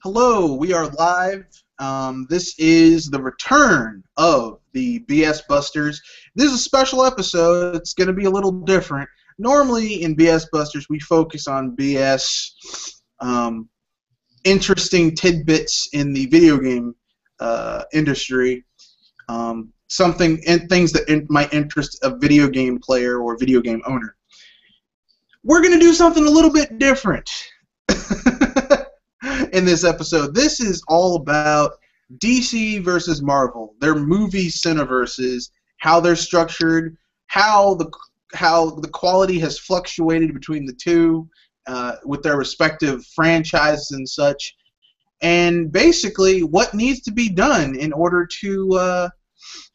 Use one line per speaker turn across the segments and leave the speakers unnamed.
Hello, we are live. This is the return of the BS Busters. This is a special episode. It's going to be a little different. Normally in BS Busters, we focus on BS, interesting tidbits in the video game industry, things that might interest a video game player or video game owner. We're going to do something a little bit different. In this episode, this is all about DC versus Marvel, their movie cineverses, how they're structured, how the quality has fluctuated between the two with their respective franchises and such, and basically what needs to be done in order to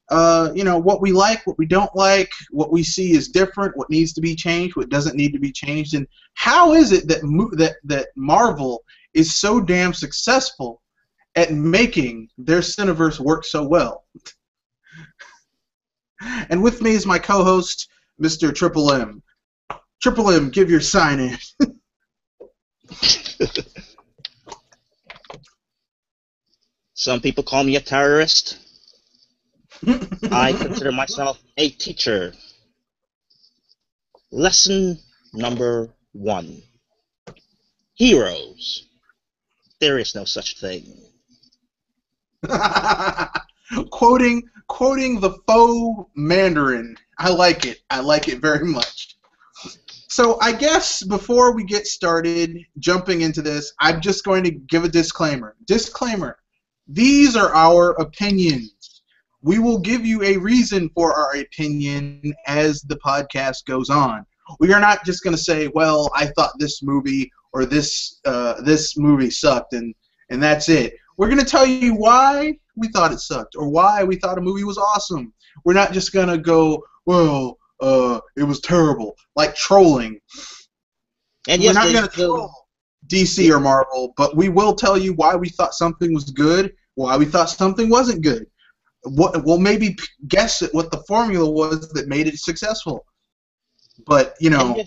what we like, what we don't like, what we see is different, what needs to be changed, what doesn't need to be changed, and how is it that Marvel is so damn successful at making their Cineverse work so well. And with me is my co-host, Mr. Triple M. Triple M, give your sign in.
Some people call me a terrorist. I consider myself a teacher. Lesson number 1. Heroes. There is no such thing.
quoting the faux Mandarin. I like it. I like it very much. So I guess before we get started jumping into this, I'm just going to give a disclaimer. Disclaimer. These are our opinions. We will give you a reason for our opinion as the podcast goes on. We are not just going to say, well, I thought this movie or this movie sucked, and that's it. We're going to tell you why we thought it sucked or why we thought a movie was awesome. We're not just going to go, well, it was terrible, like trolling.
And
we're not going to troll DC or Marvel, but we will tell you why we thought something was good, why we thought something wasn't good. We'll maybe guess at what the formula was that made it successful. But, you know...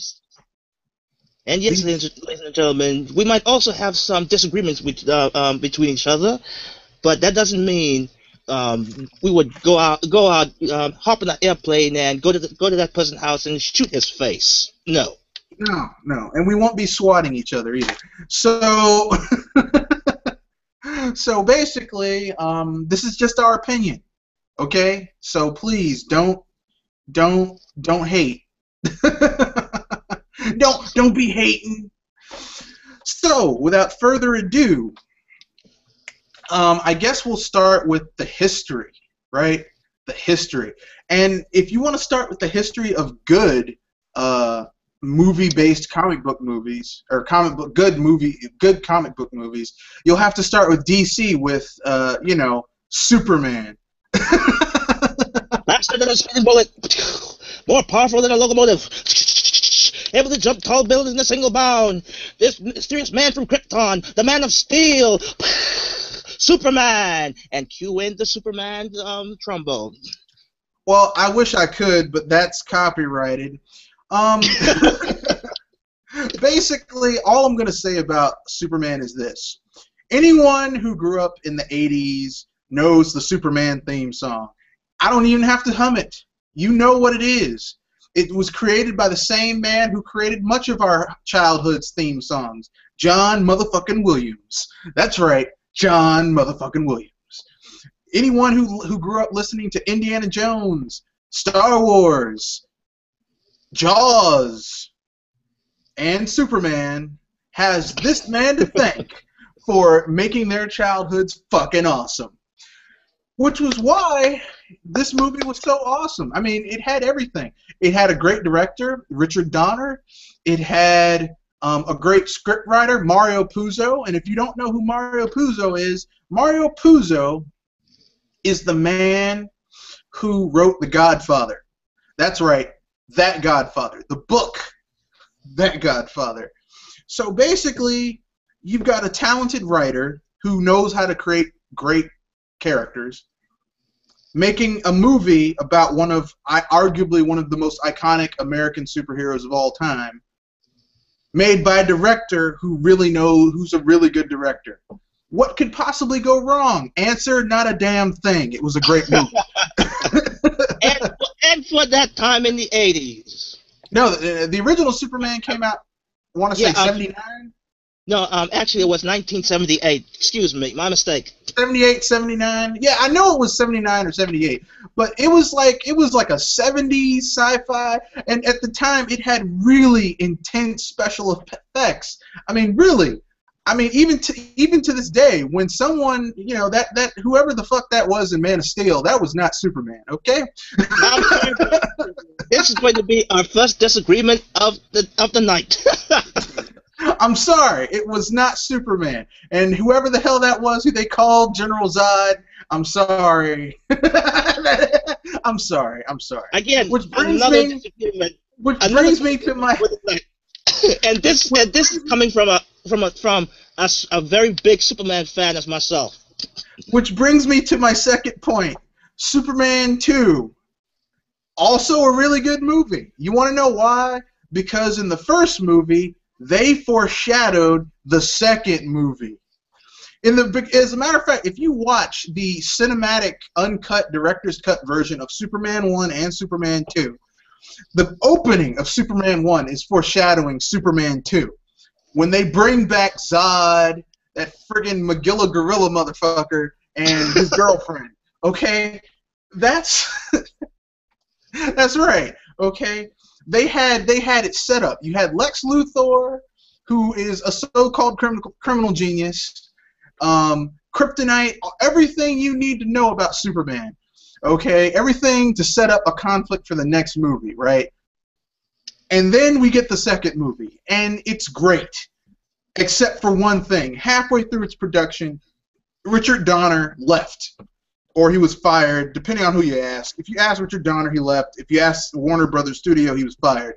And yes, ladies and gentlemen, we might also have some disagreements between each other, but that doesn't mean we would go out, hop on an airplane and go to that person's house and shoot his face. No.
No, and we won't be swatting each other either. So, so basically, this is just our opinion, okay? So please don't hate. Don't be hating. So, without further ado, I guess we'll start with the history, right? The history. And if you want to start with the history of good movie-based comic book movies, or good comic book movies, you'll have to start with DC with, Superman.
Faster than a speeding bullet, more powerful than a locomotive. Able to jump tall buildings in a single bound. This mysterious man from Krypton, the Man of Steel, Superman, and cue in the Superman trombone.
Well, I wish I could, but that's copyrighted. Basically, all I'm going to say about Superman is this. Anyone who grew up in the 80s knows the Superman theme song. I don't even have to hum it. You know what it is. It was created by the same man who created much of our childhood's theme songs, John motherfucking Williams. That's right, John motherfucking Williams. Anyone who grew up listening to Indiana Jones, Star Wars, Jaws, and Superman has this man to thank for making their childhoods fucking awesome. Which was why this movie was so awesome. I mean, it had everything. It had a great director, Richard Donner. It had a great scriptwriter, Mario Puzo. And if you don't know who Mario Puzo is the man who wrote The Godfather. That's right, that Godfather. The book, that Godfather. So basically, you've got a talented writer who knows how to create great characters, making a movie about arguably one of the most iconic American superheroes of all time, made by a director who's a really good director. What could possibly go wrong? Answer, not a damn thing. It was a great movie.
and for that time in the 80s.
No, the original Superman came out, I want to say 79?
No, actually it was 1978. Excuse me, my mistake.
78, 79. Yeah, I know it was 79 or 78, but it was like a 70s sci-fi, and at the time it had really intense special effects. I mean, really. I mean, even to this day, when someone, that whoever the fuck that was in Man of Steel, that was not Superman, okay?
This is going to be our first disagreement of the night.
I'm sorry, it was not Superman. And whoever the hell that was, who they called General Zod, I'm sorry. I'm sorry.
Again,
which brings me to my.
And this is coming from a very big Superman fan as myself.
Which brings me to my second point. Superman 2. Also a really good movie. You want to know why? Because in the first movie, they foreshadowed the second movie. As a matter of fact, if you watch the cinematic, uncut, director's cut version of Superman 1 and Superman 2, the opening of Superman 1 is foreshadowing Superman 2. When they bring back Zod, that friggin' Magilla Gorilla motherfucker, and his girlfriend, okay? That's right, okay? They had it set up. You had Lex Luthor, who is a so-called criminal genius, Kryptonite, everything you need to know about Superman. Okay, everything to set up a conflict for the next movie, right? And then we get the second movie, and it's great, except for one thing. Halfway through its production, Richard Donner left, or he was fired, depending on who you ask. If you ask Richard Donner, he left. If you ask Warner Brothers Studio, he was fired.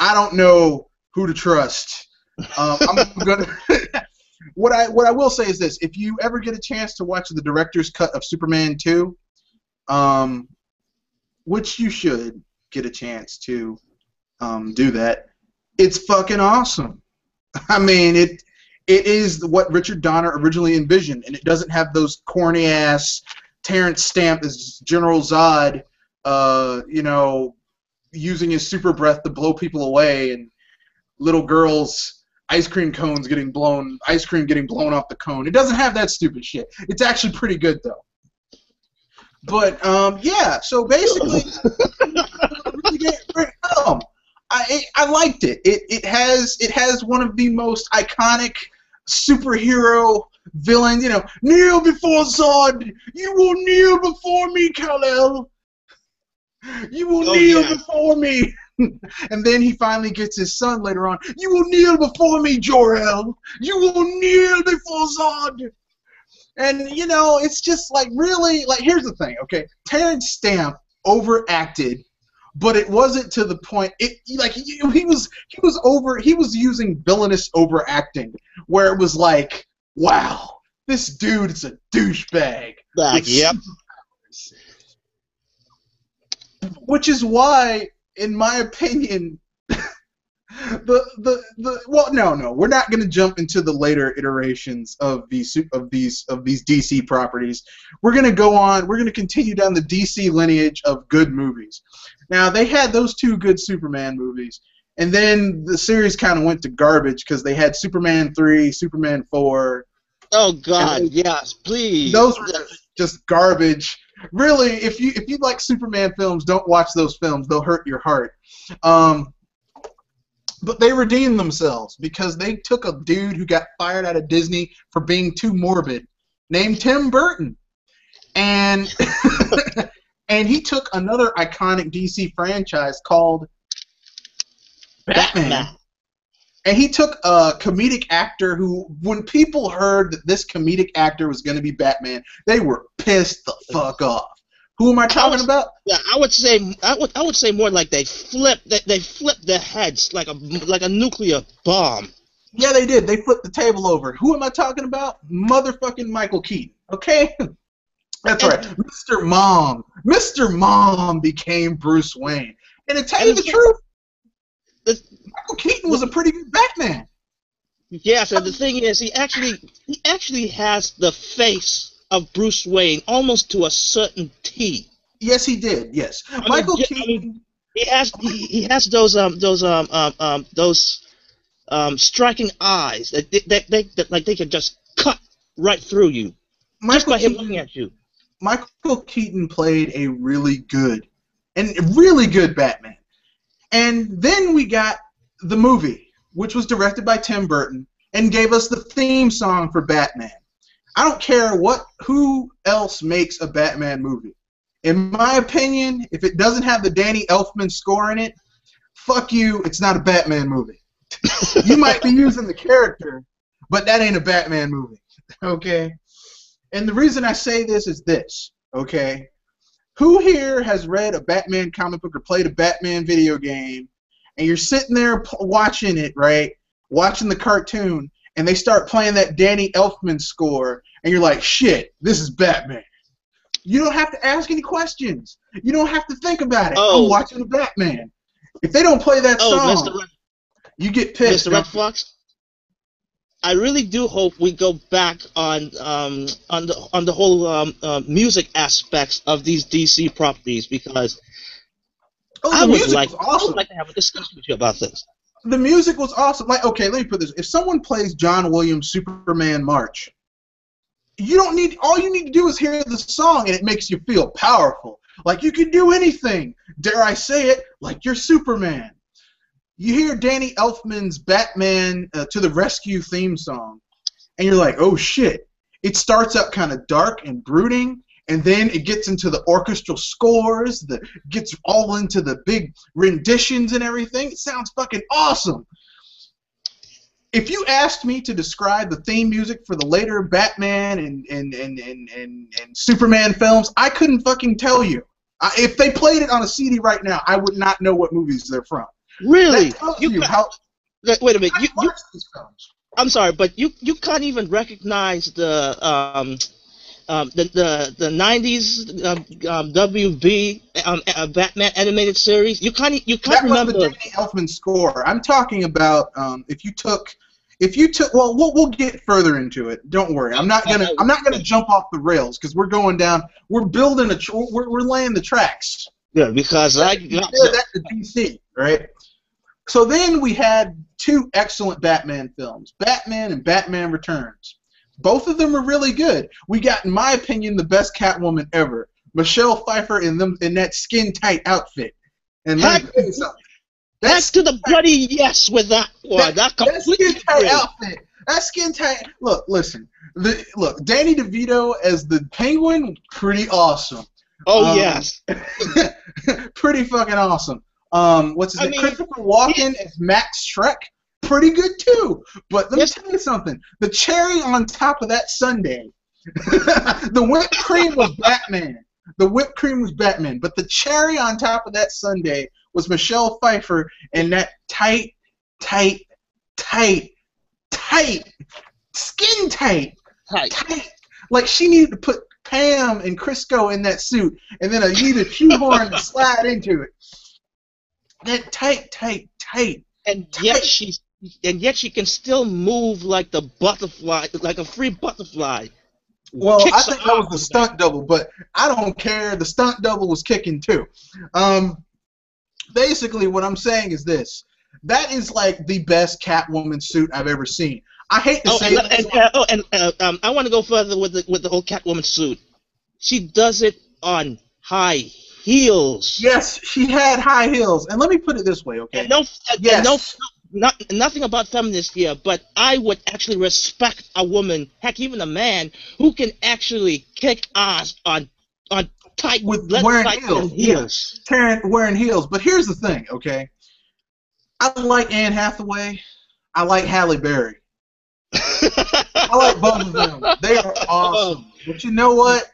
I don't know who to trust. I'm gonna. What I will say is this: if you ever get a chance to watch the director's cut of Superman 2. Which you should get a chance to do that. It's fucking awesome. I mean, it is what Richard Donner originally envisioned, and it doesn't have those corny ass Terrence Stamp as General Zod, using his super breath to blow people away, and little girls' ice cream getting blown off the cone. It doesn't have that stupid shit. It's actually pretty good though. But yeah, so basically, really great film. I liked it. It has one of the most iconic superhero villains. Kneel before Zod. You will kneel before me, Kal-El. You will kneel before me. And then he finally gets his son later on. You will kneel before me, Jor-El. You will kneel before Zod. And, it's just really, here's the thing, okay? Terrence Stamp overacted, but it wasn't to the point, he was using villainous overacting, where it was like, wow, this dude is a douchebag.
Yep.
Which is why, in my opinion, we're not going to jump into the later iterations of these DC properties. We're going to go on. We're going to continue down the DC lineage of good movies. Now, they had those two good Superman movies, and then the series kind of went to garbage because they had Superman 3, Superman 4.
Oh God, yes, please.
Those were just garbage. Really, if you like Superman films, don't watch those films. They'll hurt your heart. But they redeemed themselves because they took a dude who got fired out of Disney for being too morbid, named Tim Burton, and and he took another iconic DC franchise called Batman. And he took a comedic actor who, when people heard that this comedic actor was going to be Batman, they were pissed the fuck off. Who am I talking about?
Yeah, I would say more like they flipped their heads like a nuclear bomb.
Yeah, they did. They flipped the table over. Who am I talking about? Motherfucking Michael Keaton. Okay? That's right. Mr. Mom. Mr. Mom became Bruce Wayne. And to tell you the truth, Michael Keaton was a pretty good Batman.
Yeah, so the thing is, he he actually has the face of Bruce Wayne almost to a certain T.
Yes, he did. Yes, Michael Keaton.
He has those striking eyes that like they could just cut right through you just
Michael
by him
Keaton.
looking at you.
Michael Keaton played a really good Batman. And then we got the movie, which was directed by Tim Burton and gave us the theme song for Batman. I don't care who else makes a Batman movie. In my opinion, if it doesn't have the Danny Elfman score in it, fuck you, it's not a Batman movie. You might be using the character, but that ain't a Batman movie. Okay? And the reason I say this is this, okay? Who here has read a Batman comic book or played a Batman video game, and you're sitting there watching it, right? Watching the cartoon, and they start playing that Danny Elfman score, and you're like, shit, this is Batman. You don't have to ask any questions. You don't have to think about it.
Oh.
I'm watching the Batman. If they don't play that song, you get pissed.
Mr. Red Fox, I really do hope we go back on the whole music aspects of these DC properties, because I would like to have a discussion with you about this.
The music was awesome. Like, okay, let me put this: if someone plays John Williams' Superman March, all you need to do is hear the song, and it makes you feel powerful. Like you can do anything. Dare I say it? Like you're Superman. You hear Danny Elfman's Batman to the Rescue theme song, and you're like, oh shit. It starts out kind of dark and brooding, and then it gets into the orchestral scores, gets all into the big renditions and everything. It sounds fucking awesome. If you asked me to describe the theme music for the later Batman and Superman films, I couldn't fucking tell you. If they played it on a CD right now, I would not know what movies they're from.
Really?
That tells you how.
Wait a minute.
I watch these films.
I'm sorry, but you can't even recognize the 90s WB Batman animated series. You can't remember.
That was the Danny Elfman score. I'm talking about if you took. Well, we'll get further into it. Don't worry. I'm not gonna jump off the rails because we're going down. We're building we're laying the tracks.
Yeah, because
that's the DC, right? So then we had two excellent Batman films, Batman and Batman Returns. Both of them are really good. We got, in my opinion, the best Catwoman ever, Michelle Pfeiffer in that skin-tight outfit. And let me tell you something.
Back to the bloody yes with that one. That
skin-tight outfit. That skin-tight. Look, listen. Look, Danny DeVito as the Penguin, pretty awesome.
Oh yes.
Pretty fucking awesome. What's his name? Christopher Walken as Max Shrek, pretty good too. But let me tell you something. The cherry on top of that sundae, the whipped cream was Batman. The whipped cream was Batman, but the cherry on top of that sundae was Michelle Pfeiffer and that tight, skin tight. Like she needed to put Pam and Crisco in that suit, and then I needed a shoehorn to slide into it. That tight.
And yet she can still move like the butterfly, like a free butterfly.
Well, I think that was the stunt double, but I don't care. The stunt double was kicking too. Basically, what I'm saying is this: that is like the best Catwoman suit I've ever seen. I hate to say
it. I want to go further with the whole Catwoman suit. She does it on high heels.
Yes, she had high heels. And let me put it this way, okay?
Nothing about feminists here, but I would actually respect a woman, heck, even a man, who can actually kick ass on tight
with wearing heels. Yeah. Wearing heels. But here's the thing, okay? I like Anne Hathaway. I like Halle Berry. I like both of them. They are awesome. But you know what?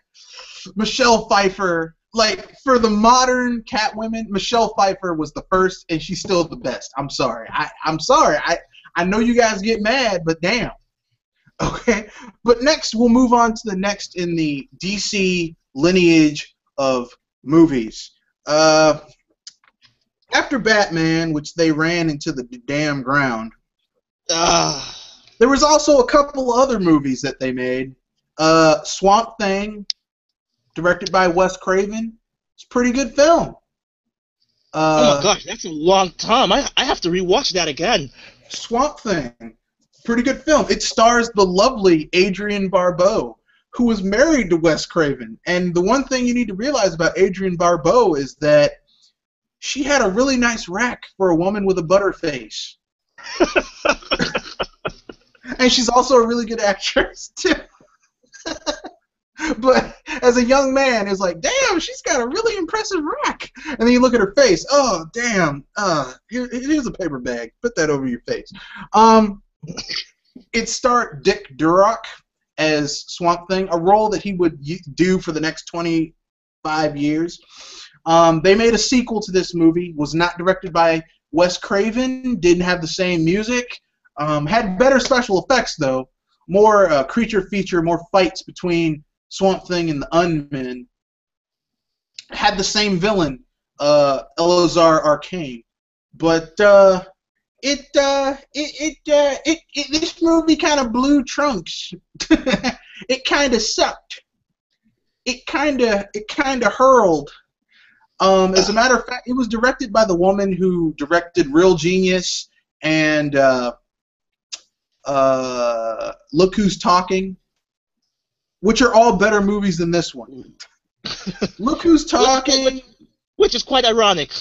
Michelle Pfeiffer, like, for the modern Catwomen, Michelle Pfeiffer was the first, and she's still the best. I'm sorry. I'm sorry. I know you guys get mad, but damn. Okay? But next, we'll move on to the next in the DC lineage of movies. After Batman, which they ran into the damn ground, There was also a couple other movies that they made. Swamp Thing, directed by Wes Craven. It's a pretty good film.
Oh my gosh, that's a long time. I have to rewatch that again.
Swamp Thing, pretty good film. It stars the lovely Adrienne Barbeau, who was married to Wes Craven. And the one thing you need to realize about Adrienne Barbeau is that she had a really nice rack for a woman with a butter face. And she's also a really good actress, too. But as a young man, it's like, damn, she's got a really impressive rack. And then you look at her face. Oh, damn. Here's a paper bag. Put that over your face. It starred Dick Durock as Swamp Thing, a role that he would do for the next 25 years. They made a sequel to this movie. Was not directed by Wes Craven. Didn't have the same music. Had better special effects, though. More creature feature, more fights between Swamp Thing and the Unmen. Had the same villain, Elazar Arcane. But this movie kind of blew trunks. It kind of sucked. It kind of hurled. As a matter of fact, it was directed by the woman who directed Real Genius and Look Who's Talking, which are all better movies than this one. Look Who's Talking,
which is quite ironic.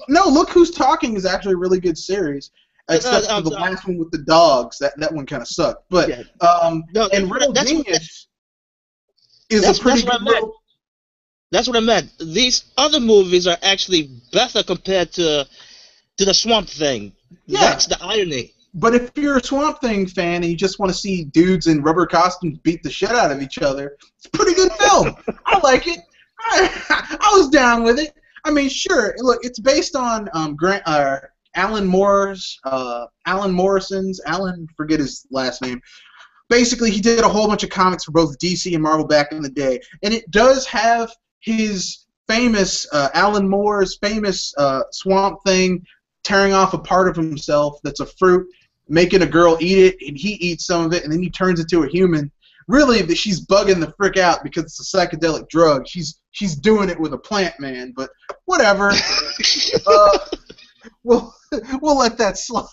No, Look Who's Talking is actually a really good series, except for the last one with the dogs. That one kind of sucked. But and Real Genius is a pretty good movie.
That's what I meant. These other movies are actually better compared to the Swamp Thing. Yeah. That's the irony.
But if you're a Swamp Thing fan and you just want to see dudes in rubber costumes beat the shit out of each other, it's a pretty good film. I like it. I was down with it. I mean, sure. Look, it's based on Alan Morrison's. Forget his last name. Basically, he did a whole bunch of comics for both DC and Marvel back in the day, and it does have his famous Alan Moore's famous Swamp Thing tearing off a part of himself that's a fruit, making a girl eat it, and he eats some of it, and then he turns into a human. Really, she's bugging the frick out because it's a psychedelic drug. She's doing it with a plant man, but whatever. We'll let that slide.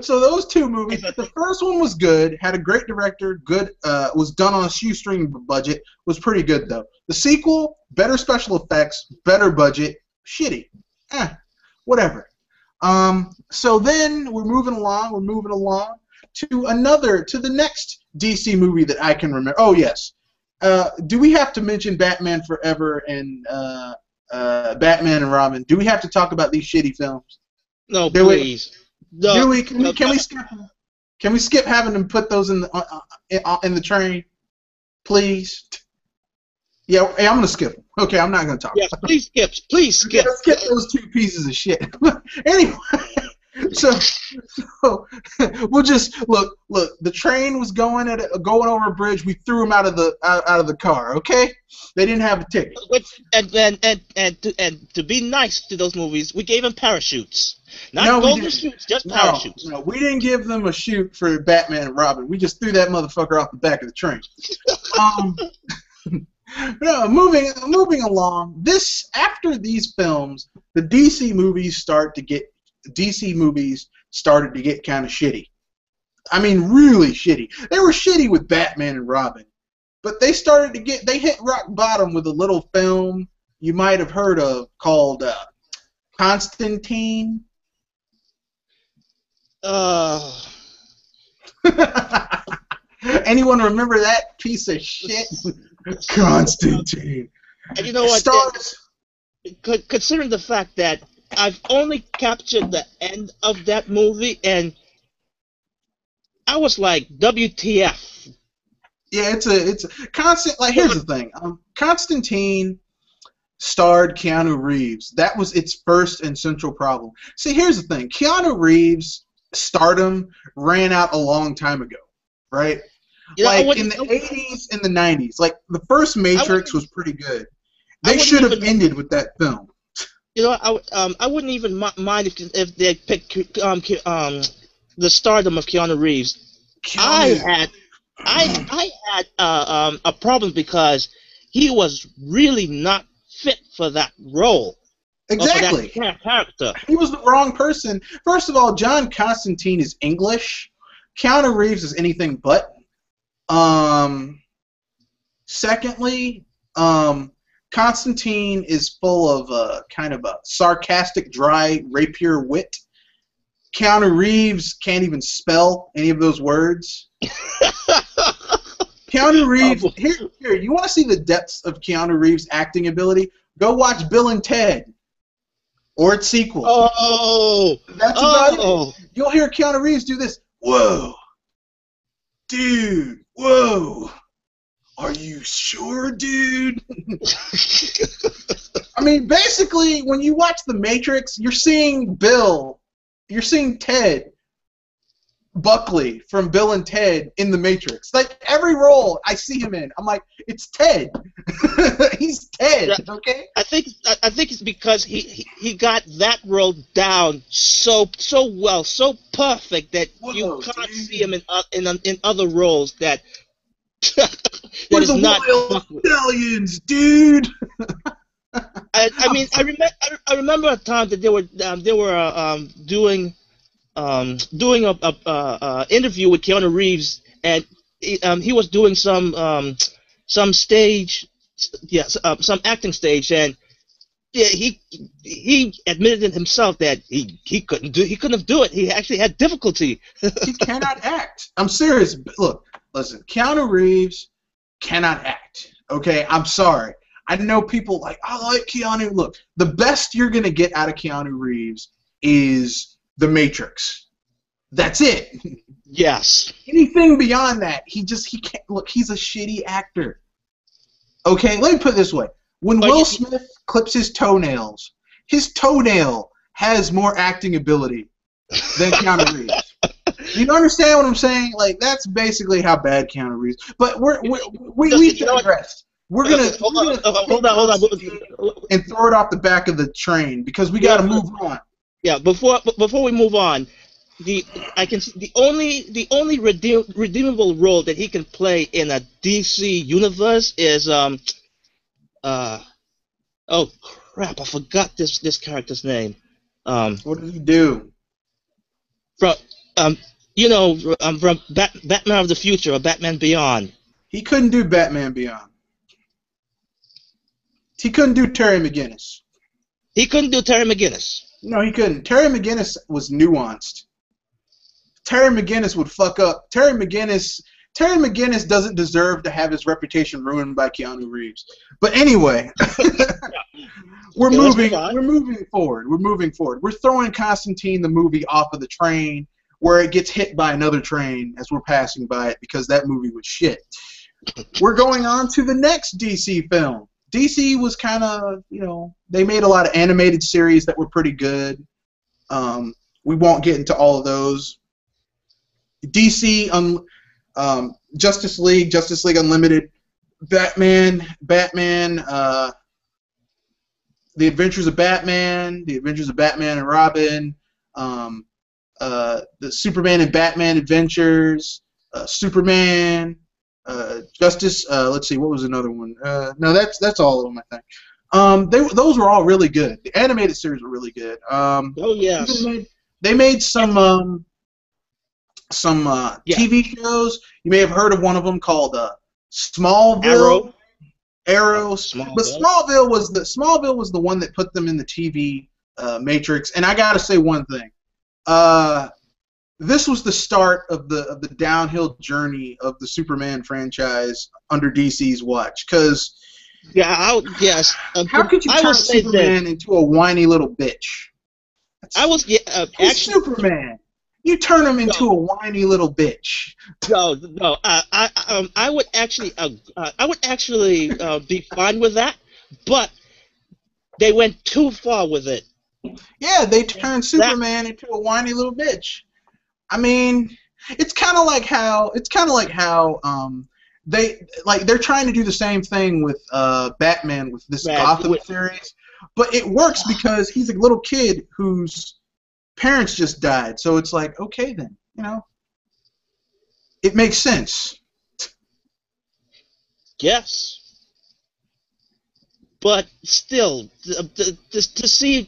So those two movies, the first one was good, had a great director, good, was done on a shoestring budget, was pretty good though. The sequel, better special effects, better budget, shitty. Whatever. So then we're moving along to the next DC movie that I can remember. Oh yes. Do we have to mention Batman Forever and Batman and Robin? Do we have to talk about these shitty films?
No, please.
Can we skip? Can we skip having them put those in the train, please? Yeah, hey, I'm gonna skip them. Okay, I'm not gonna talk.
Yes, please skip. Please skip.
Skip those two pieces of shit. Anyway, so we'll just look. The train was going over a bridge. We threw them out of the car. Okay, they didn't have a ticket.
And to be nice to those movies, we gave them parachutes. Not golden chutes, just parachutes.
No, we didn't give them a chute for Batman and Robin. We just threw that motherfucker off the back of the train. No, moving along. After these films, the DC movies started to get kind of shitty. I mean, really shitty. They were shitty with Batman and Robin, but they hit rock bottom with a little film you might have heard of called Constantine. Anyone remember that piece of shit? Constantine.
And you know what? Considering the fact that I've only captured the end of that movie, and I was like, WTF?
Yeah, it's a constant. Like, here's the thing. Constantine starred Keanu Reeves. That was its first and central problem. See, here's the thing. Keanu Reeves' stardom ran out a long time ago, right? Like in the 80s and the 90s. Like the first Matrix was pretty good. They should have ended with that film.
You know, I wouldn't even mind if they picked the stardom of Keanu Reeves I
Keanu.
had I had a problem because he was really not fit for that role or for that
Exactly.
character.
He was the wrong person. First of all, John Constantine is English. Keanu Reeves is anything but. Secondly, Constantine is full of kind of a sarcastic, dry, rapier wit. Keanu Reeves can't even spell any of those words. Keanu Reeves, here, you want to see the depths of Keanu Reeves' acting ability? Go watch Bill and Ted, or its sequel.
Oh,
That's about it. You'll hear Keanu Reeves do this. Whoa, dude, whoa. Are you sure, dude? I mean, basically, when you watch The Matrix, you're seeing Bill, you're seeing Ted Buckley from Bill and Ted in The Matrix. Like, every role I see him in, I'm like, it's Ted. He's Ted, okay?
I think it's because he got that role down so well, so perfect that you can't see him in other roles that
We're
is
the
not
Wild Stallions, dude.
I remember a time that they were doing a interview with Keanu Reeves, and he was doing some stage, some acting stage, and yeah, he admitted it himself that he couldn't do it. He actually had difficulty.
He cannot act. I'm serious. Look, listen, Keanu Reeves cannot act. Okay, I'm sorry. I know people like, I like Keanu. Look, the best you're gonna get out of Keanu Reeves is The Matrix. That's it.
Yes.
Anything beyond that, he can't. Look, he's a shitty actor. Okay, let me put it this way. When Will Smith clips his toenails, his toenail has more acting ability than Keanu Reeves. You understand what I'm saying? Like, that's basically how bad Keanu Reeves. But we digress. We're gonna
hold on,
and throw it off the back of the train because we got to move on.
Yeah, before we move on, the only redeemable role that he can play in a DC universe is oh crap, I forgot this character's name.
What did he do?
From from Batman of the Future or Batman Beyond.
He couldn't do Batman Beyond. He couldn't do Terry McGinnis.
He couldn't do Terry McGinnis.
No, he couldn't. Terry McGinnis was nuanced. Terry McGinnis would fuck up. Terry McGinnis doesn't deserve to have his reputation ruined by Keanu Reeves. But anyway, we're moving forward. We're throwing Constantine the movie off of the train where it gets hit by another train as we're passing by it because that movie was shit. We're going on to the next DC film. DC was kind of, they made a lot of animated series that were pretty good. We won't get into all of those. DC, Justice League Unlimited, Batman, The Adventures of Batman and Robin, the Superman and Batman Adventures, Superman, Justice. Let's see, what was another one? No, that's all of them, I think. Those were all really good. The animated series were really good.
Oh yes.
They made some TV shows. You may have heard of one of them called Smallville. Arrow.
Smallville.
But Smallville was the one that put them in the TV Matrix. And I gotta say one thing. This was the start of the downhill journey of the Superman franchise under DC's watch. Because
how
could you turn Superman into a whiny little bitch? He's Superman. You turn him into a whiny little bitch.
No. I would actually be fine with that, but they went too far with it.
Yeah, they turned Superman into a whiny little bitch. I mean, it's kind of like how they're trying to do the same thing with Batman with this Gotham series, but it works because he's a little kid whose parents just died. So it's like, okay then, it makes sense.
Yes. But still, to see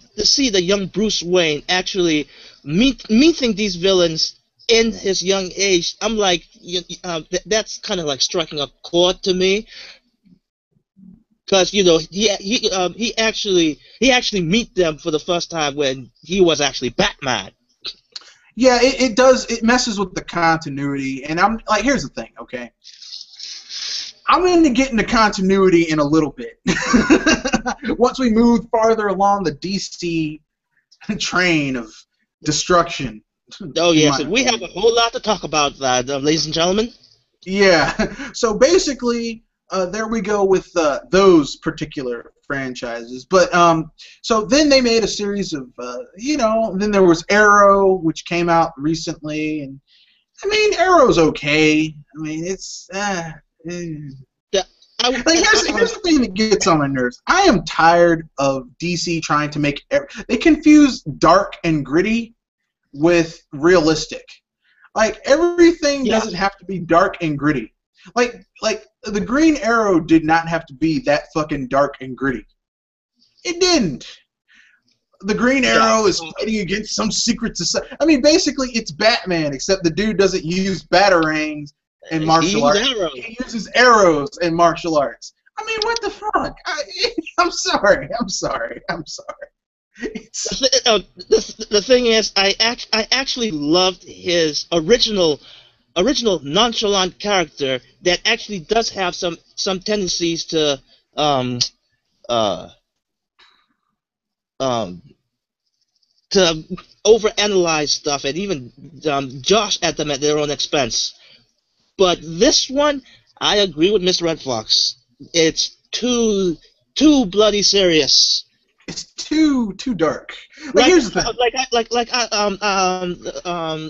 the young Bruce Wayne actually meeting these villains in his young age, I'm like, that's kind of like striking a chord to me, because he actually meet them for the first time when he was actually Batman.
Yeah, it does. It messes with the continuity, and I'm like, here's the thing, okay? I'm going to get into continuity in a little bit. Once we move farther along the DC train of destruction.
Oh yes, we have a whole lot to talk about that, ladies and gentlemen.
Yeah. So basically, there we go with those particular franchises. But so then they made a series of, then there was Arrow, which came out recently, and I mean, Arrow's okay. I mean, it's. Here's the thing that gets on my nerves. I am tired of DC trying to make. They confuse dark and gritty with realistic. Like, everything doesn't have to be dark and gritty. Like the Green Arrow did not have to be that fucking dark and gritty. It didn't. The Green Arrow is fighting against some secret society. I mean, basically, it's Batman, except the dude doesn't use batarangs in martial arts. He uses arrows in martial arts. I mean, what the fuck? I'm sorry.
The thing is, I actually loved his original nonchalant character that actually does have some tendencies to to overanalyze stuff and even josh at them at their own expense. But this one, I agree with Mr. Red Fox. It's too bloody serious.
It's too dark. Here's the thing.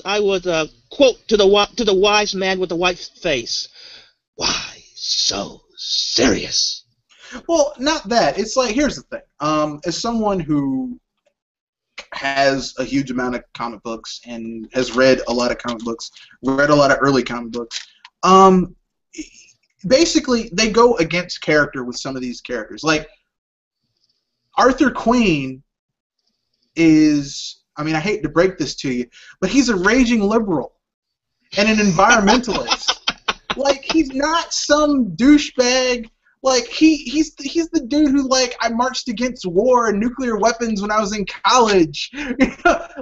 I would quote to the wise man with the white face. Why so serious?
Well, not that. It's like, here's the thing. As someone who has a huge amount of comic books and has read a lot of comic books, read a lot of early comic books, basically they go against character with some of these characters. Like, Arthur Queen is, I mean, I hate to break this to you, but he's a raging liberal and an environmentalist. Like, he's not some douchebag. Like, he's the dude who, like, I marched against war and nuclear weapons when I was in college.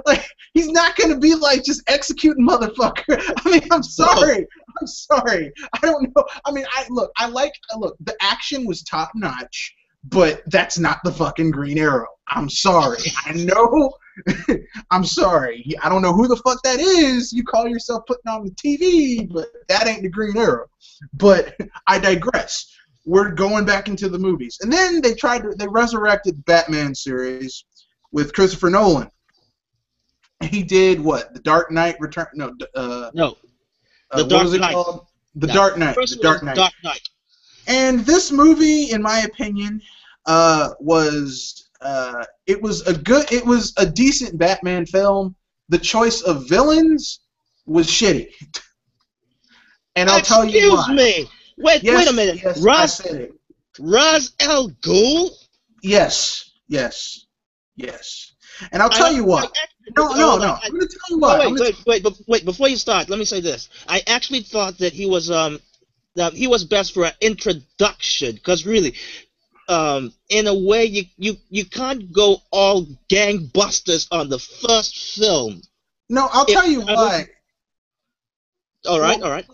Like, he's not gonna be like just executing motherfucker. I mean, I'm sorry. I don't know. I mean, look, the action was top notch, but that's not the fucking Green Arrow. I'm sorry. I know. I'm sorry. I don't know who the fuck that is. You call yourself putting on the TV, but that ain't the Green Arrow. But I digress. We're going back into the movies. And then they resurrected the Batman series with Christopher Nolan. He did what? The Dark Knight Return? No.
The
Dark Knight. Called? The Dark Knight. The Dark Knight. And this movie, in my opinion, was a decent Batman film. The choice of villains was shitty. And I'll tell you why.
Excuse me. Wait a minute.
Yes,
Ra's al Ghul?
Yes. And I'll tell you why. No. I'm going to tell you why.
Wait. Before you start, let me say this. I actually thought that he was best for an introduction, because really, in a way, you can't go all gangbusters on the first film.
No, I'll tell you why.
All right.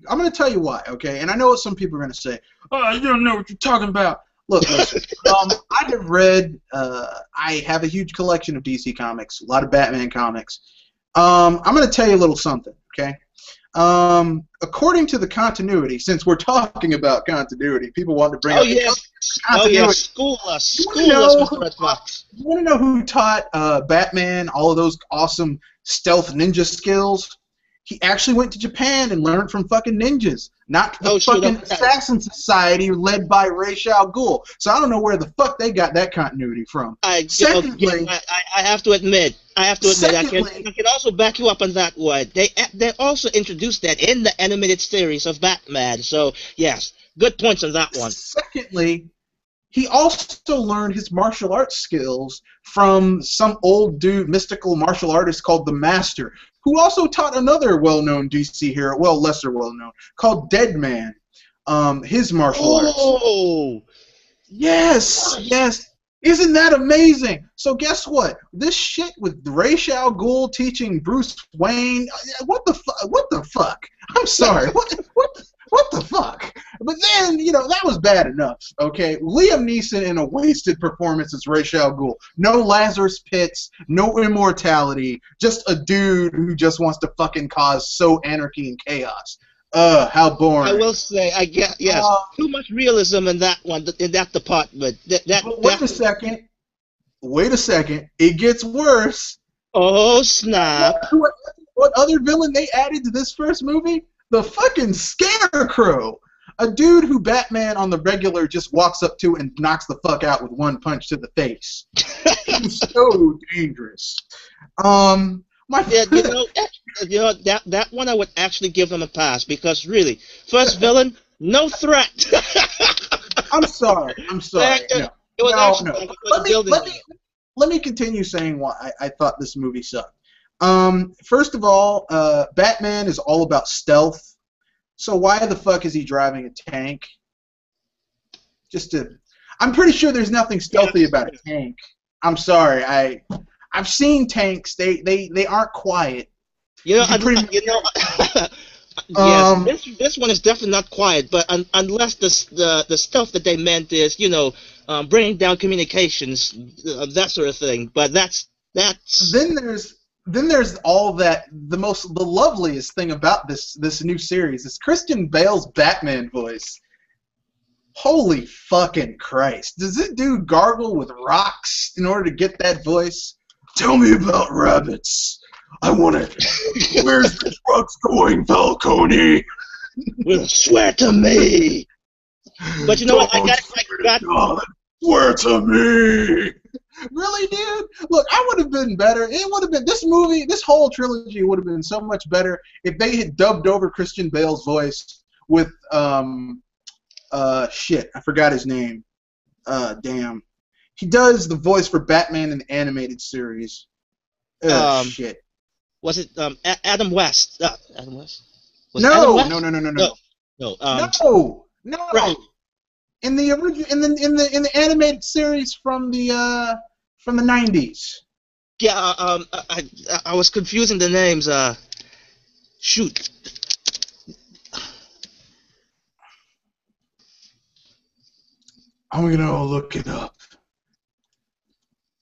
I'm going to tell you why, okay? And I know what some people are going to say. Oh, you don't know what you're talking about. Look, listen, I have read, I have a huge collection of DC comics, a lot of Batman comics. I'm going to tell you a little something, okay? According to the continuity, since we're talking about continuity, people want to bring up
continuity. School us, Mr. Red Fox.
You want to know who taught Batman all of those awesome stealth ninja skills? He actually went to Japan and learned from fucking ninjas, not the fucking assassin society led by Ra's al Ghul. So I don't know where the fuck they got that continuity from.
Secondly, I have to admit, I can also back you up on that one. They also introduced that in the animated series of Batman. So yes, good points on that one.
Secondly, he also learned his martial arts skills from some old dude, mystical martial artist called the Master, who also taught another well-known DC hero, well, lesser well-known, called Deadman, his martial arts.
Oh!
Yes, yes. Isn't that amazing? So guess what? This shit with Ra's al Ghul teaching Bruce Wayne, what the fuck? I'm sorry. What the fuck? But then, that was bad enough, okay? Liam Neeson in a wasted performance as Ra's al Ghul. No Lazarus Pits, no immortality, just a dude who just wants to fucking cause anarchy and chaos. How boring.
I will say, yes, too much realism in that one, in that department.
But wait a second. It gets worse.
Oh, snap.
What other villain they added to this first movie? The fucking Scarecrow, a dude who Batman on the regular just walks up to and knocks the fuck out with one punch to the face. He's so dangerous.
That one I would actually give them a pass because really, first villain, no threat.
I'm sorry. Let me continue saying why I thought this movie sucked. First of all, Batman is all about stealth. So why the fuck is he driving a tank? I'm pretty sure there's nothing stealthy about a tank. I'm sorry. I've seen tanks. They aren't quiet.
Yes, this one is definitely not quiet. But unless the stuff that they meant is bringing down communications, that sort of thing. But that's. Then there's all that the loveliest thing about this new series is Christian Bale's Batman voice. Holy fucking Christ! Does this dude gargle with rocks in order to get that voice? Tell me about rabbits. I want it. Where's the trucks going, Falcone? Well, swear to me. But you know what? I got.
Swear to me. Really, dude? Look, I would have been better. It would have been this whole trilogy would have been so much better if they had dubbed over Christian Bale's voice with shit, I forgot his name. Damn. He does the voice for Batman in the animated series. Shit.
Was it Adam West? Adam West?
No.
Right.
In the original, in the animated series from the 90s.
Yeah, I was confusing the names. Shoot.
I'm gonna look it up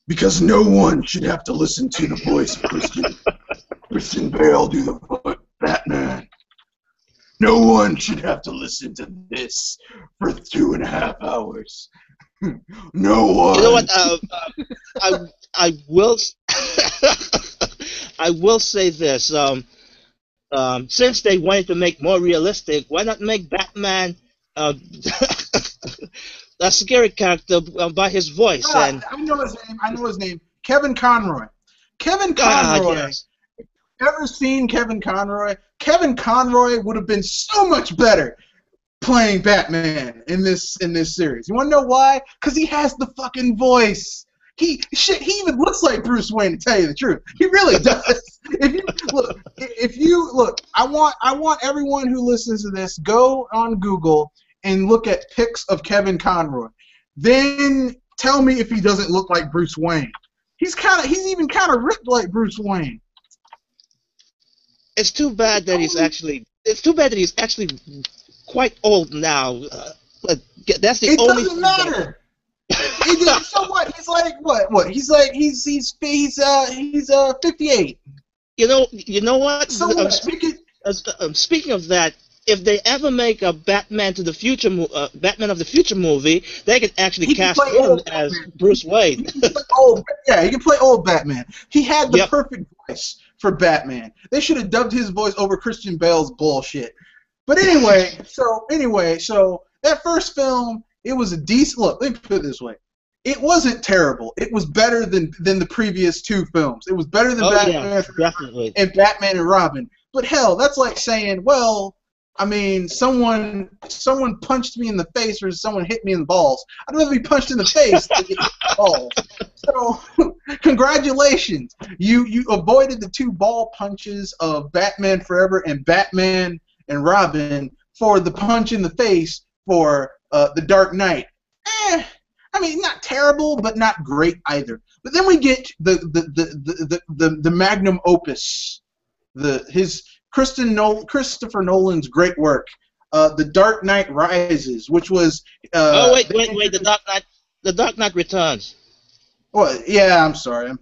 because no one should have to listen to the voice of Christian Bale do the Batman. No one should have to listen to this for 2.5 hours. No one.
You know what? I will. I will say this. Since they wanted to make more realistic, why not make Batman a scary character by his voice?
I know his name. Kevin Conroy. Kevin Conroy.
Yes.
Ever seen Kevin Conroy? Kevin Conroy would have been so much better playing Batman in this series. You want to know why? Because he has the fucking voice. He even looks like Bruce Wayne, to tell you the truth. He really does. If you look, I want everyone who listens to this go on Google and look at pics of Kevin Conroy. Then tell me if he doesn't look like Bruce Wayne. He's even kind of ripped like Bruce Wayne.
It's too bad that he's actually. It's too bad that he's actually quite old now. That's the only.
It doesn't matter. So what? He's like what? He's 58.
You know what?
So
Speaking of that, if they ever make a Batman of the Future movie, they could actually cast him as Bruce Wayne.
He can play old Batman. He had the perfect voice for Batman. They should have dubbed his voice over Christian Bale's bullshit. But anyway, so that first film, it was a decent look. Let me put it this way. It wasn't terrible. It was better than the previous two films. It was better than Batman
definitely.
and Batman and Robin. But hell, that's like saying, well, I mean, someone punched me in the face or someone hit me in the balls. I'd rather be punched in the face than get hit in the balls. So, congratulations. You avoided the two ball punches of Batman Forever and Batman and Robin for the punch in the face for The Dark Knight. I mean, not terrible, but not great either. But then we get the magnum opus, Christopher Nolan's great work, The Dark Knight Rises, which was.
Wait! The Dark Knight Returns.
Well, yeah, I'm sorry.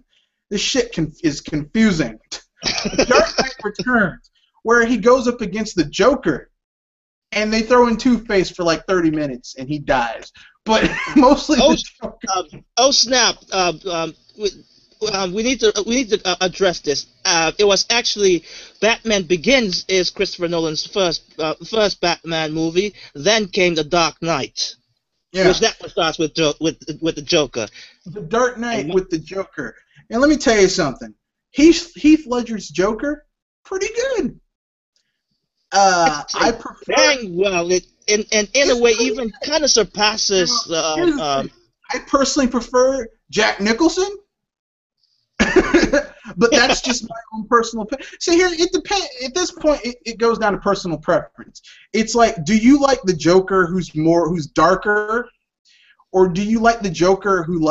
This shit is confusing. The Dark Knight Returns, where he goes up against the Joker, and they throw in Two-Face for like 30 minutes, and he dies. But mostly the Joker.
Oh snap! We need to address this. It was actually Batman Begins is Christopher Nolan's first Batman movie. Then came The Dark Knight, which that starts with the Joker.
The Dark Knight with the Joker, and let me tell you something. Heath Ledger's Joker, pretty good. I prefer.
Dang well, in a way, even kind of surpasses.
I personally prefer Jack Nicholson, but that's just my own personal opinion. See, here it depends. At this point, it goes down to personal preference. It's like, do you like the Joker who's darker, or do you like the Joker who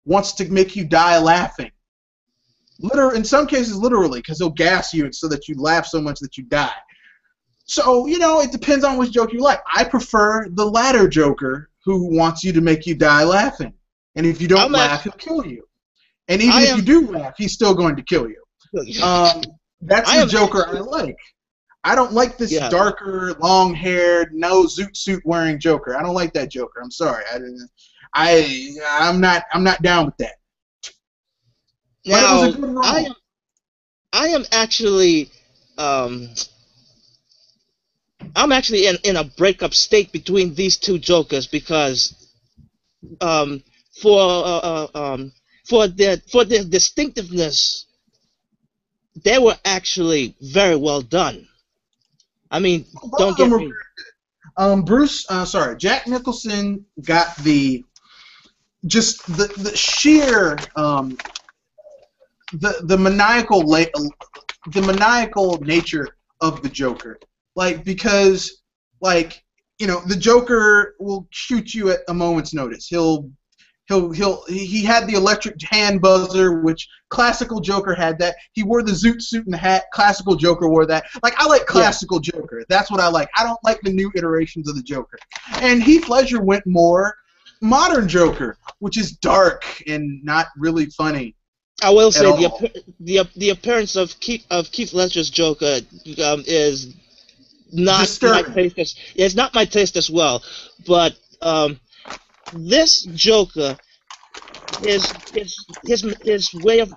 wants to make you die laughing? In some cases, literally, because he'll gas you so that you laugh so much that you die. So, it depends on which Joker you like. I prefer the latter Joker who wants you to make you die laughing. And if you don't laugh, he'll kill you. And even if you do laugh, he's still going to kill you. That's the Joker I like. I don't like this darker, long-haired, no zoot suit wearing Joker. I don't like that Joker. I'm sorry. I'm not down with that.
Now, but it was a good role. I am actually I'm actually in a breakup state between these two Jokers because for their distinctiveness, they were actually very well done. I mean, don't get me.
Jack Nicholson got the sheer the maniacal nature of the Joker. Because the Joker will shoot you at a moment's notice. He had the electric hand buzzer, which classical Joker had that. He wore the zoot suit and the hat. Classical Joker wore that. I like classical Joker. That's what I like. I don't like the new iterations of the Joker. And Heath Ledger went more modern Joker, which is dark and not really funny.
I will say the appearance of Keith Ledger's Joker is not disturbing. My taste. It's not my taste as well, but this Joker, his way of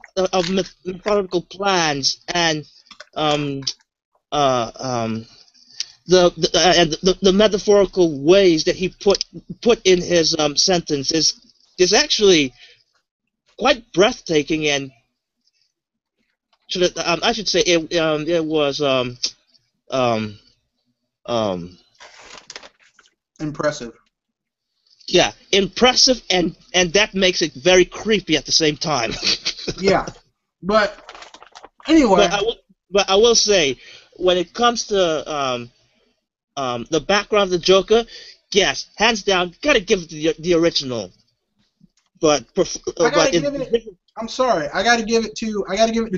methodical plans and the metaphorical ways that he put in his sentence is actually quite breathtaking, and I should say it was
impressive.
Yeah, impressive, and that makes it very creepy at the same time.
Yeah, but anyway.
But I will say, when it comes to the background of the Joker, yes, hands down, gotta give it the original. But
I'm sorry, I gotta give it to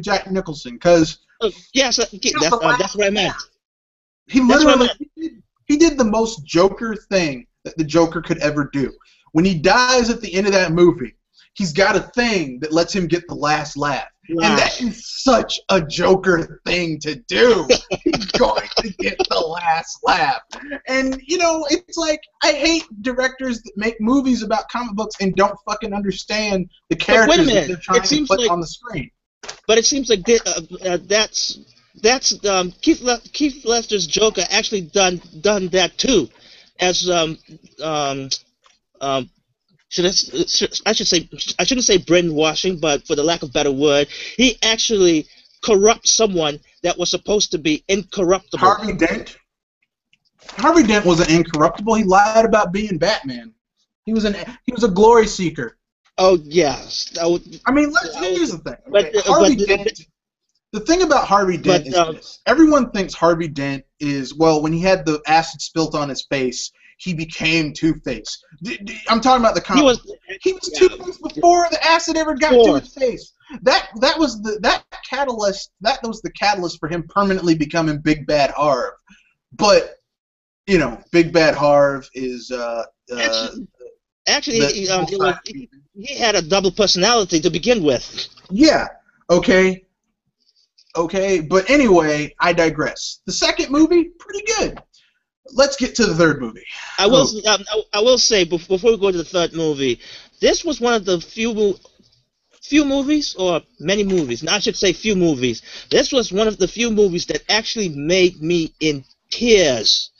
Jack Nicholson because
yes, that's what I meant.
He literally he did the most Joker thing that the Joker could ever do. When he dies at the end of that movie, he's got a thing that lets him get the last laugh. Wow. And that is such a Joker thing to do. He's going to get the last laugh. And, it's like, I hate directors that make movies about comic books and don't fucking understand the characters that they're trying to put on the screen.
but it seems like that's Keith Lester's Joker actually done that too, as um should I should say I shouldn't say brainwashing, but for the lack of a better word, he actually corrupts someone that was supposed to be incorruptible.
Harvey Dent. Harvey Dent wasn't incorruptible. He lied about being Batman. He was a glory seeker.
Oh yes.
I mean, here's the thing. Okay? Harvey Dent. The thing about Harvey Dent is this. Everyone thinks Harvey Dent is, well, when he had the acid spilt on his face, he became Two-Face. I'm talking about the comic. He was Two-Face before the acid ever got to his face. That was the catalyst. That was the catalyst for him permanently becoming Big Bad Harv. But you know, Big Bad Harv is
actually he had a double personality to begin with.
Yeah. Okay. But anyway, I digress. The second movie, pretty good. Let's get to the third movie.
I will say before we go to the third movie, this was one of the few movies, or many movies. Now I should say few movies. This was one of the few movies that actually made me in tears.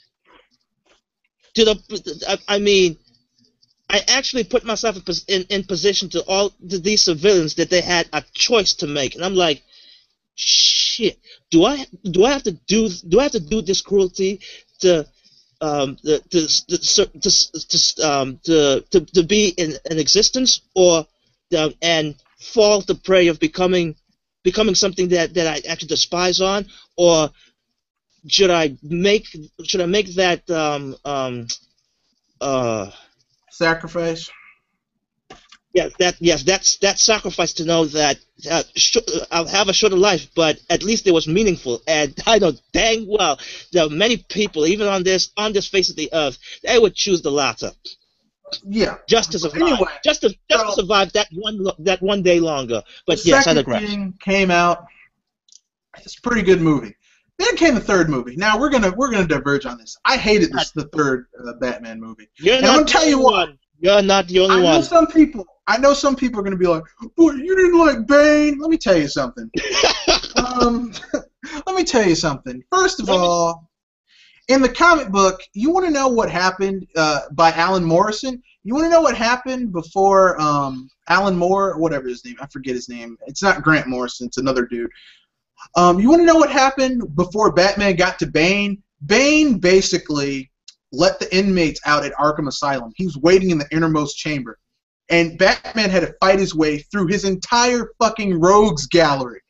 I mean, I actually put myself in position to these civilians that they had a choice to make, and I'm like, shit. Do I have to do this cruelty to be in existence, or and fall to prey of becoming something that I actually despise on, or should I make that
sacrifice?
That's that sacrifice to know that I'll have a shorter life, but at least it was meaningful. And I know dang well there are many people, even on this face of the earth, they would choose the latter.
Yeah.
Just to survive. Anyway, just to survive that one day longer. But
the second thing came out. It's a pretty good movie. Then came the third movie. Now we're gonna diverge on this. I hated the third Batman movie.
I'm gonna tell you what. You're not the only one.
I know some people are going to be like, "Boy, you didn't like Bane." Let me tell you something. First of all, in the comic book, you want to know what happened by Alan Morrison? You want to know what happened before Alan Moore, whatever his name, I forget his name. It's not Grant Morrison, it's another dude. You want to know what happened before Batman got to Bane? Bane basically let the inmates out at Arkham Asylum. He was waiting in the innermost chamber. And Batman had to fight his way through his entire fucking rogues gallery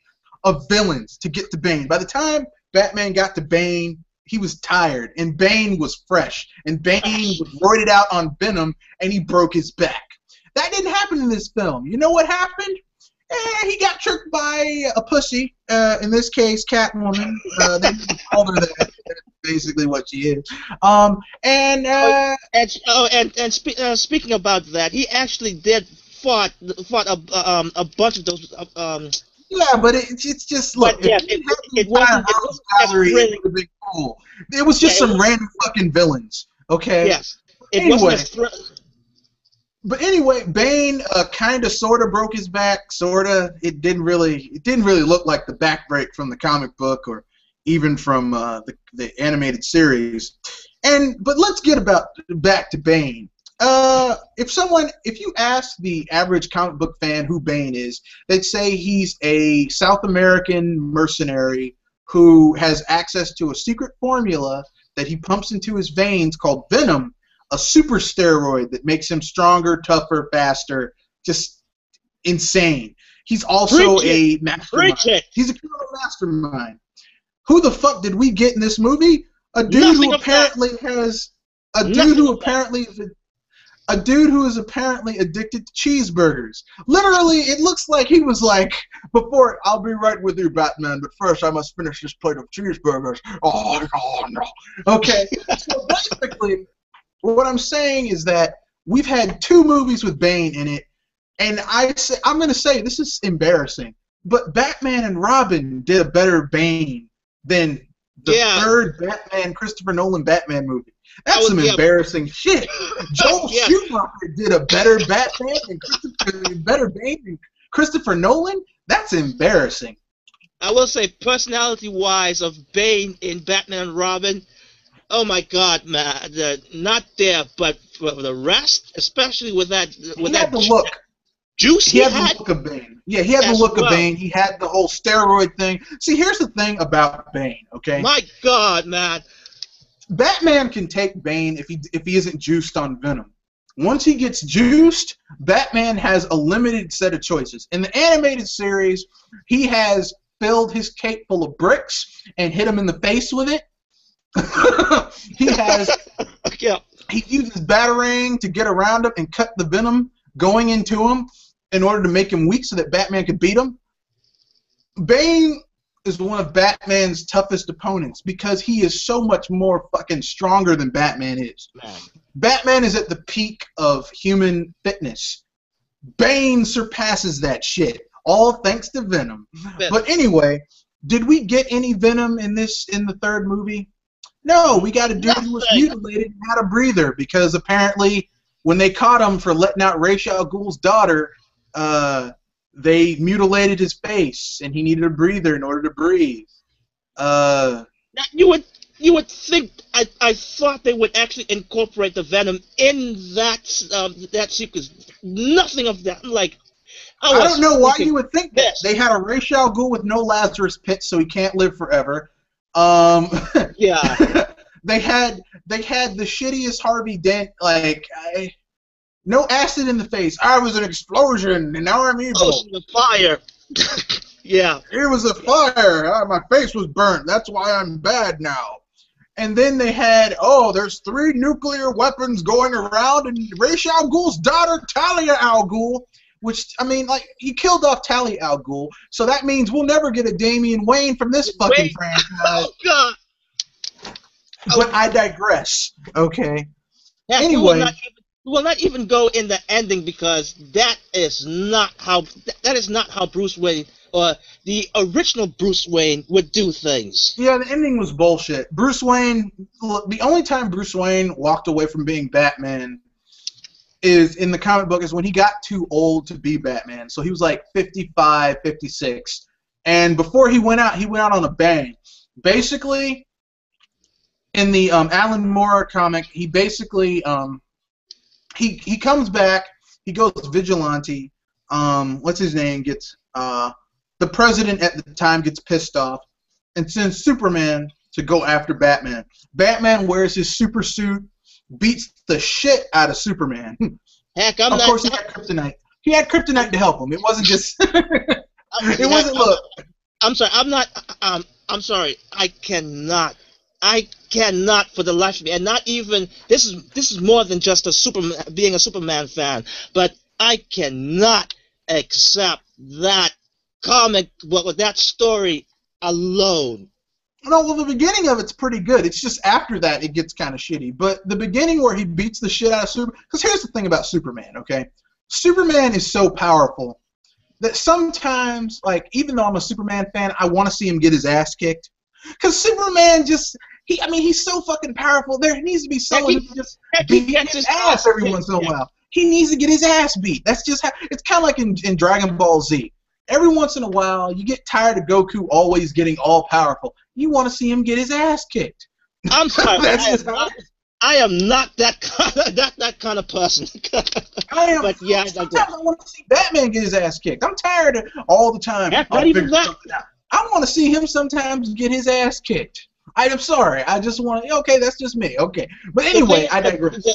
of villains to get to Bane. By the time Batman got to Bane, he was tired, and Bane was fresh. And Bane was roided out on Venom, and he broke his back. That didn't happen in this film. You know what happened? He got tricked by a pussy, in this case, Catwoman. They called her that. That's basically what she is.
Speaking about that, he actually did fought a bunch of those.
Yeah, but it's just look. It wasn't would have been cool. It was just some random fucking villains. Okay.
Yes. Wasn't
But anyway, Bane kind of, sort of broke his back. Sort of. It didn't really look like the back break from the comic book or even from the animated series. But let's get back to Bane. If you ask the average comic book fan who Bane is, they'd say he's a South American mercenary who has access to a secret formula that he pumps into his veins called Venom, a super steroid that makes him stronger, tougher, faster, just insane. He's also a mastermind. He's a criminal mastermind. Who the fuck did we get in this movie? A dude who apparently is apparently addicted to cheeseburgers. Literally, it looks like he was like, before, I'll be right with you, Batman, but first I must finish this plate of cheeseburgers. Oh no. Okay, so basically, what I'm saying is that we've had 2 movies with Bane in it, and I'm going to say this is embarrassing, but Batman and Robin did a better Bane than the third Batman, Christopher Nolan Batman movie. That's some embarrassing shit. Joel Schumacher did a better Batman and better Bane than Christopher Nolan. That's embarrassing.
I will say, personality-wise, of Bane in Batman and Robin, oh my God, man, not there, but for the rest, especially with that,
He had the look.
Juice
He had the look of Bane. Yeah, he had the look of Bane. He had the whole steroid thing. See, here's the thing about Bane, okay?
My God, man.
Batman can take Bane if he isn't juiced on Venom. Once he gets juiced, Batman has a limited set of choices. In the animated series, he has filled his cape full of bricks and hit him in the face with it. He has
yeah.
He uses Batarang to get around him and cut the venom going into him in order to make him weak so that Batman could beat him. Bane is one of Batman's toughest opponents because he is so much more fucking stronger than Batman is.
Man.
Batman is at the peak of human fitness. Bane surpasses that shit, all thanks to Venom. But anyway, did we get any Venom in the third movie? No, we got a dude who was mutilated and had a breather because apparently when they caught him for letting out Ra's al Ghul's daughter, they mutilated his face and he needed a breather in order to breathe.
Now, you would think I thought they would actually incorporate the Venom in that sequence. Nothing of that. Like
I don't know why you would think that. They had a Ra's al Ghul with no Lazarus pit, so he can't live forever.
Yeah.
They had the shittiest Harvey Dent, no acid in the face. I was an explosion, and now I'm evil.
Oh, the fire. Yeah.
It was a fire. My face was burnt. That's why I'm bad now. And then they had, there's 3 nuclear weapons going around, and Ra's al Ghul's daughter, Talia al Ghul, which, I mean, he killed off Talia al Ghul, so that means we'll never get a Damian Wayne from this fucking franchise.
Oh, God.
But I digress, okay?
Heck,
anyway.
We will not even go in the ending because that is not how Bruce Wayne or the original Bruce Wayne would do things.
Yeah, the ending was bullshit. Bruce Wayne, the only time Bruce Wayne walked away from being Batman is in the comic book is when he got too old to be Batman. So he was like 55, 56. And before he went out on a bang. Basically, in the Alan Moore comic, he basically he comes back, he goes vigilante, what's his name, gets the president at the time gets pissed off and sends Superman to go after Batman. Batman wears his super suit, beats the shit out of Superman.
Heck,
of course, he had kryptonite. He had kryptonite to help him. It wasn't just. It wasn't. Look.
I'm sorry. I'm sorry. I cannot for the life of me, and not even this is more than just being a Superman fan, but I cannot accept that comic book with that story alone.
No, well, the beginning of it's pretty good. It's just after that it gets kind of shitty. But the beginning where he beats the shit out of Superman, because here's the thing about Superman, okay? Superman is so powerful that sometimes, even though I'm a Superman fan, I want to see him get his ass kicked. Because Superman he's so fucking powerful. There needs to be someone who just beat his ass every once in a while. He needs to get his ass beat. That's just how. It's kind of like in Dragon Ball Z. Every once in a while, you get tired of Goku always getting all powerful. You want to see him get his ass kicked.
I'm sorry. I am not that kind of person.
I am.
But yeah,
sometimes I want to see Batman get his ass kicked. I'm tired of all the time.
Not even that.
I want to see him sometimes get his ass kicked. I'm sorry. I just want to. Okay, that's just me. Okay, but anyway, I digress.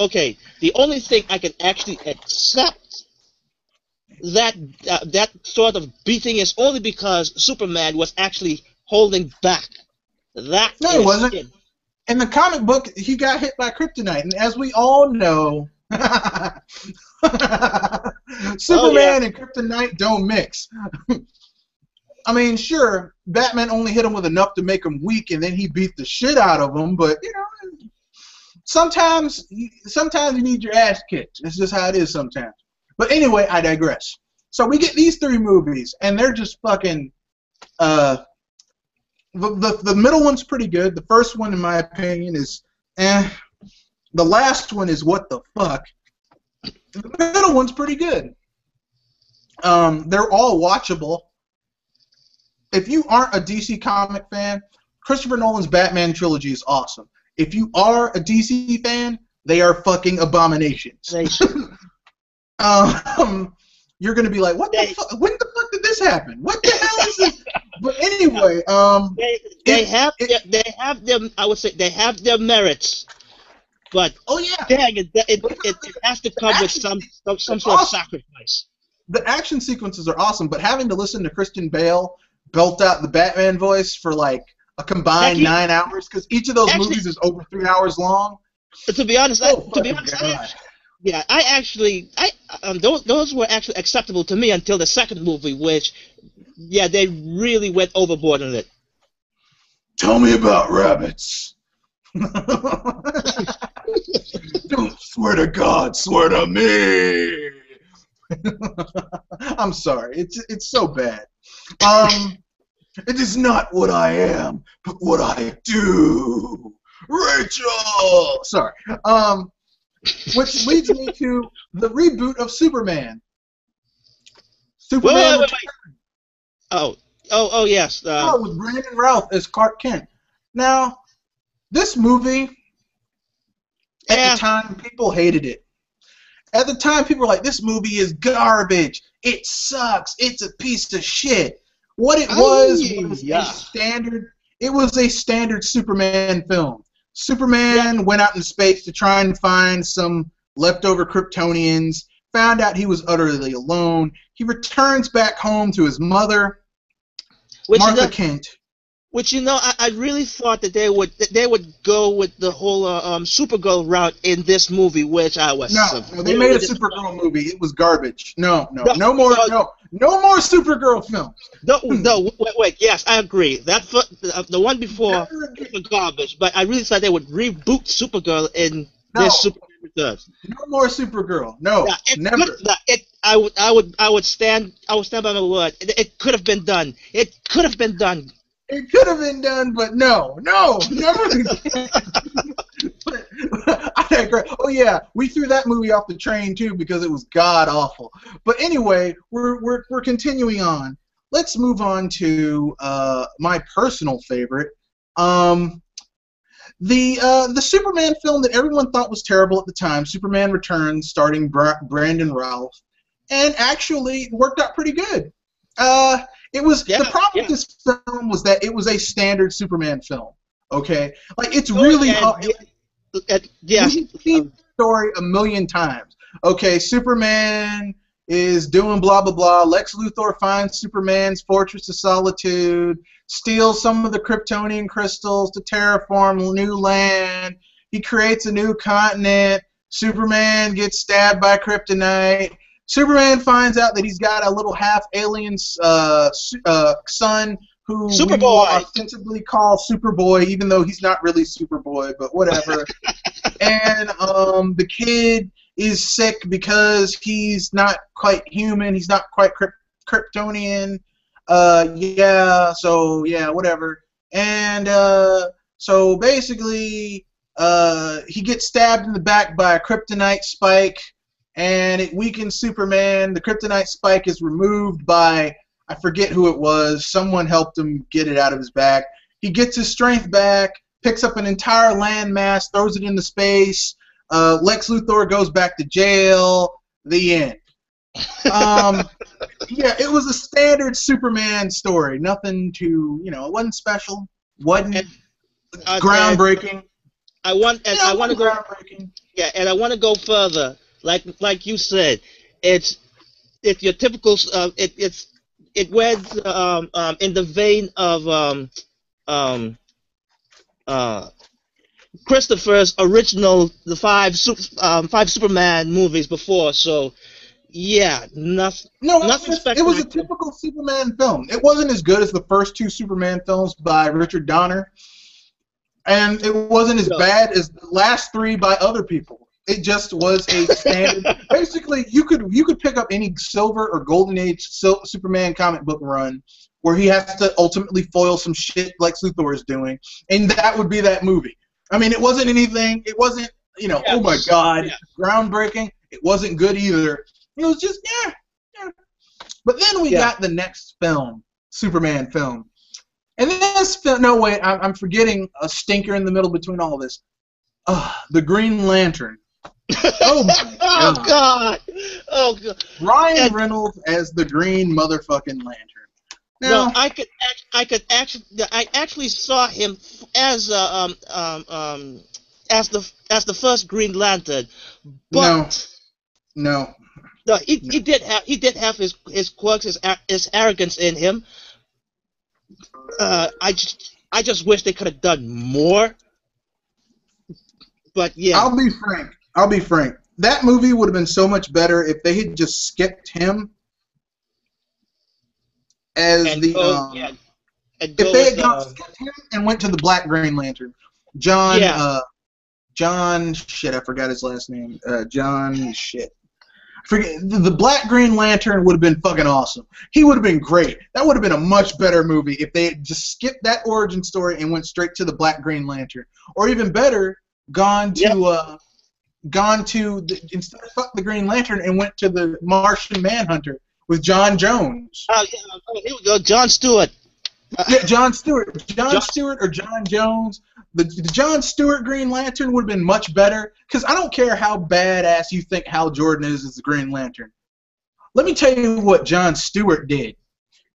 Okay, the only thing I can actually accept that sort of beating is only because Superman was actually holding back. No,
he wasn't. In the comic book, he got hit by kryptonite, and as we all know, Superman and kryptonite don't mix. I mean, sure, Batman only hit him with enough to make him weak, and then he beat the shit out of him. But sometimes you need your ass kicked. That's just how it is sometimes. But anyway, I digress. So we get these 3 movies, and they're just fucking. The middle one's pretty good. The first one, in my opinion, is eh. The last one is what the fuck. The middle one's pretty good. They're all watchable. If you aren't a DC comic fan, Christopher Nolan's Batman trilogy is awesome. If you are a DC fan, they are fucking abominations. You're gonna be like, what the fuck? When the fuck did this happen? What the hell is this? But anyway,
they have them. I would say they have their merits, but
oh yeah,
dang it has to come with some sort of sacrifice.
The action sequences are awesome, but having to listen to Christian Bale belt out the Batman voice for like a combined 9 hours, because each of those movies is over 3 hours long.
To be honest, those were actually acceptable to me until the second movie, which, yeah, they really went overboard on it.
Tell me about rabbits. Don't swear to God, swear to me. I'm sorry, it's so bad. It is not what I am, but what I do. Rachel! Sorry. Which leads me to the reboot of Superman. Superman.
Wait. Oh, yes.
With Brandon Routh as Clark Kent. Now, this movie, at the time, people hated it. At the time, people were like, this movie is garbage. It sucks. It's a piece of shit. What it was a standard. It was a standard Superman film. Superman went out in space to try and find some leftover Kryptonians. Found out he was utterly alone. He returns back home to his mother, Martha Kent.
Which, I really thought that they would go with the whole Supergirl route in this movie, which I was.
No, they made a Supergirl movie. It was garbage. No more Supergirl films.
No, wait. Yes, I agree. The one before was garbage, but I really thought they would reboot Supergirl in this Superman Returns.
No more Supergirl. No, never.
I would stand by my word. It could have been done. It could have been done.
It could have been done, but no, never again. I digress. Oh yeah, we threw that movie off the train too because it was god awful. But anyway, we're continuing on. Let's move on to my personal favorite, the Superman film that everyone thought was terrible at the time, Superman Returns, starring Brandon Routh, and actually worked out pretty good. The problem with this film was that it was a standard Superman film. Okay, like it's really hard. We've seen the story a million times. Okay, Superman is doing blah blah blah. Lex Luthor finds Superman's Fortress of Solitude, steals some of the Kryptonian crystals to terraform new land. He creates a new continent. Superman gets stabbed by kryptonite. Superman finds out that he's got a little half-alien son who we will ostensibly call Superboy, even though he's not really Superboy, but whatever. And the kid is sick because he's not quite human. He's not quite Kryptonian. Whatever. And so basically he gets stabbed in the back by a kryptonite spike, and it weakens Superman. The kryptonite spike is removed by, I forget who it was. Someone helped him get it out of his back. He gets his strength back, picks up an entire landmass, throws it into space. Lex Luthor goes back to jail. The end. It was a standard Superman story. Nothing to, it wasn't special. Wasn't groundbreaking.
I want to go. Yeah, and I want to go further. Like you said, it's your typical. It went in the vein of Christopher's original the five Superman movies before. So yeah, nothing.
It was a typical Superman film. It wasn't as good as the first two Superman films by Richard Donner, and it wasn't as bad as the last three by other people. It just was a standard. Basically, you could pick up any Silver or Golden Age Superman comic book run where he has to ultimately foil some shit like Luthor is doing, and that would be that movie. I mean, it wasn't anything. It wasn't, oh my God, groundbreaking. It wasn't good either. It was just, But then we
Yeah.
got the next film, Superman film. And this film, no wait, I'm forgetting a stinker in the middle between all this. The Green Lantern. Oh my
Oh
God.
God! Oh God!
Ryan
And-
Reynolds as the Green motherfucking Lantern.
No,
Now,
I actually saw him as as the first Green Lantern, but
no.
no, he did have his quirks, his arrogance in him. I just wish they could have done more. But yeah,
I'll be frank. That movie would have been so much better if they had just skipped him as
and
the
go, yeah, and go
if they had
with,
skipped him and went to the Black Green Lantern. John
Yeah.
John shit, I forgot his last name. John shit. Forget the Black Green Lantern would have been fucking awesome. He would have been great. That would have been a much better movie if they had just skipped that origin story and went straight to the Black Green Lantern. Or even better, instead of fuck the Green Lantern and went to the Martian Manhunter with John Jones.
here we go, John Stewart.
Yeah, John Stewart. John Stewart or John Jones. The John Stewart Green Lantern would have been much better, because I don't care how badass you think Hal Jordan is as the Green Lantern. Let me tell you what John Stewart did.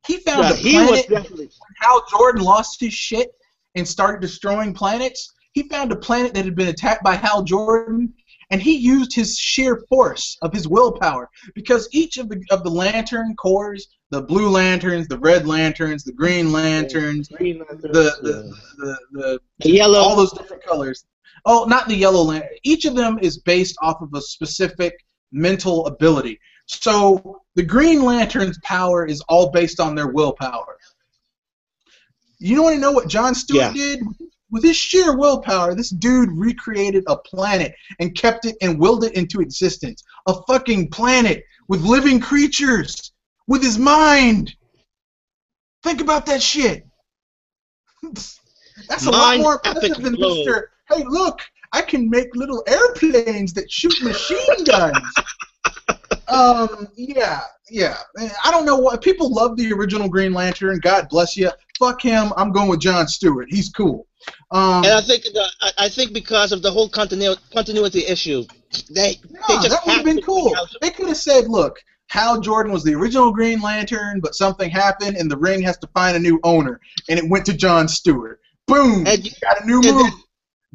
He found a
He was
planet
definitely.
when Hal Jordan lost his shit and started destroying planets. He found a planet that had been attacked by Hal Jordan, and he used his sheer force of his willpower, because each of the Lantern Corps, the Blue Lanterns, the Red Lanterns, the Green Lanterns, the
yellow,
all those different colors. Oh, not the yellow lantern. Each of them is based off of a specific mental ability. So the Green Lantern's power is all based on their willpower. You want to know what John Stewart did? With his sheer willpower, this dude recreated a planet and kept it and willed it into existence. A fucking planet with living creatures, with his mind. Think about that shit. That's a lot more impressive than Mr. Hey, look, I can make little airplanes that shoot machine guns. Yeah. I don't know why people love the original Green Lantern. God bless you. Fuck him. I'm going with John Stewart. He's cool.
And I think because of the whole continuity issue, they just
that would have been cool. They could have said, look, Hal Jordan was the original Green Lantern, but something happened and the ring has to find a new owner, and it went to John Stewart. Boom!
And
got a new movie.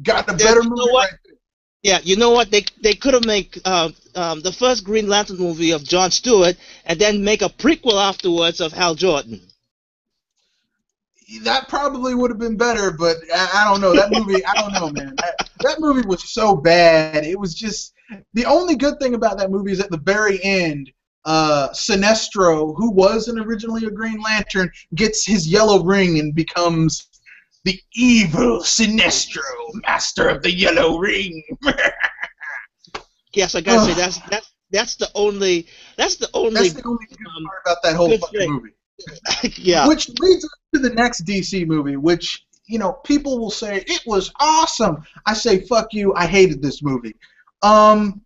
Got a better movie right there.
Yeah, you know what? They could have made the first Green Lantern movie of John Stewart and then make a prequel afterwards of Hal Jordan.
That probably would have been better, but I don't know. That movie, I don't know, man. That movie was so bad. It was just the only good thing about that movie is at the very end, Sinestro, who was originally a Green Lantern, gets his yellow ring and becomes the evil Sinestro, master of the yellow ring.
Yes, I gotta say that's the only
good part about that whole fucking movie.
Yeah.
Which leads us to the next DC movie, which, you know, people will say it was awesome. I say fuck you. I hated this movie. Man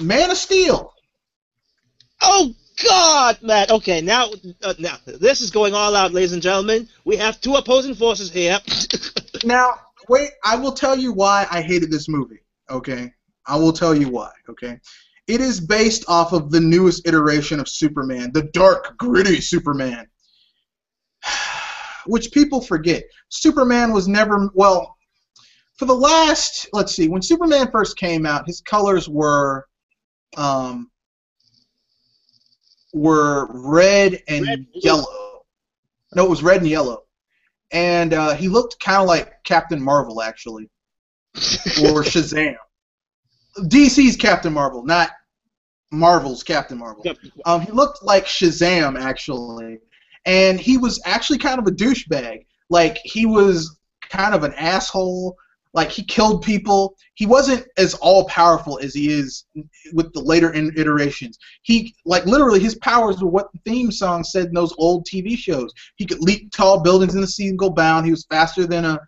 of Steel.
Oh God, Matt. Okay, now this is going all out, ladies and gentlemen. We have two opposing forces here.
Now, wait. I will tell you why I hated this movie. Okay, I will tell you why. Okay. It is based off of the newest iteration of Superman, the dark, gritty Superman, which people forget. Superman was never, well, for the last, let's see, when Superman first came out, his colors were red and yellow. No, it was red and yellow. And he looked kind of like Captain Marvel, actually, or Shazam. DC's Captain Marvel, not Marvel's Captain Marvel. He looked like Shazam, actually. And he was actually kind of a douchebag. Like, he was kind of an asshole. Like, he killed people. He wasn't as all-powerful as he is with the later iterations. He, like, literally, his powers were what the theme song said in those old TV shows. He could leap tall buildings in a single bound. He was faster than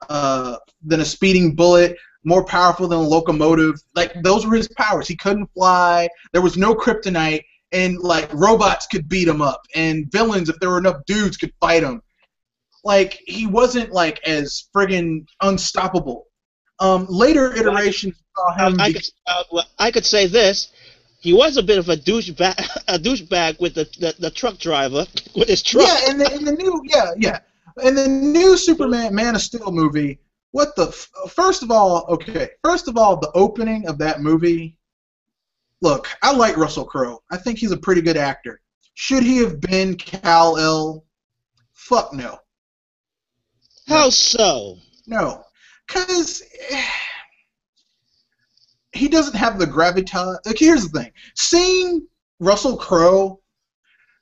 a speeding bullet, more powerful than a locomotive. Like, those were his powers. He couldn't fly. There was no kryptonite. and like robots could beat him up, and villains, if there were enough dudes, could fight him. Like, he wasn't like as friggin' unstoppable. Later iterations saw him.
I could say this. He was a bit of a douchebag with the truck driver with his truck.
Yeah, in the new Superman Man of Steel movie, first of all, the opening of that movie. Look, I like Russell Crowe. I think he's a pretty good actor. Should he have been Kal-El? Fuck no.
How so?
No, because he doesn't have the gravitas. Like, here's the thing. Seeing Russell Crowe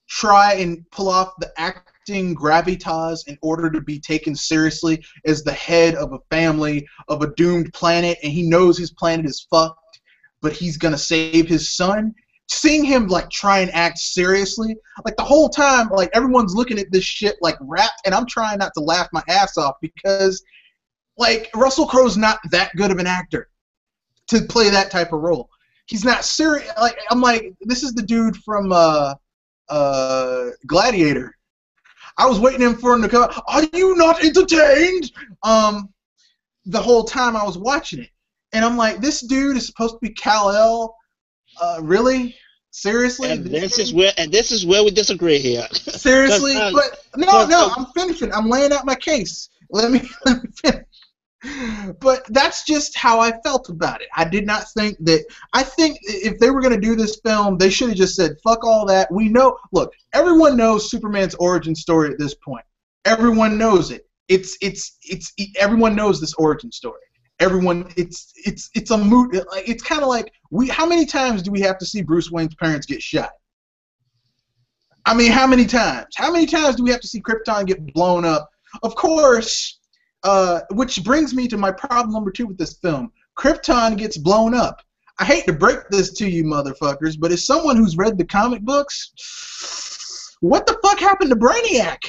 try and pull off the acting gravitas in order to be taken seriously as the head of a family of a doomed planet, and he knows his planet is fucked, but he's gonna save his son. Seeing him like try and act seriously, like the whole time, like everyone's looking at this shit like rapt, and I'm trying not to laugh my ass off because like Russell Crowe's not that good of an actor to play that type of role. He's not serious. Like, I'm like, this is the dude from Gladiator. I was waiting for him to come out. Are you not entertained? The whole time I was watching it, and I'm like, this dude is supposed to be Kal-El. Really? Seriously?
And this is where we disagree here.
Seriously? But no, I'm finishing. I'm laying out my case. Let me finish. But that's just how I felt about it. I did not think that. I think if they were going to do this film, they should have just said, fuck all that. We know. Look, everyone knows Superman's origin story at this point. Everyone knows it. Everyone knows this origin story. Everyone, it's a moot. It's kind of like how many times do we have to see Bruce Wayne's parents get shot? I mean, how many times? How many times do we have to see Krypton get blown up? Of course, which brings me to my problem number 2 with this film. Krypton gets blown up. I hate to break this to you motherfuckers, but as someone who's read the comic books, what the fuck happened to Brainiac?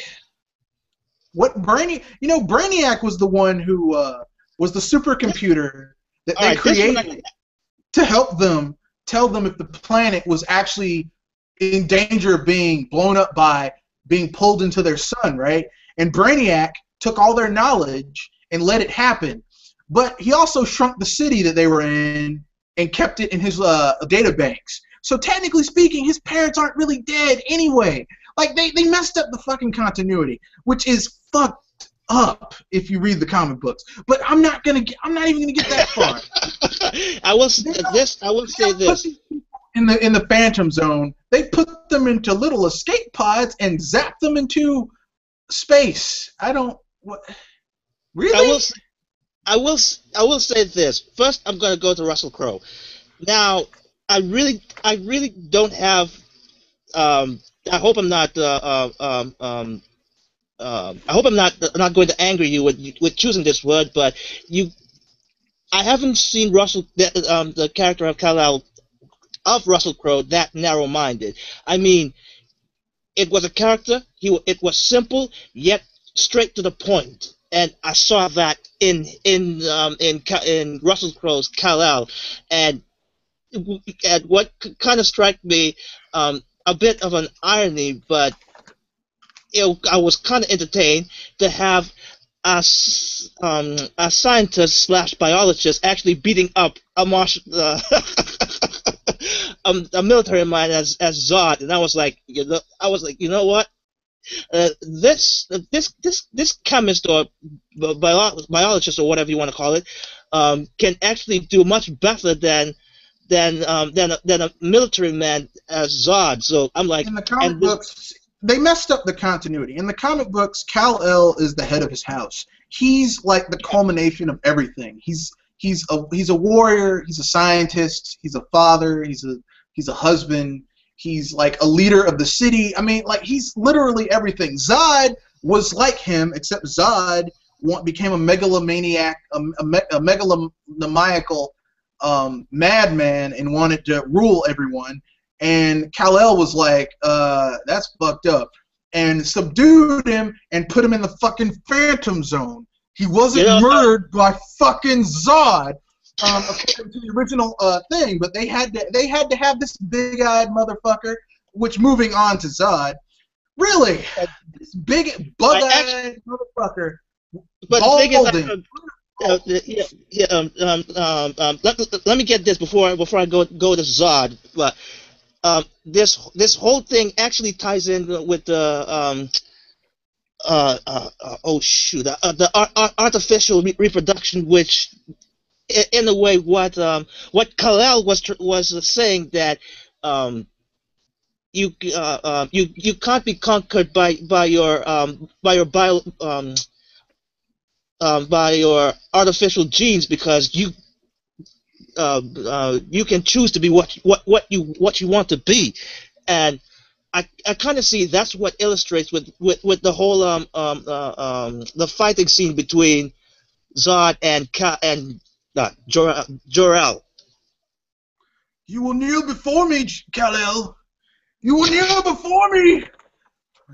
Brainiac was the one who was the supercomputer that they created to help them tell them if the planet was actually in danger of being blown up by being pulled into their sun, right? And Brainiac took all their knowledge and let it happen. But he also shrunk the city that they were in and kept it in his data banks. So technically speaking, his parents aren't really dead anyway. Like, they messed up the fucking continuity, which is fucked up if you read the comic books. But I'm not even gonna get that far.
I will say this.
In the Phantom Zone, they put them into little escape pods and zap them into space. Really?
I will say this. First, I'm gonna go to Russell Crowe. Now, I really don't have. I hope I'm not. I hope I'm not going to anger you with choosing this word, but I haven't seen the character of Kal-El of Russell Crowe that narrow-minded. I mean, it was a character. It was simple yet straight to the point, and I saw that in Russell Crowe's Kal-El, and what kind of struck me a bit of an irony, but I was kind of entertained to have a scientist / biologist actually beating up a military man as Zod, and I was like, you know what? This chemist or biologist or whatever you want to call it can actually do much better than a military man as Zod. So I'm like,
in the comic books, they messed up the continuity. In the comic books, Kal-El is the head of his house. He's like the culmination of everything. He's a warrior. He's a scientist. He's a father. He's a husband. He's like a leader of the city. I mean, like, he's literally everything. Zod was like him, except Zod became a megalomaniac, a megalomaniacal madman, and wanted to rule everyone. And Kal-El was like, that's fucked up, and subdued him and put him in the fucking Phantom Zone. He wasn't murdered by fucking Zod, according to the original thing, but they had to have this big-eyed motherfucker which moving on to Zod, really, this big bug-eyed motherfucker.
But the thing
balding.
Let me get this before I go to Zod. But this whole thing actually ties in with the artificial reproduction, which in a way what Kal-El was saying, that you can't be conquered by your artificial genes, because you can choose to be what you want to be. And I kind of see that's what illustrates with the whole the fighting scene between Zod and Jor-El.
You will kneel before me, Kal-El. You will kneel before me.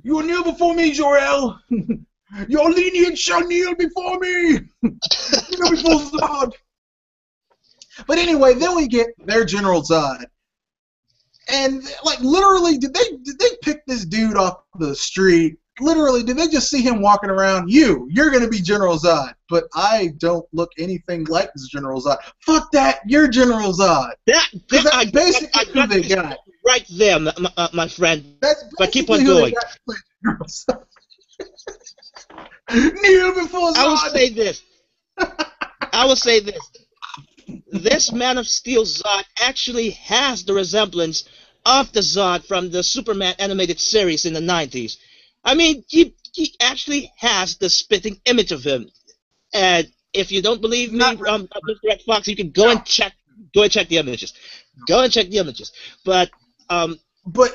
You will kneel before me, Jor-El. Your lineage shall kneel before me. Kneel before Zod. But anyway, then we get their General Zod. And like literally, did they pick this dude off the street? Literally, did they just see him walking around? You're gonna be General Zod, but I don't look anything like this General Zod. Fuck that, you're General Zod. That's basically who they got
right there, my friend.
That's
but keep on going.
Kneel before Zod.
I will say this. This Man of Steel Zod actually has the resemblance of the Zod from the Superman animated series in the 90s. I mean, he actually has the spitting image of him. And if you don't believe me, Mr. Red Fox, you can go and check the images. Go and check the images. But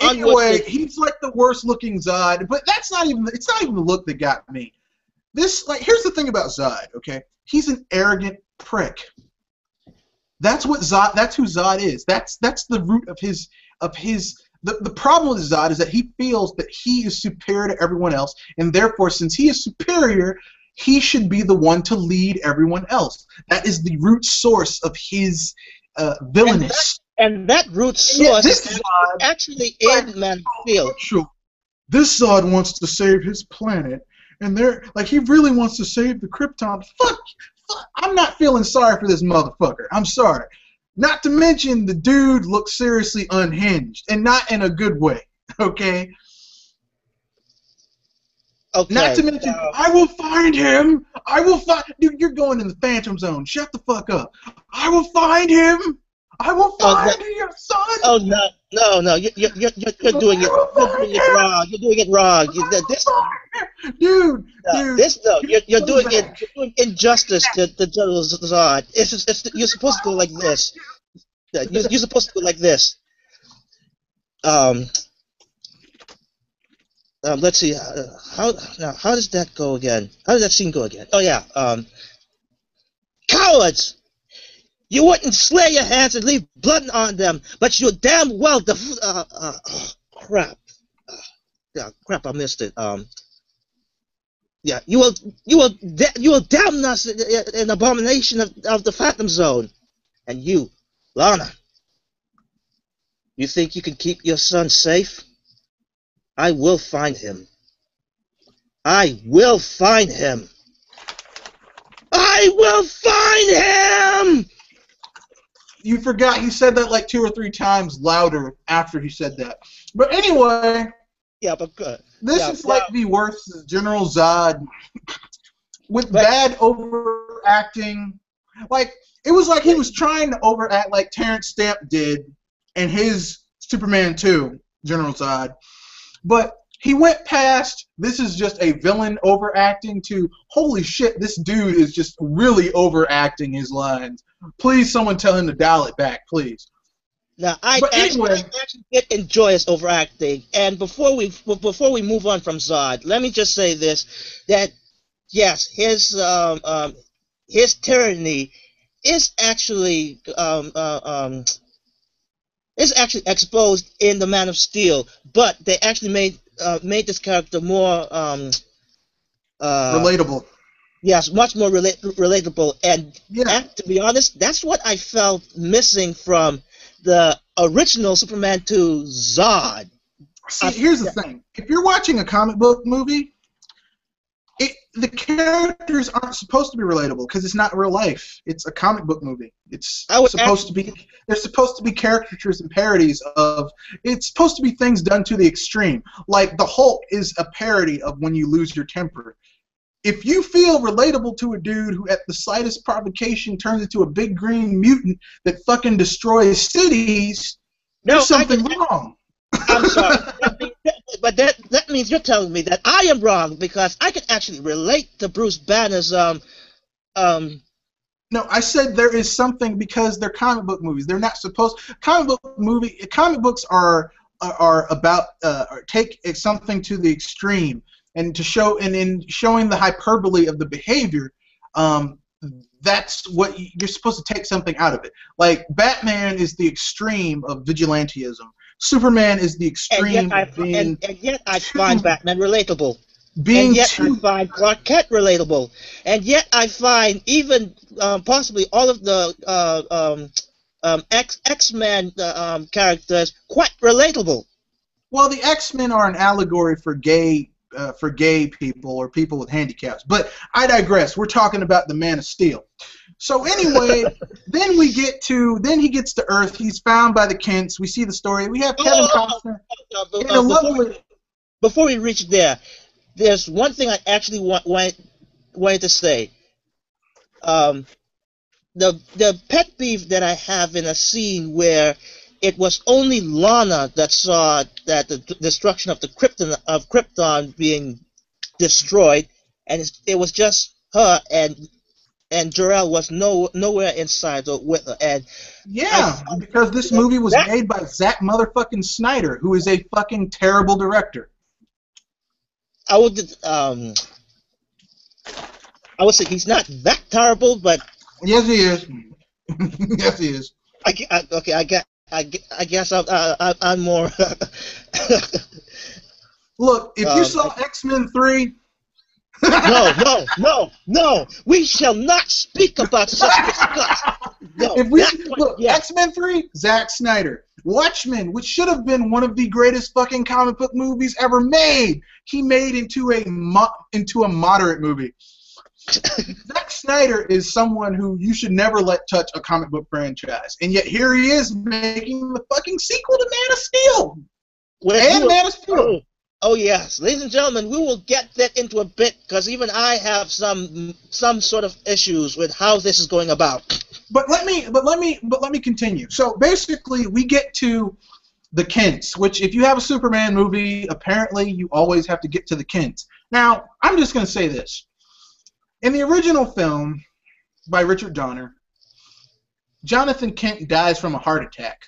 anyway, he's like the worst looking Zod. But it's not even the look that got me. Here's the thing about Zod, okay? He's an arrogant prick. That's who Zod is. That's the root of his the problem with Zod is that he feels that he is superior to everyone else, and therefore, since he is superior, he should be the one to lead everyone else. That is the root source of his villainous.
And that root source is actually in Man of Steel.
This Zod wants to save his planet, and he really wants to save the Krypton. Fuck, I'm not feeling sorry for this motherfucker. I'm sorry. Not to mention, the dude looks seriously unhinged, and not in a good way, okay?
Okay.
Not to mention, I will find him! Dude, you're going in the Phantom Zone. Shut the fuck up. I will find him! I will find him, son!
Oh, no, you're doing it wrong. You're doing it wrong.
Dude.
You're doing injustice to General Zod. You're supposed to go like this. You're supposed to go like this. Let's see. How does that go again? How does that scene go again? Oh yeah. Cowards! You wouldn't slay your hands and leave blood on them, but you damn well crap. Crap! I missed it. Yeah, you will damn us an abomination of the Phantom Zone, and you, Lana. You think you can keep your son safe? I will find him. I will find him. I will find him!
You forgot he said that like 2 or 3 times louder after he said that. But anyway,
yeah, but good.
This is like the worst General Zod with bad overacting. Like it was like he was trying to overact like Terrence Stamp did in his Superman 2 General Zod. But he went past, this is just a villain overacting, to, holy shit, this dude is just really overacting his lines. Please, someone tell him to dial it back, please.
Now, I actually did enjoy his overacting. And before we move on from Zod, let me just say this: that yes, his tyranny is actually exposed in the Man of Steel, but they actually made this character more
relatable.
Yes, much more relatable. And to be honest, that's what I felt missing from the original Superman 2 Zod.
See, here's the thing. If you're watching a comic book movie, the characters aren't supposed to be relatable because it's not real life. It's a comic book movie. It's supposed to be. There's supposed to be caricatures and parodies of. It's supposed to be things done to the extreme. Like the Hulk is a parody of when you lose your temper. If you feel relatable to a dude who, at the slightest provocation, turns into a big green mutant that fucking destroys cities, there's something wrong.
I'm sorry, but that means you're telling me that I am wrong because I can actually relate to Bruce Banner's
No, I said there is something because they're comic book movies. They're not supposed. Comic books are about take something to the extreme and to show and in showing the hyperbole of the behavior. That's what you're supposed to take something out of it. Like Batman is the extreme of vigilantism. Superman is the extreme.
And yet I find Batman relatable.
I
find Clark Kent relatable. And yet I find even possibly all of the X-Men characters quite relatable.
Well, the X-Men are an allegory for gay people or people with handicaps. But I digress. We're talking about the Man of Steel. So anyway, then he gets to Earth. He's found by the Kents. We see the story. We have Kevin Costner.
Before we reach there, there's one thing I actually wanted to say. The pet peeve that I have in a scene where it was only Lana that saw that the destruction of Krypton being destroyed, and it was just her and Jor-El was nowhere inside or with her. And
because this movie was made by Zack motherfucking Snyder, who is a fucking terrible director.
I would say he's not that terrible, but
yes, he is. Yes, he is.
I guess I'm more.
Look, if you saw X-Men 3.
No! We shall not speak about such disgust. No,
X-Men 3, Zack Snyder. Watchmen, which should have been one of the greatest fucking comic book movies ever made, he made into a moderate movie. Zack Snyder is someone who you should never let touch a comic book franchise, and yet here he is making the fucking sequel to Man of Steel. Man of Steel.
Oh yes, ladies and gentlemen, we will get that into a bit because even I have some sort of issues with how this is going about.
But let me continue. So basically, we get to the Kents, which if you have a Superman movie, apparently you always have to get to the Kents. Now, I'm just going to say this: in the original film by Richard Donner, Jonathan Kent dies from a heart attack.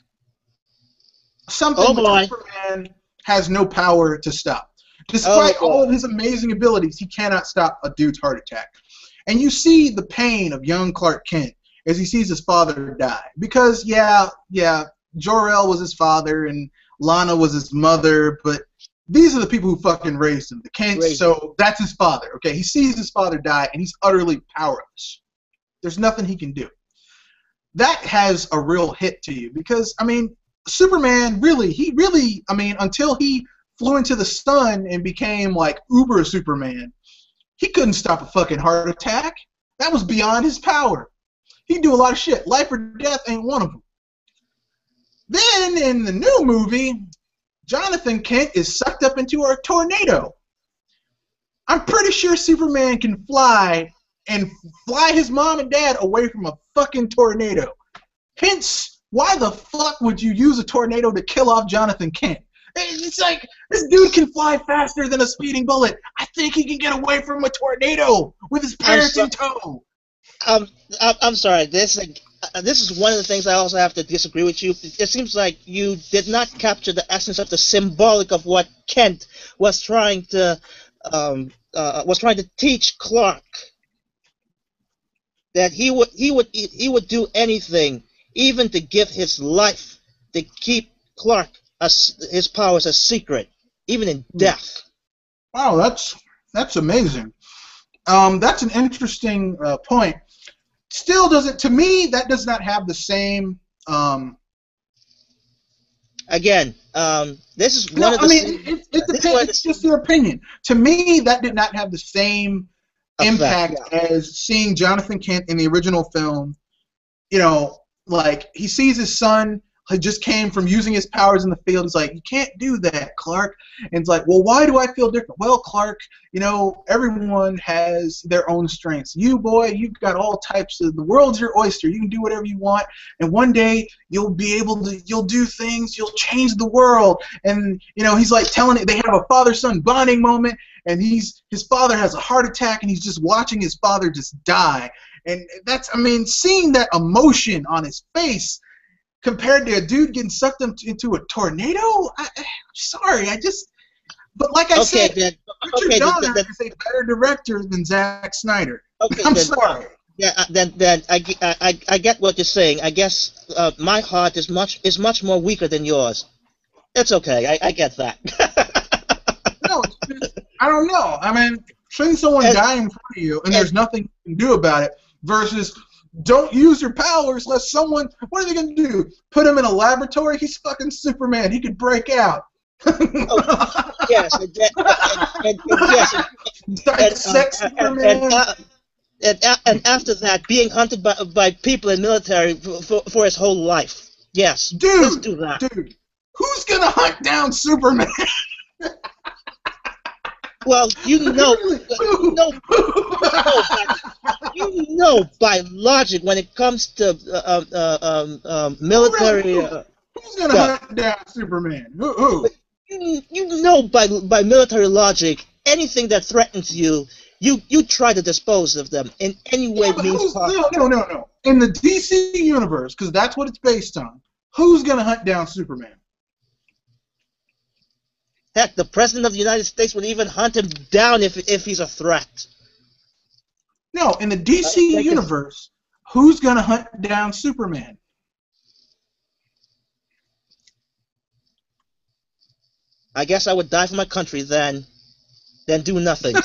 Something that Superman has no power to stop. Despite all of his amazing abilities, he cannot stop a dude's heart attack. And you see the pain of young Clark Kent as he sees his father die. Because, Jor-El was his father and Lana was his mother, but these are the people who fucking raised him, the Kents, so that's his father. Okay, he sees his father die and he's utterly powerless. There's nothing he can do. That has a real hit to you because, I mean, Superman until he flew into the sun and became like Uber Superman, he couldn't stop a fucking heart attack. That was beyond his power. He'd do a lot of shit. Life or death ain't one of them. Then in the new movie, Jonathan Kent is sucked up into a tornado. I'm pretty sure Superman can fly and fly his mom and dad away from a fucking tornado. Hence, why the fuck would you use a tornado to kill off Jonathan Kent? It's like, this dude can fly faster than a speeding bullet. I think he can get away from a tornado with his parents in tow.
I'm sorry. This is one of the things I also have to disagree with you. It seems like you did not capture the essence of the symbolic of what Kent was trying to teach Clark. That he would do anything, even to give his life to keep Clark his powers a secret, even in death.
Wow, that's amazing. That's an interesting point. Still doesn't, to me, that does not have the same
again, this is
No,
one of
I
the.
mean, it depends. It's just your opinion. To me, that did not have the same impact as seeing Jonathan Kent in the original film. You know, like he sees his son who just came from using his powers in the field. He's like, you can't do that, Clark. And it's like, well, why do I feel different? Well, Clark, you know, everyone has their own strengths. You, boy, you've got all types of, the world's your oyster. You can do whatever you want. And one day you'll be able to, you'll do things, you'll change the world. And, you know, he's like telling it, they have a father-son bonding moment. And his father has a heart attack and he's just watching his father just die. And that's, I mean, seeing that emotion on his face compared to a dude getting sucked into a tornado, I'm sorry, but like I said, Richard Donner is a better director than Zack Snyder.
Okay,
I'm sorry.
Yeah, then I get what you're saying. I guess my heart is much more weaker than yours. It's okay. I get that.
No, it's just, I don't know. I mean, seeing someone die in front of you and there's nothing you can do about it versus don't use your powers unless someone, what are they going to do? Put him in a laboratory? He's fucking Superman. He could break out.
Yes. And after that, being hunted by people in military for his whole life. Yes.
Dude,
let's do that.
Dude, who's going to hunt down Superman?
Well, you know by logic when it comes to military.
Who's gonna hunt down Superman? Who?
You know by military logic, anything that threatens you, you try to dispose of them in any way means possible.
No. In the DC universe, because that's what it's based on. Who's gonna hunt down Superman?
Heck, the President of the United States would even hunt him down if he's a threat.
No, in the DC universe, who's going to hunt down Superman?
I guess I would die for my country then do nothing.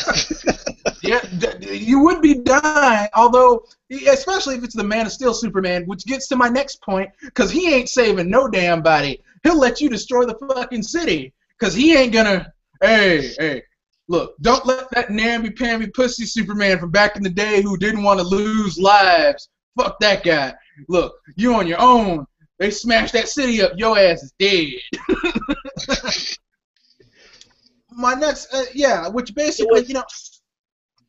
Yeah, you would be dying, although, especially if it's the Man of Steel Superman, which gets to my next point, because he ain't saving no damn body. He'll let you destroy the fucking city. Because he ain't gonna, hey, look, don't let that namby-pamby pussy Superman from back in the day who didn't want to lose lives. Fuck that guy. Look, you on your own. They smashed that city up. Your ass is dead. My next, which basically, you know,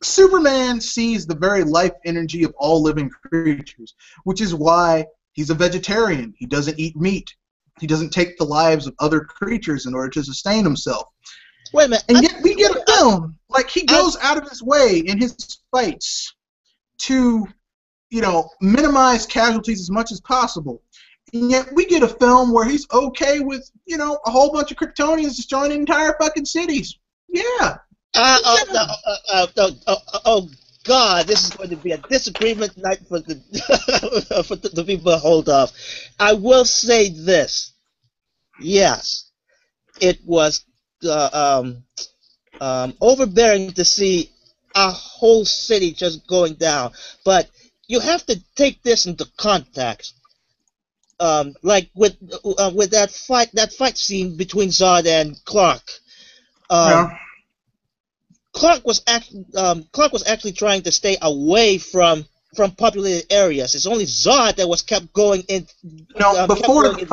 Superman sees the very life energy of all living creatures, which is why he's a vegetarian. He doesn't eat meat. He doesn't take the lives of other creatures in order to sustain himself.
Wait a minute.
And yet we get a film, like he goes out of his way in his fights to, you know, minimize casualties as much as possible. And yet we get a film where he's okay with, you know, a whole bunch of Kryptonians destroying entire fucking cities. Yeah.
Oh God, this is going to be a disagreement night for the for the people to hold off. I will say this: yes, it was overbearing to see a whole city just going down. But you have to take this into context. Like with that fight scene between Zod and Clark. Clark was actually trying to stay away from populated areas. It's only Zod that was kept going in.
No, before the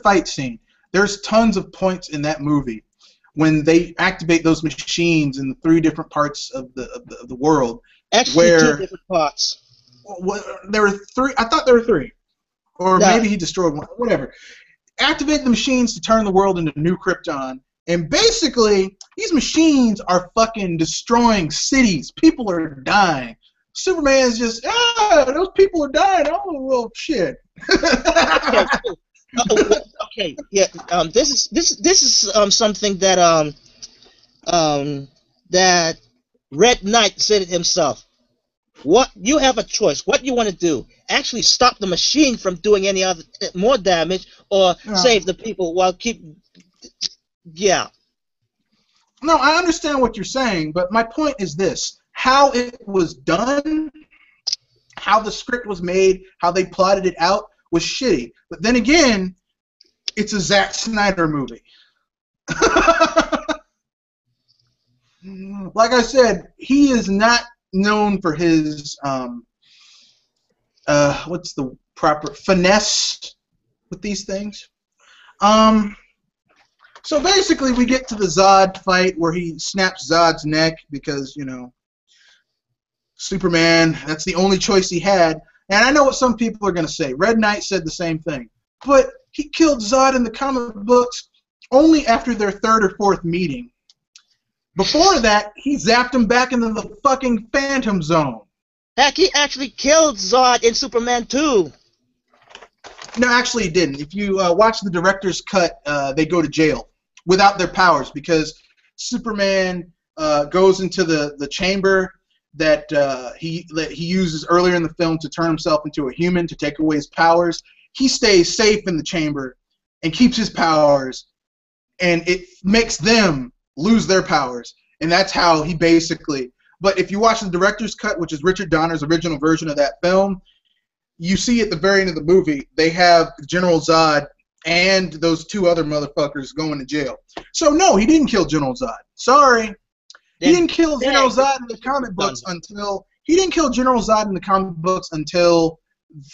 fight scene, there's tons of points in that movie when they activate those machines in the 3 different parts of the world.
Actually, 2 different parts.
There were 3. I thought there were 3, or maybe he destroyed one. Whatever. Activate the machines to turn the world into New Krypton. And basically, these machines are fucking destroying cities. People are dying. Superman's just, those people are dying. Oh, well, shit.
Okay, yeah. This is something that that Red Knight said it himself. What you have a choice. What you want to do? Actually, stop the machine from doing any other more damage, or save the people while keep. Yeah.
No, I understand what you're saying, but my point is this. How it was done, how the script was made, how they plotted it out was shitty. But then again, It's a Zack Snyder movie. Like I said, he is not known for his what's the proper finesse with these things. So basically, we get to the Zod fight where he snaps Zod's neck because, you know, Superman, that's the only choice he had. And I know what some people are going to say. Red Knight said the same thing. But he killed Zod in the comic books only after their third or fourth meeting. Before that, he zapped him back into the fucking Phantom Zone.
Heck, he actually killed Zod in Superman 2.
No, actually he didn't. If you watch the director's cut, they go to jail without their powers because Superman goes into the chamber that he uses earlier in the film to turn himself into a human to take away his powers. He stays safe in the chamber and keeps his powers, and it makes them lose their powers, and that's how he basically. But if you watch the director's cut, which is Richard Donner's original version of that film, you see at the very end of the movie they have General Zod and those two other motherfuckers going to jail. So no, he didn't kill General Zod. Sorry. He didn't kill General Zod in the comic books until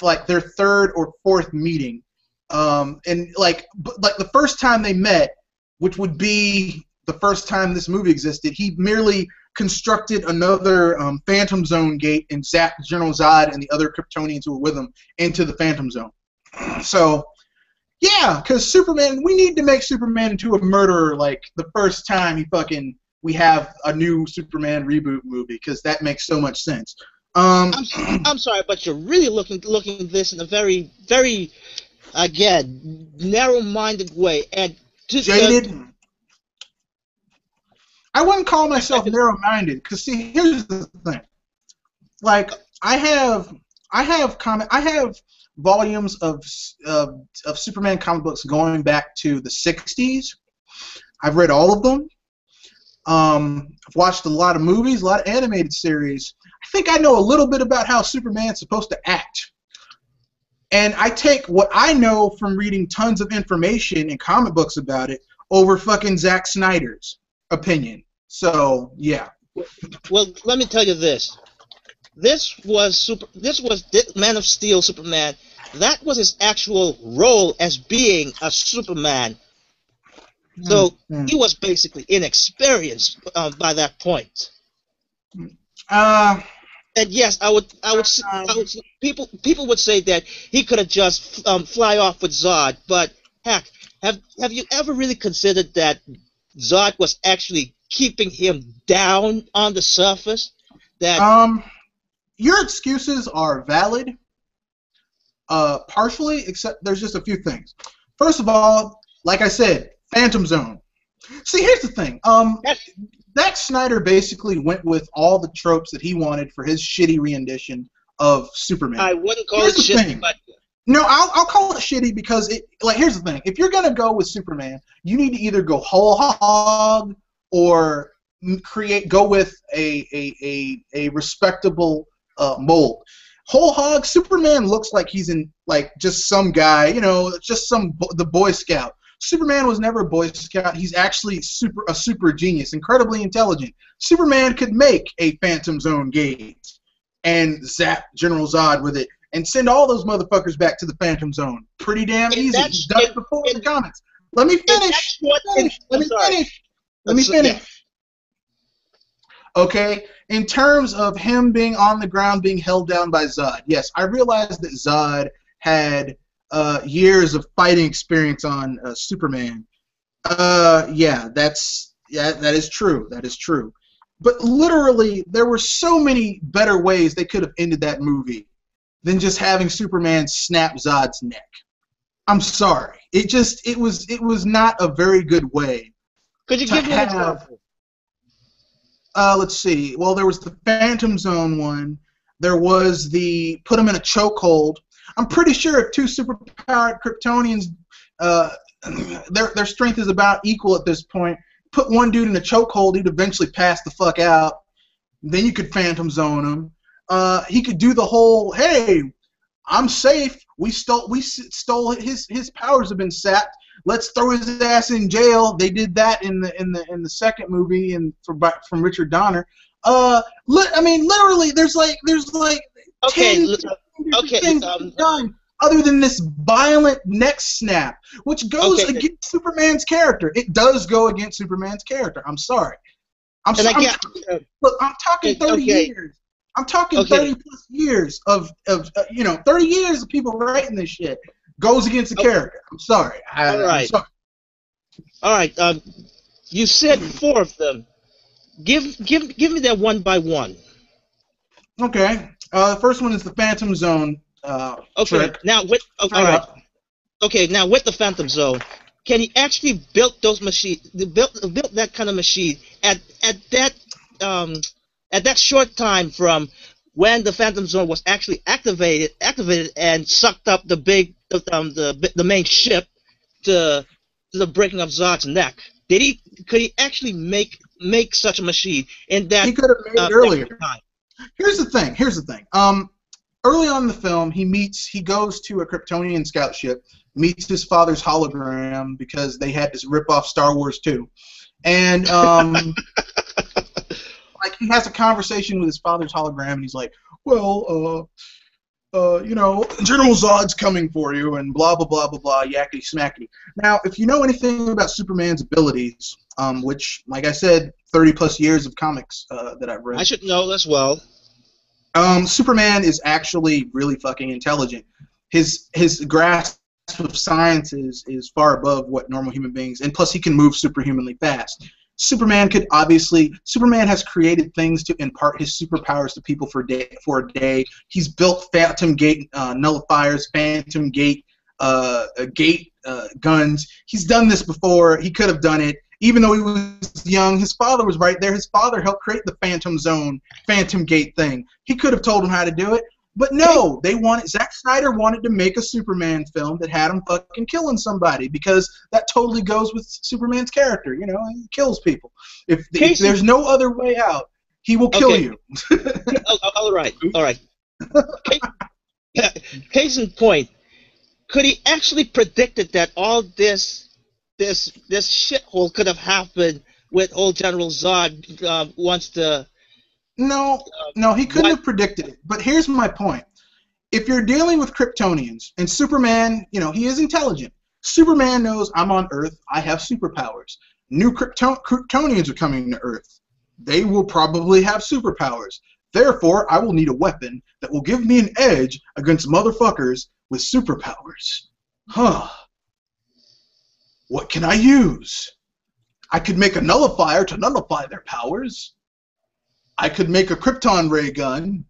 like their third or fourth meeting. And like the first time they met, which would be the first time this movie existed, he merely constructed another Phantom Zone gate and zapped General Zod and the other Kryptonians who were with him into the Phantom Zone. So, yeah, because Superman, we need to make Superman into a murderer like the first time we have a new Superman reboot movie, because that makes so much sense.
I'm sorry, but you're really looking at this in a very, very, again, narrow-minded way. And
jaded. I wouldn't call myself narrow-minded, because see, here's the thing. Like, I have volumes of Superman comic books going back to the 60s. I've read all of them. I've watched a lot of movies, a lot of animated series. I think I know a little bit about how Superman's supposed to act. And I take what I know from reading tons of information in comic books about it over fucking Zack Snyder's opinion. So, yeah.
Well, let me tell you this. This was Man of Steel Superman. That was his actual role as being a Superman. So he was basically inexperienced by that point. And yes, I would people would say that he could have just fly off with Zod, but heck, have you ever really considered that Zod was actually keeping him down on the surface? That
your excuses are valid, partially, except there's just a few things. First of all, like I said, Phantom Zone. See, here's the thing. Zack Snyder basically went with all the tropes that he wanted for his shitty rendition of Superman.
I wouldn't call it shitty, but
no, I'll call it shitty because here's the thing. If you're gonna go with Superman, you need to either go whole hog or go with a respectable mold. Whole hog, Superman looks like he's in like just some guy, just the Boy Scout. Superman was never a Boy Scout. He's actually a super genius, incredibly intelligent. Superman could make a Phantom Zone gate and zap General Zod with it and send all those motherfuckers back to the Phantom Zone. Pretty damn easy. He's done it before in the comics. Let me finish. Let me finish. Okay, in terms of him being on the ground, being held down by Zod, yes, I realize that Zod had years of fighting experience on Superman. Yeah, that is true. That is true. But literally, there were so many better ways they could have ended that movie than just having Superman snap Zod's neck. I'm sorry. It was not a very good way.
Could you give me an example?
Let's see. Well, there was the Phantom Zone one. There was the put him in a chokehold. I'm pretty sure if two superpowered Kryptonians, their strength is about equal at this point. Put one dude in a chokehold, he'd eventually pass the fuck out. Then you could Phantom Zone him. He could do the whole, hey, I'm safe. We stole his powers have been sapped. let's throw his ass in jail. They did that in the second movie from Richard Donner. I mean, literally, there's like
Okay,
10
okay,
things done other than this violent neck snap, which goes
Okay.
against Superman's character. It does go against Superman's character. I'm sorry. I'm
and I
sorry.
get.
Look, I'm talking 30
Okay.
years. I'm talking
Okay.
30 plus years of 30 years of people writing this shit goes against the character. I'm sorry.
All right.
I'm sorry.
All right. You said 4 of them. Give me that one by one.
Okay. The first one is the Phantom Zone.
Okay.
Trick.
Now with all right. Okay. Now with the Phantom Zone, can he actually build those machines? Built that kind of machine at that short time from when the Phantom Zone was actually activated and sucked up the main ship to the breaking of Zod's neck. Could he actually make such a machine in that?
He could have made it earlier.
time?
Here's the thing. Early on in the film, he goes to a Kryptonian scout ship, meets his father's hologram because they had this rip-off Star Wars 2. And like he has a conversation with his father's hologram, and he's like, well, General Zod's coming for you, and blah, blah, blah, blah, blah, yakety smackety. Now, if you know anything about Superman's abilities, which, like I said, 30 plus years of comics that I've read.
I should know as well.
Superman is actually really fucking intelligent. His grasp of science is far above what normal human beings, and plus he can move superhumanly fast. Superman has created things to impart his superpowers to people for a day. He's built Phantom Gate nullifiers, Phantom Gate guns. He's done this before. He could have done it. Even though he was young, his father was right there. His father helped create the Phantom Zone, Phantom Gate thing. He could have told him how to do it. But no, Zack Snyder wanted to make a Superman film that had him fucking killing somebody because that totally goes with Superman's character. You know, he kills people. If there's no other way out, he will kill you.
All right. Case in point, could he actually predicted that all this shithole could have happened with old General Zod wants to?
No, he couldn't have predicted it. But here's my point. If you're dealing with Kryptonians, and Superman, he is intelligent. Superman knows I'm on Earth. I have superpowers. New Kryptonians are coming to Earth. They will probably have superpowers. Therefore, I will need a weapon that will give me an edge against motherfuckers with superpowers. Huh. What can I use? I could make a nullifier to nullify their powers. I could make a Krypton ray gun.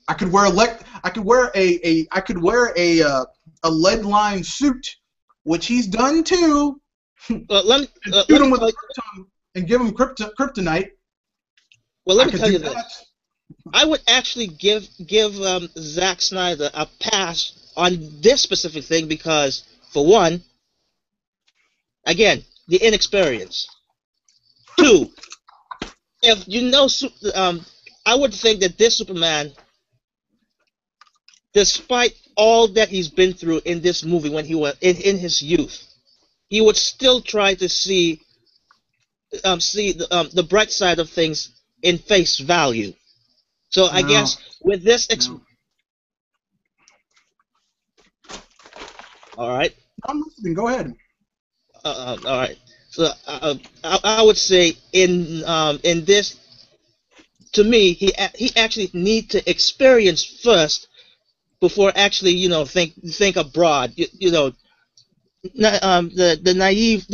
I could wear a lead-lined suit, which he's done too. Shoot him with krypton and give him kryptonite.
Well, let me tell you this. I would actually give Zack Snyder a pass on this specific thing because, for one, again, the inexperience. 2. If you know, I would think that this Superman, despite all that he's been through in this movie when he was in his youth, he would still try to see the bright side of things in face value. So I guess with this, all right.
I'm listening. Go ahead.
All right. So I would say in this, to me, he actually need to experience first before actually think abroad. The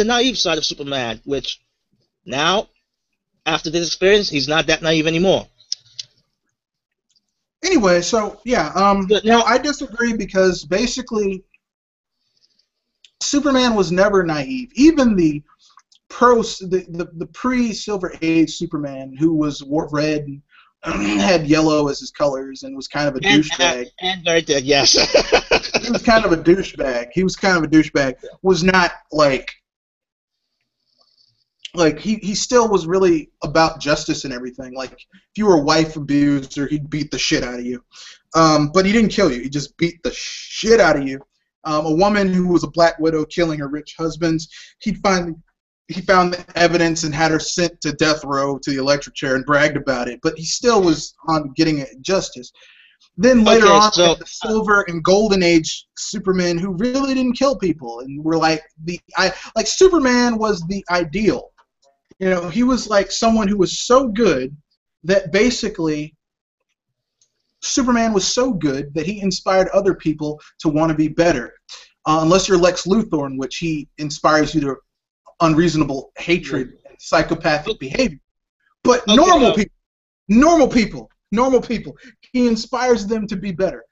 naive side of Superman, which now after this experience he's not that naive anymore.
Anyway, so yeah, I disagree because basically Superman was never naive. Even the pre-Silver Age Superman, who wore red and had yellow as his colors and was kind of a douchebag.
And very dead, yes.
He was kind of a douchebag. Was not like he still was really about justice and everything. Like if you were a wife abuser, he'd beat the shit out of you. But he didn't kill you. He just beat the shit out of you. a woman who was a Black Widow killing her rich husbands. He found the evidence and had her sent to death row to the electric chair and bragged about it, but he still was on getting justice. Then later on, we had the Silver and Golden Age Superman who really didn't kill people, and were like Superman was the ideal. You know, he was like someone who was so good that basically Superman was so good that he inspired other people to want to be better. Unless you're Lex Luthor, in which he inspires you to unreasonable hatred and psychopathic behavior. But normal people, he inspires them to be better.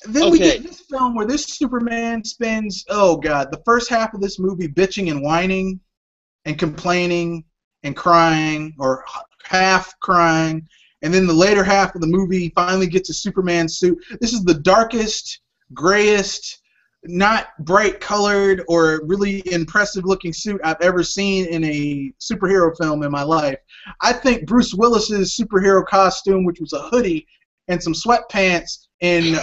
Then we get this film where this Superman spends, oh God, the first half of this movie bitching and whining and complaining and crying, or half crying, and then the later half of the movie he finally gets a Superman suit. This is the darkest, grayest, not bright colored or really impressive looking suit I've ever seen in a superhero film in my life. I think Bruce Willis's superhero costume, which was a hoodie and some sweatpants in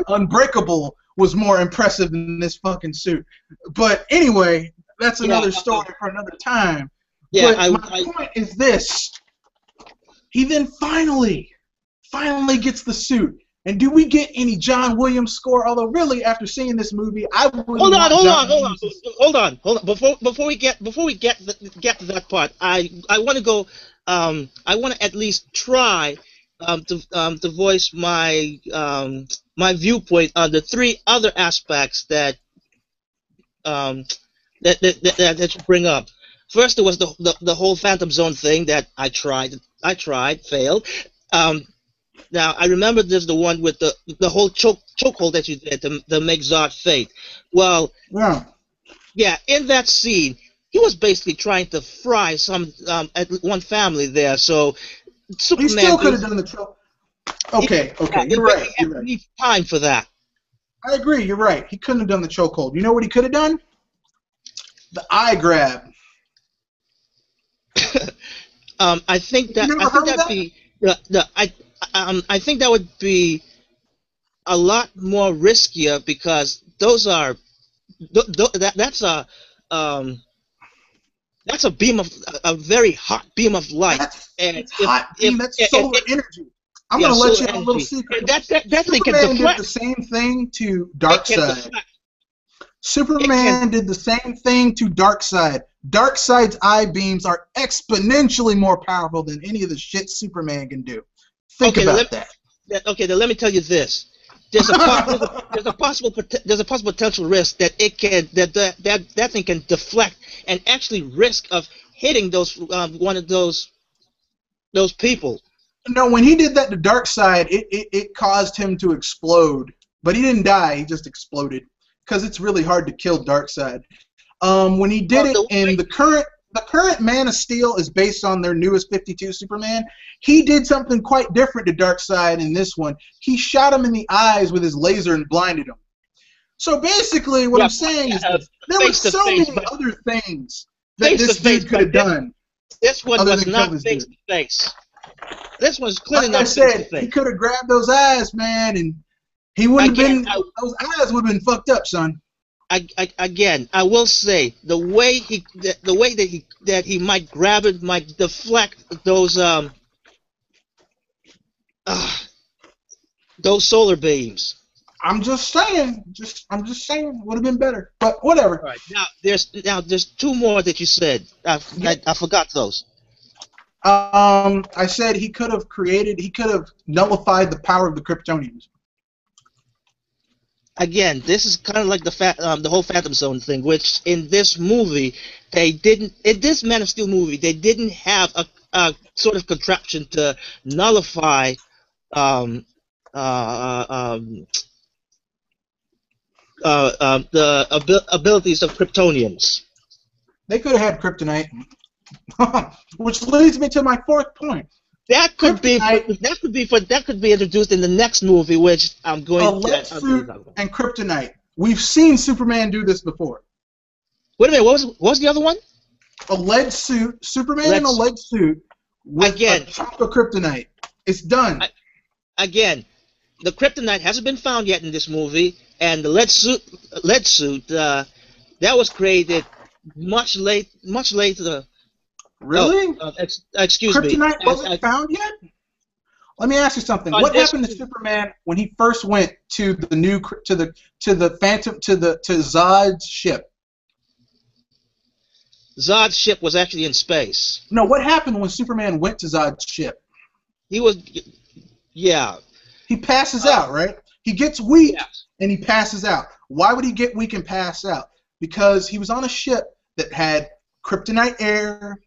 Unbreakable, was more impressive than this fucking suit. But anyway, that's another story for another time. Yeah, but my point is this. He then finally gets the suit. And do we get any John Williams score? Although, really, after seeing this movie, I would hold on. Before we get to that part, I want to go. I want to at least try to voice my my viewpoint on the three other aspects that you bring up. First, it was the whole Phantom Zone thing that I tried, failed. Now, I remember there's the one with the whole chokehold that you did to make Zod faint. Well, yeah, in that scene, he was basically trying to fry one family there. So Superman, he still could have done the choke. Okay, you're right.
He need time for that.
I agree. You're right. He couldn't have done the chokehold. You know what he could have done? The eye grab.
I think that I think that would be a lot more riskier, because those are that's a beam of a very hot beam of light.
That's solar energy. I'm gonna let you have a little secret.
That definitely can
deflect.
deflect.
Did the same thing to Darkseid. Superman did the same thing to Darkseid. Darkseid's eye beams are exponentially more powerful than any of the shit Superman can do. Think about that.
Okay, then let me tell you this. There's a possible potential risk that that thing can deflect and actually risk of hitting those one of those people.
No, when he did that to Darkseid, it caused him to explode, but he didn't die. He just exploded, because it's really hard to kill Darkseid. When he did it in the current Man of Steel is based on their newest 52 Superman. He did something quite different to Darkseid in this one. He shot him in the eyes with his laser and blinded him. So basically, what I'm saying is there were so many other things that this dude could have done.
This one was not face to face. This was clearly not face to face.
He could have grabbed those eyes, man, and he wouldn't have been. Those eyes would have been fucked up, son.
I will say the way that he might grab it might deflect those solar beams.
I'm just saying, would have been better, but whatever.
All right, now there's two more that you said. I forgot those.
I said he could have nullified the power of the Kryptonians.
Again, this is kind of like the whole Phantom Zone thing, which in this movie they didn't. In this Man of Steel movie, they didn't have a sort of contraption to nullify the abilities of Kryptonians.
They could have had kryptonite, which leads me to my fourth point.
That could be introduced in the next movie, which I'm going to.
Lead suit and kryptonite. We've seen Superman do this before.
Wait a minute. What was the other one?
A lead suit. Superman in a lead suit with a chunk of kryptonite. It's done.
Again, the kryptonite hasn't been found yet in this movie, and the lead suit that was created much later.
Really?
Excuse me.
Kryptonite wasn't found yet? Let me ask you something. What happened to Superman when he first went to the new to the Phantom to Zod's ship?
Zod's ship was actually in space.
No, what happened when Superman went to Zod's ship?
He was, yeah.
He passes out, right? He gets weak and he passes out. Why would he get weak and pass out? Because he was on a ship that had kryptonite air,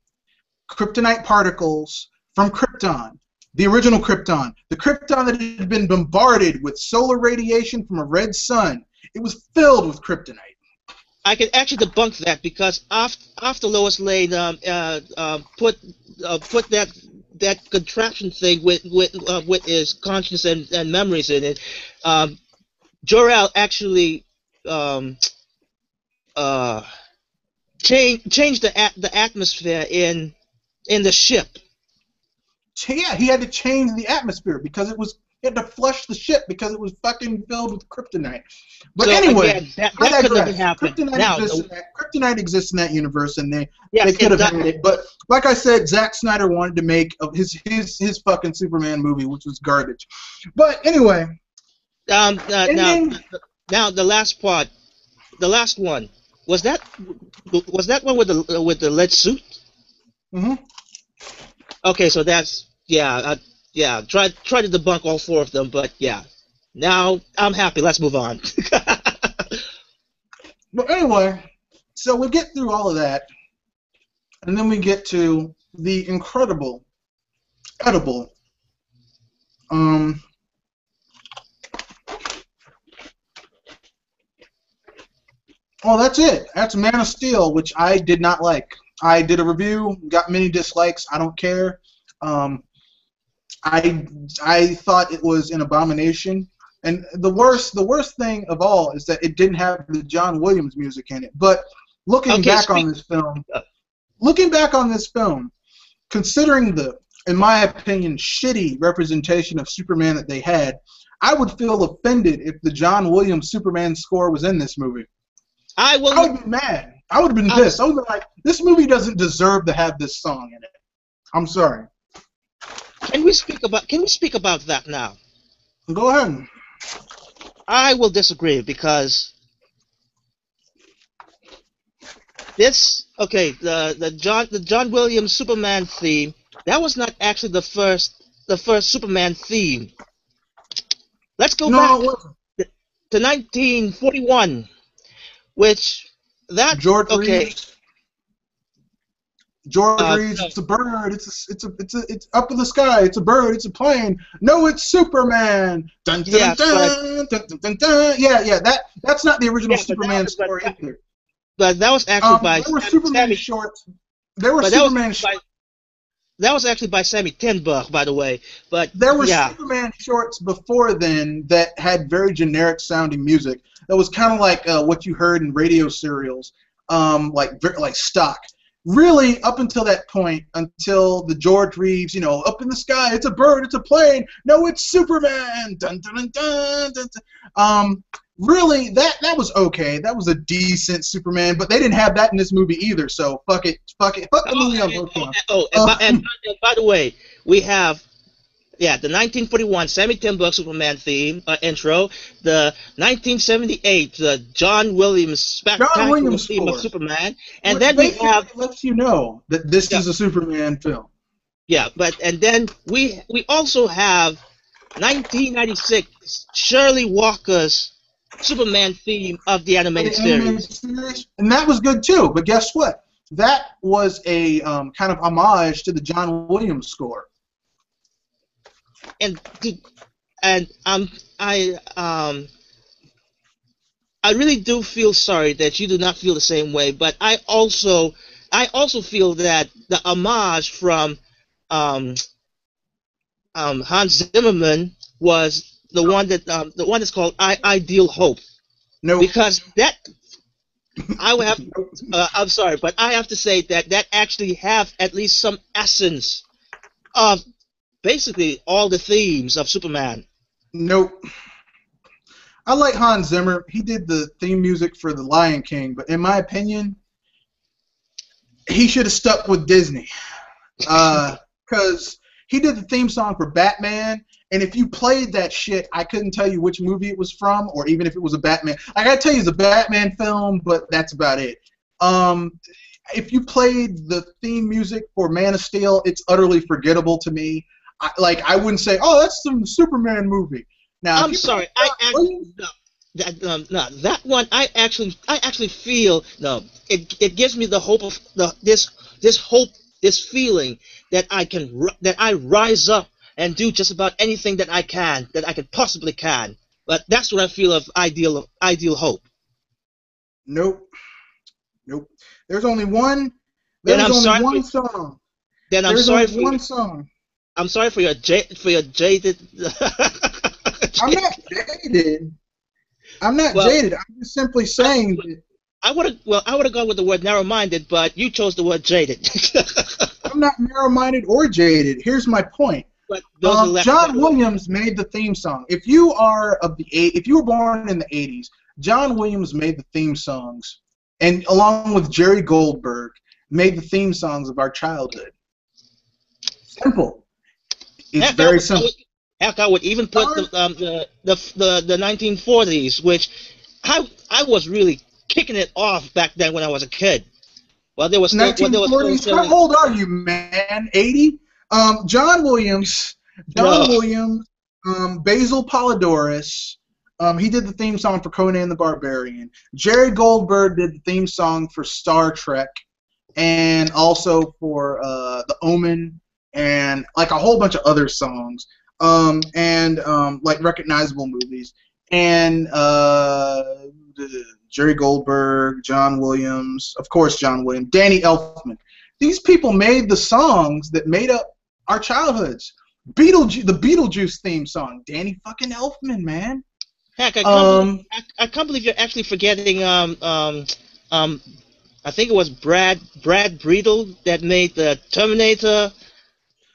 kryptonite particles from Krypton. The original Krypton. The Krypton that had been bombarded with solar radiation from a red sun. It was filled with kryptonite.
I can actually debunk that because after Lois Lane put that contraption thing with his conscience and memories in it, Jor-El actually changed the atmosphere in the ship.
Yeah, he had to change the atmosphere because he had to flush the ship because it was fucking filled with kryptonite. But so, anyway,
again, that could never happen.
Kryptonite exists in that universe, and they could have had it. But like I said, Zack Snyder wanted to make his fucking Superman movie, which was garbage. But anyway,
now the last part, the last one was that one with the lead suit?
Mm-hmm.
Okay, so that's try to debunk all four of them, but yeah. Now I'm happy. Let's move on.
But anyway, so we get through all of that, and then we get to the incredible, edible, oh, that's it. That's Man of Steel, which I did not like. I did a review, got many dislikes. I don't care. I thought it was an abomination, and the worst thing of all is that it didn't have the John Williams music in it. But looking back on this film, considering the, in my opinion, shitty representation of Superman that they had, I would feel offended if the John Williams Superman score was in this movie. I would be mad. I would have been pissed. I would have been like, this movie doesn't deserve to have this song in it. I'm sorry.
Can we speak about that now?
Go ahead.
I will disagree because the John Williams Superman theme, that was not actually the first Superman theme. Let's go back to 1941, which that
George Reeves. George Reeves, it's a bird. It's up in the sky. It's a bird. It's a plane. No, it's Superman. Dun, dun, dun, dun, dun, dun, dun. Yeah. That's not the original Superman story either.
But that was actually by
there were Superman shorts. There were Superman shorts.
That was actually by Sammy Tenbuch, by the way. But
there were Superman shorts before then that had very generic sounding music. That was kind of like what you heard in radio serials, like stock. Really, up until that point, until the George Reeves, up in the sky, it's a bird, it's a plane. No, it's Superman. Dun dun dun dun dun. Dun. Really, that was okay. That was a decent Superman, but they didn't have that in this movie either. So fuck it, fuck the movie.
And by the way, we have the 1941 Sammy Tenbuch Superman theme intro, the 1978 John Williams spectacular theme of Superman, and then we have
lets you know that this is a Superman film.
Yeah, and then we also have 1996 Shirley Walker's Superman theme of the animated series,
and that was good too. But guess what? That was a kind of homage to the John Williams score.
I really do feel sorry that you do not feel the same way, but I also feel that the homage from Hans Zimmerman was the one that's called Ideal Hope.
No,
because that I would have. I'm sorry, but I have to say that actually have at least some essence of basically all the themes of Superman.
Nope. I like Hans Zimmer. He did the theme music for The Lion King, but in my opinion, he should have stuck with Disney. Because he did the theme song for Batman, and if you played that shit, I couldn't tell you which movie it was from, or even if it was a Batman. I gotta tell you, it's a Batman film, but that's about it. If you played the theme music for Man of Steel, it's utterly forgettable to me. I wouldn't say, oh, that's some Superman movie. Now,
I'm sorry. That one I actually feel it gives me the hope of this feeling that I rise up and do just about anything that I could possibly can. But that's what I feel of ideal hope.
Nope. There's only one. There's only one song.
Then I'm sorry for
one song.
I'm sorry for your jaded.
I'm not jaded. I'm jaded. I'm just simply saying that.
I would have gone with the word narrow-minded, but you chose the word jaded.
I'm not narrow-minded or jaded. Here's my point. John Williams made the theme song. If you were born in the '80s, John Williams made the theme songs, and along with Jerry Goldberg, made the theme songs of our childhood. Simple. It's very simple.
Heck, I would even put the 1940s, which I was really kicking it off back then when I was a kid. Well, there was
1940s. How old are you, man? 80? John Williams, Basil Polidorus. He did the theme song for Conan the Barbarian. Jerry Goldberg did the theme song for Star Trek, and also for The Omen, and like a whole bunch of other songs, like recognizable movies. And Jerry Goldberg, John Williams, of course John Williams, Danny Elfman. These people made the songs that made up our childhoods. The Beetlejuice theme song, Danny fucking Elfman, man.
Heck, I can't believe you're actually forgetting. I think it was Brad Breedel that made the Terminator.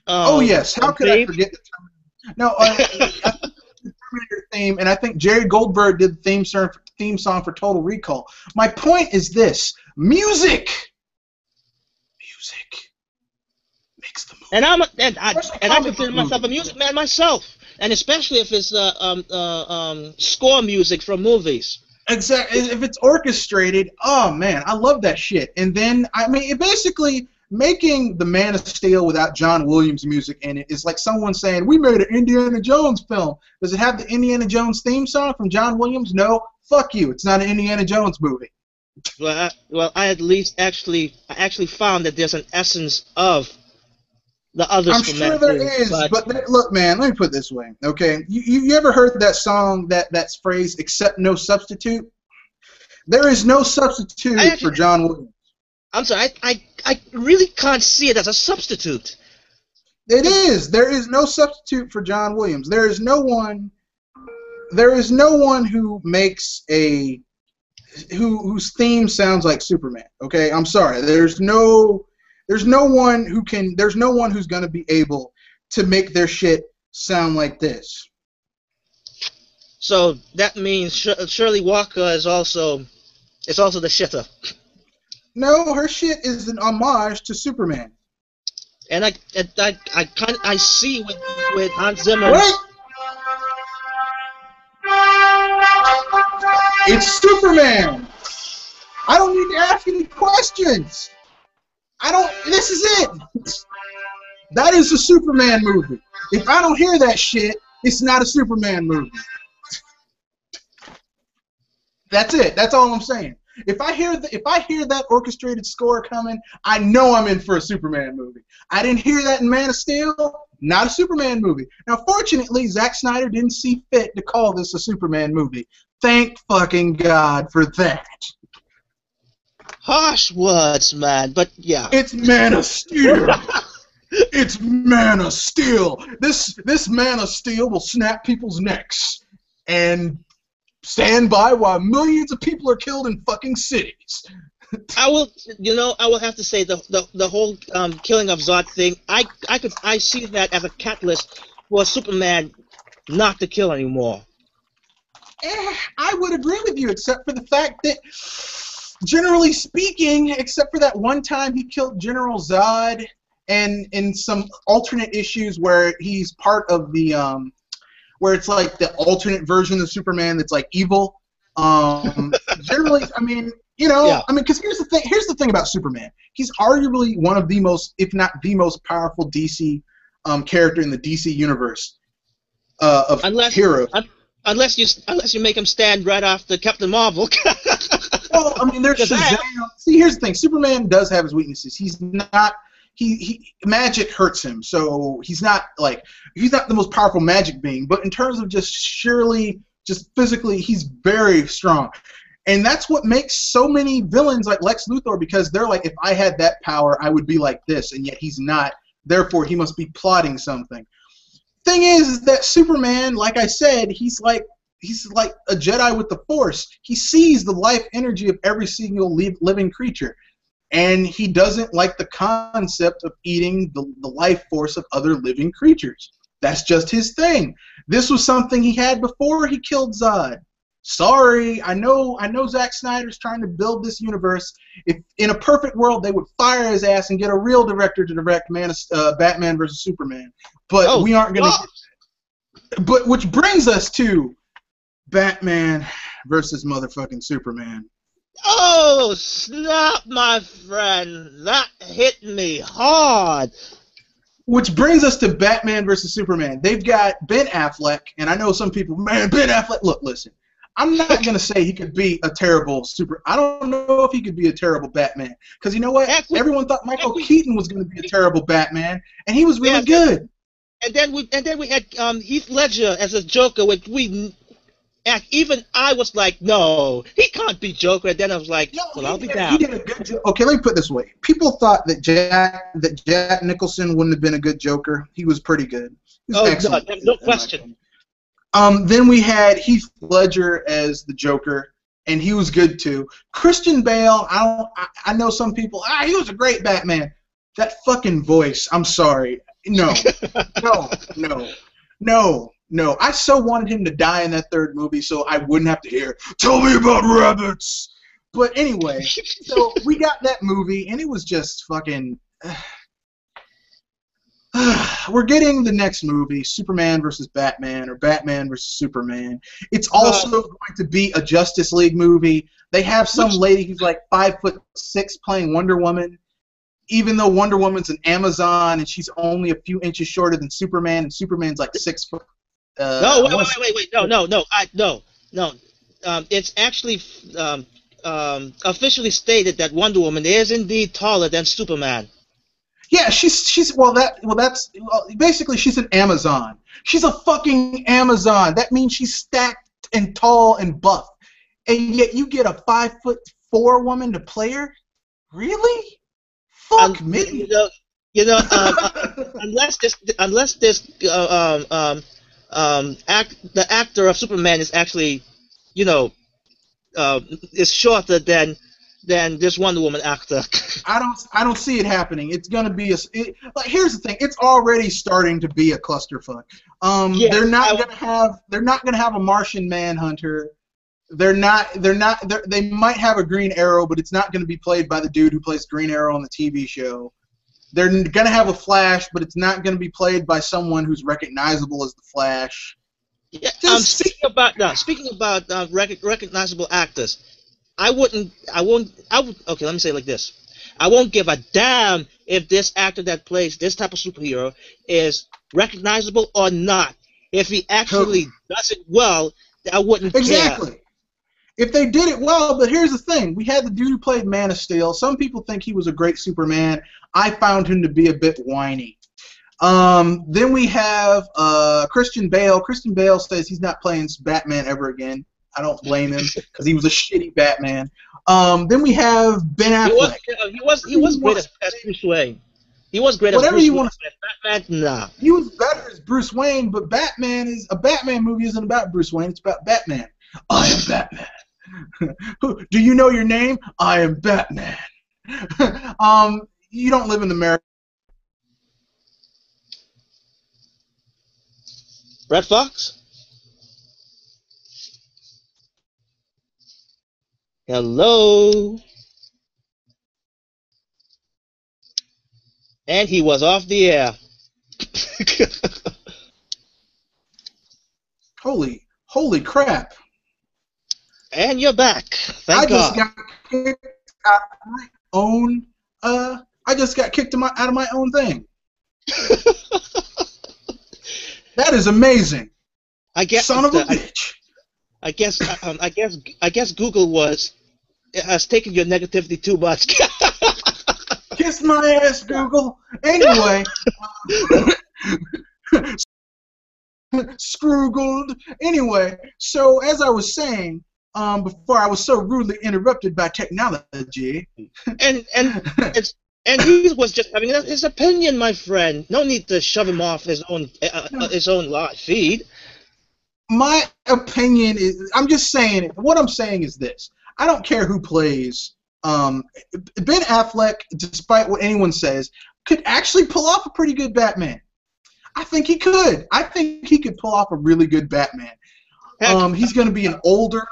Oh yes, how could I forget the Terminator? No, the Terminator theme, and I think Jerry Goldberg did the theme song for Total Recall. My point is this: music makes the movie.
And I consider myself a music man myself, and especially if it's score music from movies.
Exactly. If it's orchestrated, oh man, I love that shit. And then it basically. Making the Man of Steel without John Williams music in it is like someone saying, we made an Indiana Jones film. Does it have the Indiana Jones theme song from John Williams? No. Fuck you. It's not an Indiana Jones movie.
Well, I actually found that there's an essence of the others.
I'm sure there is, but look, man, let me put it this way, okay? You ever heard that song, that phrase, "Accept no substitute"? There is no substitute for John Williams.
I'm sorry, I really can't see it as a substitute.
It is. There is no substitute for John Williams. There is no one who makes whose theme sounds like Superman. Okay, I'm sorry. There's no one who's gonna be able to make their shit sound like this.
So that means Shirley Walker is also the shitter.
No, her shit is an homage to Superman.
And I see with Hans Zimmer.
Wait! It's Superman! I don't need to ask any questions! This is it! That is a Superman movie. If I don't hear that shit, it's not a Superman movie. That's it. That's all I'm saying. If I hear that orchestrated score coming, I know I'm in for a Superman movie. I didn't hear that in Man of Steel. Not a Superman movie. Now, fortunately, Zack Snyder didn't see fit to call this a Superman movie. Thank fucking God for that.
Harsh words, man, but yeah.
It's Man of Steel. It's Man of Steel. This Man of Steel will snap people's necks and stand by while millions of people are killed in fucking cities.
I will have to say the whole killing of Zod thing. I see that as a catalyst for Superman not to kill anymore.
I would agree with you, except for the fact that, generally speaking, except for that one time he killed General Zod, and in some alternate issues where he's part of the where it's like the alternate version of Superman that's like evil. Generally, I mean,
Yeah.
I mean, because here's the thing. Here's the thing about Superman. He's arguably one of the most, if not the most powerful DC character in the DC universe of heroes.
Unless you make him stand right after Captain Marvel.
Well, I mean, there's Shazam. See, here's the thing. Superman does have his weaknesses. He's not. He magic hurts him, so he's not the most powerful magic being. But in terms of just physically, he's very strong, and that's what makes so many villains like Lex Luthor, because they're like, if I had that power, I would be like this, and yet he's not. Therefore, he must be plotting something. Thing is that Superman, like I said, he's like a Jedi with the Force. He sees the life energy of every single living creature. And he doesn't like the concept of eating the life force of other living creatures. That's just his thing. This was something he had before he killed Zod. Sorry, I know Zack Snyder's trying to build this universe. If in a perfect world they would fire his ass and get a real director to direct Batman vs Superman, but we aren't going to. But which brings us to Batman versus motherfucking Superman.
Oh, snap, my friend. That hit me hard.
Which brings us to Batman versus Superman. They've got Ben Affleck, and I know some people, man, Ben Affleck, look, listen. I'm not going to say he could be a terrible I don't know if he could be a terrible Batman. Because you know what? Everyone thought Michael Keaton was going to be a terrible Batman, and he was really good.
And then we had Heath Ledger as a Joker, which even I was like, no, he can't be Joker. And then I was like, I'll be down.
He did a good job. Okay, let me put it this way. People thought that Jack Nicholson wouldn't have been a good Joker. He was pretty good. Excellent.
No question.
Then we had Heath Ledger as the Joker, and he was good too. Christian Bale, I know some people, he was a great Batman. That fucking voice, I'm sorry. No. No, I so wanted him to die in that third movie so I wouldn't have to hear, tell me about rabbits. But anyway, so we got that movie, and it was just fucking... we're getting the next movie, Superman versus Batman, or Batman versus Superman. It's also going to be a Justice League movie. They have some lady who's like 5'6" playing Wonder Woman, even though Wonder Woman's an Amazon, and she's only a few inches shorter than Superman, and Superman's like 6 foot...
No. It's actually officially stated that Wonder Woman is indeed taller than Superman.
Yeah, basically she's an Amazon. She's a fucking Amazon. That means she's stacked and tall and buff, and yet you get a 5'4" woman to play her? Really? Fuck me.
Unless the actor of Superman is actually, is shorter than this Wonder Woman actor.
I don't see it happening. It's gonna be here's the thing. It's already starting to be a clusterfuck. They're not gonna have a Martian Manhunter. They might have a Green Arrow, but it's not gonna be played by the dude who plays Green Arrow on the TV show. They're gonna have a Flash, but it's not gonna be played by someone who's recognizable as the Flash.
Yeah, speaking about recognizable actors, okay, let me say it like this. I won't give a damn if this actor that plays this type of superhero is recognizable or not. If he actually does it well, I wouldn't care.
Exactly. If they did it well, but here's the thing. We had the dude who played Man of Steel. Some people think he was a great Superman. I found him to be a bit whiny. Then we have Christian Bale. Christian Bale says he's not playing Batman ever again. I don't blame him because he was a shitty Batman. Then we have Ben Affleck.
He was great as Bruce Wayne. He was great as Bruce Wayne. Batman, nah.
He was better as Bruce Wayne, but a Batman movie isn't about Bruce Wayne. It's about Batman. I am Batman. Do you know your name? I am Batman. You don't live in America.
Red Fox? Hello. And he was off the air.
Holy crap!
And you're back. Thank
I just
God.
got kicked out of my own. I just got kicked out of my own thing. That is amazing.
I guess
Son of a bitch.
I guess Google has taken your negativity too much.
Kiss my ass, Google. Anyway, Scroogled. Anyway, so as I was saying, before I was so rudely interrupted by technology.
and he was just having his opinion, my friend. No need to shove him off his own live feed.
My opinion is, I'm just saying it. What I'm saying is this: I don't care who plays. Ben Affleck, despite what anyone says, could actually pull off a pretty good Batman. I think he could. I think he could pull off a really good Batman. He's going to be an older,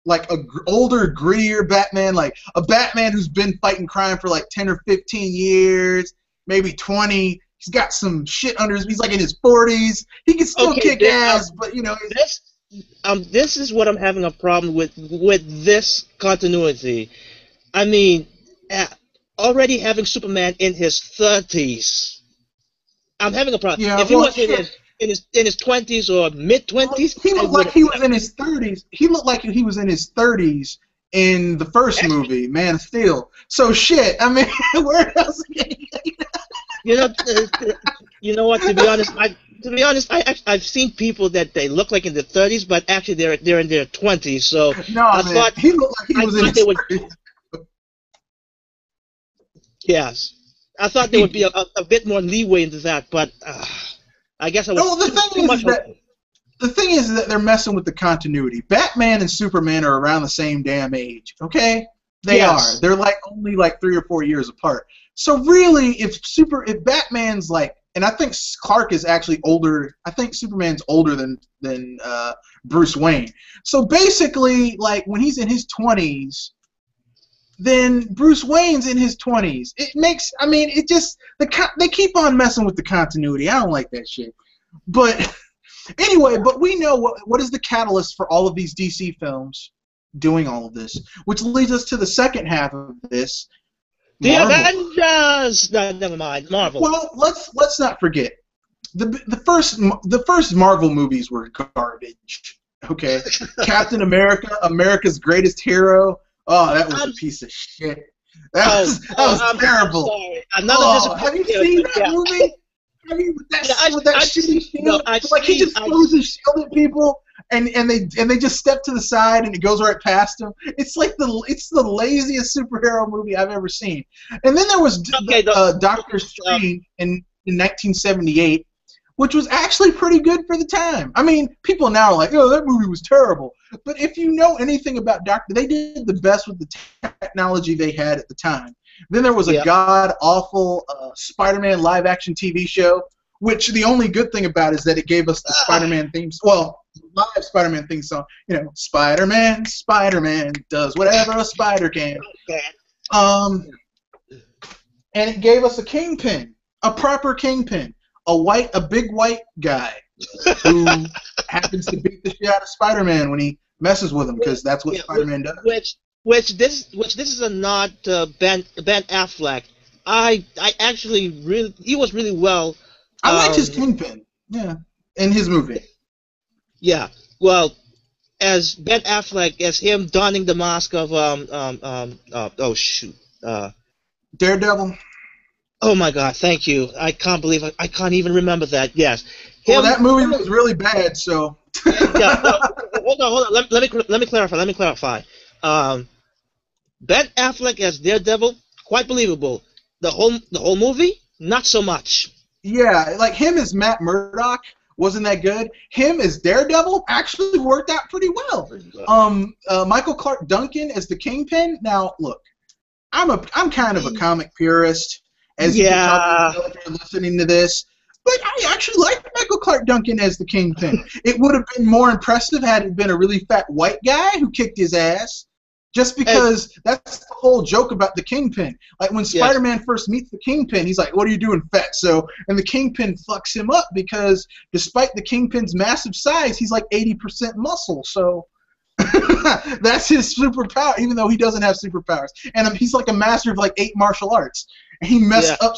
grittier Batman, like a Batman who's been fighting crime for like 10 or 15 years, maybe 20. He's got some shit under his. He's like in his 40s. He can still kick ass, but you know.
This is what I'm having a problem with this continuity. I mean, already having Superman in his 30s, I'm having a problem.
Yeah,
if he was in his 20s or mid 20s,
he looked like he was in his 30s. He looked like he was in his 30s in the first movie, Man of Steel. So shit. I mean, where else?
You know what? To be honest, I've seen people that they look like in their 30s, but actually they're in their 20s. So
no,
I
man,
thought
he looked like he was in his 30s.
Yes, I thought there would be a bit more leeway into that, but I guess I was too much.
The thing is that they're messing with the continuity. Batman and Superman are around the same damn age. Okay, they are. They're only 3 or 4 years apart. So really, if Batman's and I think Clark is actually older. I think Superman's older than Bruce Wayne. So basically, when he's in his 20s, then Bruce Wayne's in his 20s. It makes. I mean, it just they keep on messing with the continuity. I don't like that shit. But anyway, we know what is the catalyst for all of these DC films doing all of this, which leads us to the second half of this.
The Avengers. No, never mind. Marvel.
Well, let's not forget the first Marvel movies were garbage. Okay, Captain America, America's Greatest Hero. Oh, that was a piece of shit. That was terrible.
Sorry. Another
have you seen that movie? I mean, with that shitty shield, he just throws his shield at people, and they just step to the side, and it goes right past them. It's the laziest superhero movie I've ever seen. And then there was Doctor Strange in 1978, which was actually pretty good for the time. I mean, people now are like, "Oh, that movie was terrible." But if you know anything about they did the best with the technology they had at the time. Then there was a god-awful Spider-Man live-action TV show, which the only good thing about is that it gave us the Spider-Man theme song. Well, live Spider-Man theme song. You know, Spider-Man does whatever a spider can. And it gave us a Kingpin, a proper Kingpin, a big white guy who happens to beat the shit out of Spider-Man when he messes with him, because that's what Spider-Man does.
Which this is a nod to Ben Affleck. I actually he was really well.
I liked his Kingpin. Yeah, in his movie.
Yeah, well, as Ben Affleck, as him donning the mask of
Daredevil.
Oh my God! Thank you. I can't believe I can't even remember that. Yes.
Well, that movie was really bad. So.
Hold on. Let me clarify. Ben Affleck as Daredevil, quite believable. The whole movie, not so much.
Yeah, like him as Matt Murdock wasn't that good. Him as Daredevil actually worked out pretty well. Michael Clark Duncan as the Kingpin. Now, look, I'm kind of a comic purist, as you can probably tell if you're listening to this. But I actually like Michael Clark Duncan as the Kingpin. It would have been more impressive had it been a really fat white guy who kicked his ass. Just because that's the whole joke about the Kingpin. Like when
Yes.
Spider-Man first meets the Kingpin, he's like, "What are you doing, fatso?" And the Kingpin fucks him up because despite the Kingpin's massive size, he's like 80% muscle. So that's his superpower, even though he doesn't have superpowers. And he's like a master of like 8 martial arts. And he messed up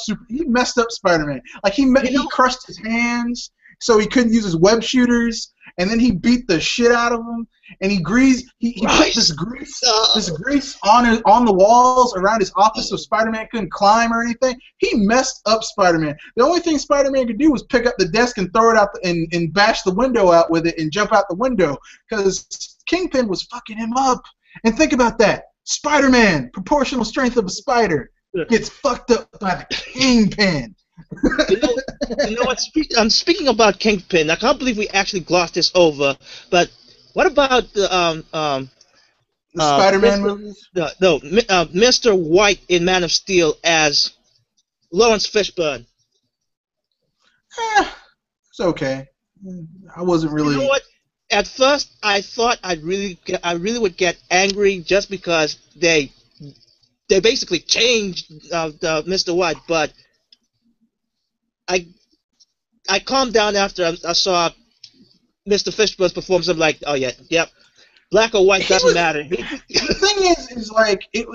Spider-Man. Like he crushed his hands so he couldn't use his web shooters, and then he beat the shit out of him. And he put this grease on the walls around his office so Spider-Man couldn't climb or anything. He messed up Spider-Man. The only thing Spider-Man could do was pick up the desk and throw it out and bash the window out with it and jump out the window because Kingpin was fucking him up. And think about that. Spider-Man, proportional strength of a spider, gets fucked up by the Kingpin.
You know what? Speaking about Kingpin, I can't believe we actually glossed this over. But what about the
Spider-Man movies?
Mr. White in Man of Steel as Lawrence Fishburne?
It's okay. I wasn't really.
You know what? At first, I thought I really would get angry just because they basically changed Mr. White, but I calmed down after I saw Mr. Fishburne's performance. I'm like, oh yeah, yep, black or white doesn't matter.
The thing is like it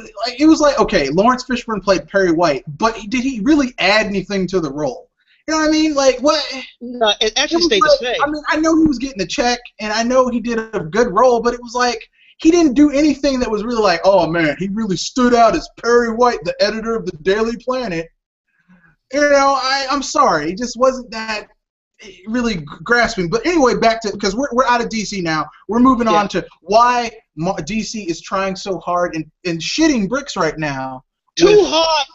was like okay, Lawrence Fishburne played Perry White, but did he really add anything to the role? You know what I mean? Like what?
No, it actually stayed the same.
I mean, I know he was getting a check, and I know he did a good role, but it was like he didn't do anything that was really like, oh man, he really stood out as Perry White, the editor of the Daily Planet. You know, I'm sorry, it just wasn't that really grasping. But anyway, back to because we're out of DC now. We're moving on to why DC is trying so hard and shitting bricks right now.
Too hard,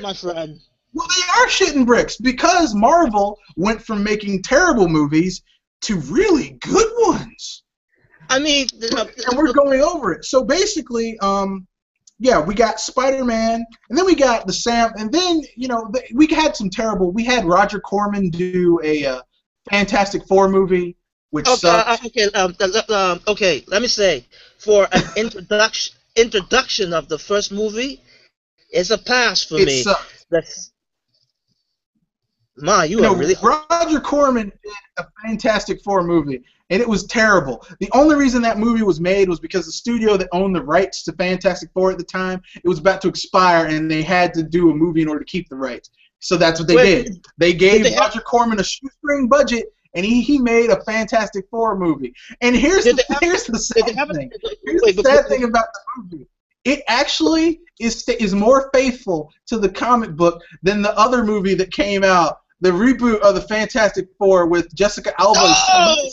my friend.
Well, they are shitting bricks because Marvel went from making terrible movies to really good ones.
I mean,
and we're going over it. So basically, we got Spider-Man, and then we got the Sam, and then we had some terrible. We had Roger Corman do a Fantastic Four movie, which sucked.
Okay. Let me say, for an introduction of the first movie, it's a pass for me. That's really.
Roger Corman did a Fantastic Four movie, and it was terrible. The only reason that movie was made was because the studio that owned the rights to Fantastic Four at the time, it was about to expire, and they had to do a movie in order to keep the rights. So that's what they did. They gave Roger Corman a shoestring budget, and he made a Fantastic Four movie. And here's the sad thing. Here's the sad thing about the movie. It actually is more faithful to the comic book than the other movie that came out, the reboot of the Fantastic Four with Jessica Alba.
Oh!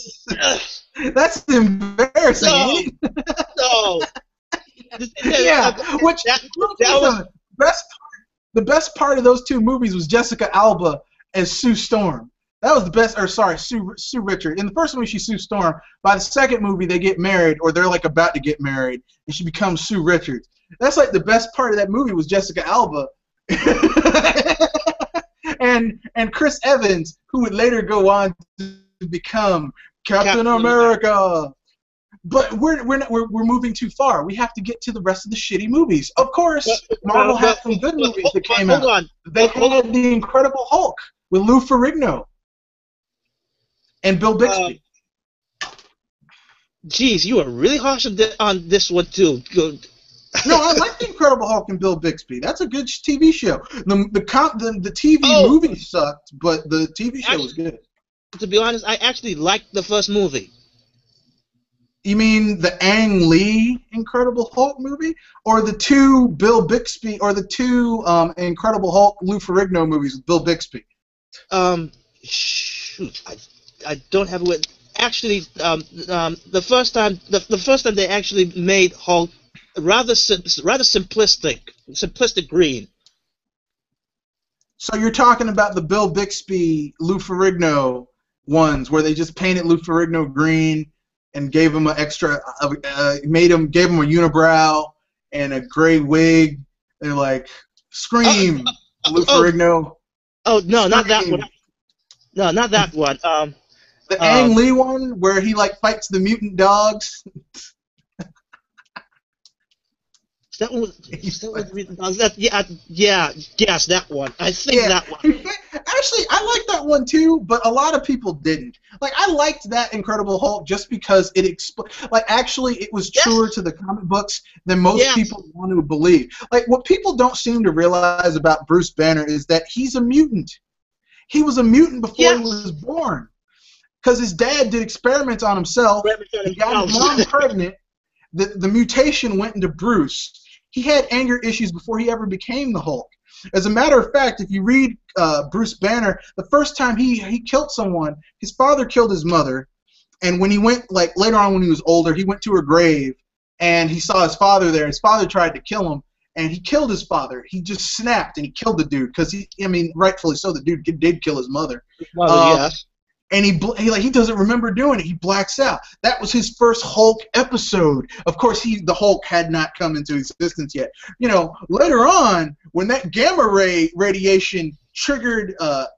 That's embarrassing.
No.
Yeah, the best part of those two movies was Jessica Alba as Sue Storm. That was the best. Or sorry, Sue Richard. In the first movie, she's Sue Storm. By the second movie, they get married, or they're like about to get married, and she becomes Sue Richards. That's like the best part of that movie was Jessica Alba. and Chris Evans, who would later go on to become Captain America. But we're moving too far. We have to get to the rest of the shitty movies. Of course, Marvel had some good movies that came out. They had The Incredible Hulk with Lou Ferrigno and Bill Bixby.
Geez, you are really harsh on this one too. Good.
No, I like The Incredible Hulk and Bill Bixby. That's a good TV show. The TV movie sucked, but the TV show was good.
To be honest, I actually liked the first movie.
You mean the Ang Lee Incredible Hulk movie, or the two Bill Bixby, or the two Incredible Hulk Lou Ferrigno movies with Bill Bixby?
Shoot, I don't have it. Actually, the first time they actually made Hulk rather simplistic green.
So you're talking about the Bill Bixby Lou Ferrigno ones where they just painted Lou Ferrigno green and gave him an extra, gave him a unibrow and a gray wig, and like scream, Lou Ferrigno.
Oh no, not that one. No, not that one.
The Ang Lee one where he like fights the mutant dogs.
Yes, that one. I think that one.
Actually, I like that one too, but a lot of people didn't. Like, I liked that Incredible Hulk just because actually, it was truer to the comic books than most people want to believe. Like, what people don't seem to realize about Bruce Banner is that he's a mutant. He was a mutant before he was born, because his dad did experiments on himself. He got his mom pregnant. The mutation went into Bruce. He had anger issues before he ever became the Hulk. As a matter of fact, if you read Bruce Banner, the first time he killed someone, his father killed his mother, and when he went, like, later on when he was older, he went to her grave, and he saw his father there. His father tried to kill him, and he killed his father. He just snapped, and he killed the dude, because rightfully so, the dude did kill his mother.
Yes.
And he doesn't remember doing it. He blacks out. That was his first Hulk episode. Of course, the Hulk had not come into existence yet. Later on, when that gamma ray radiation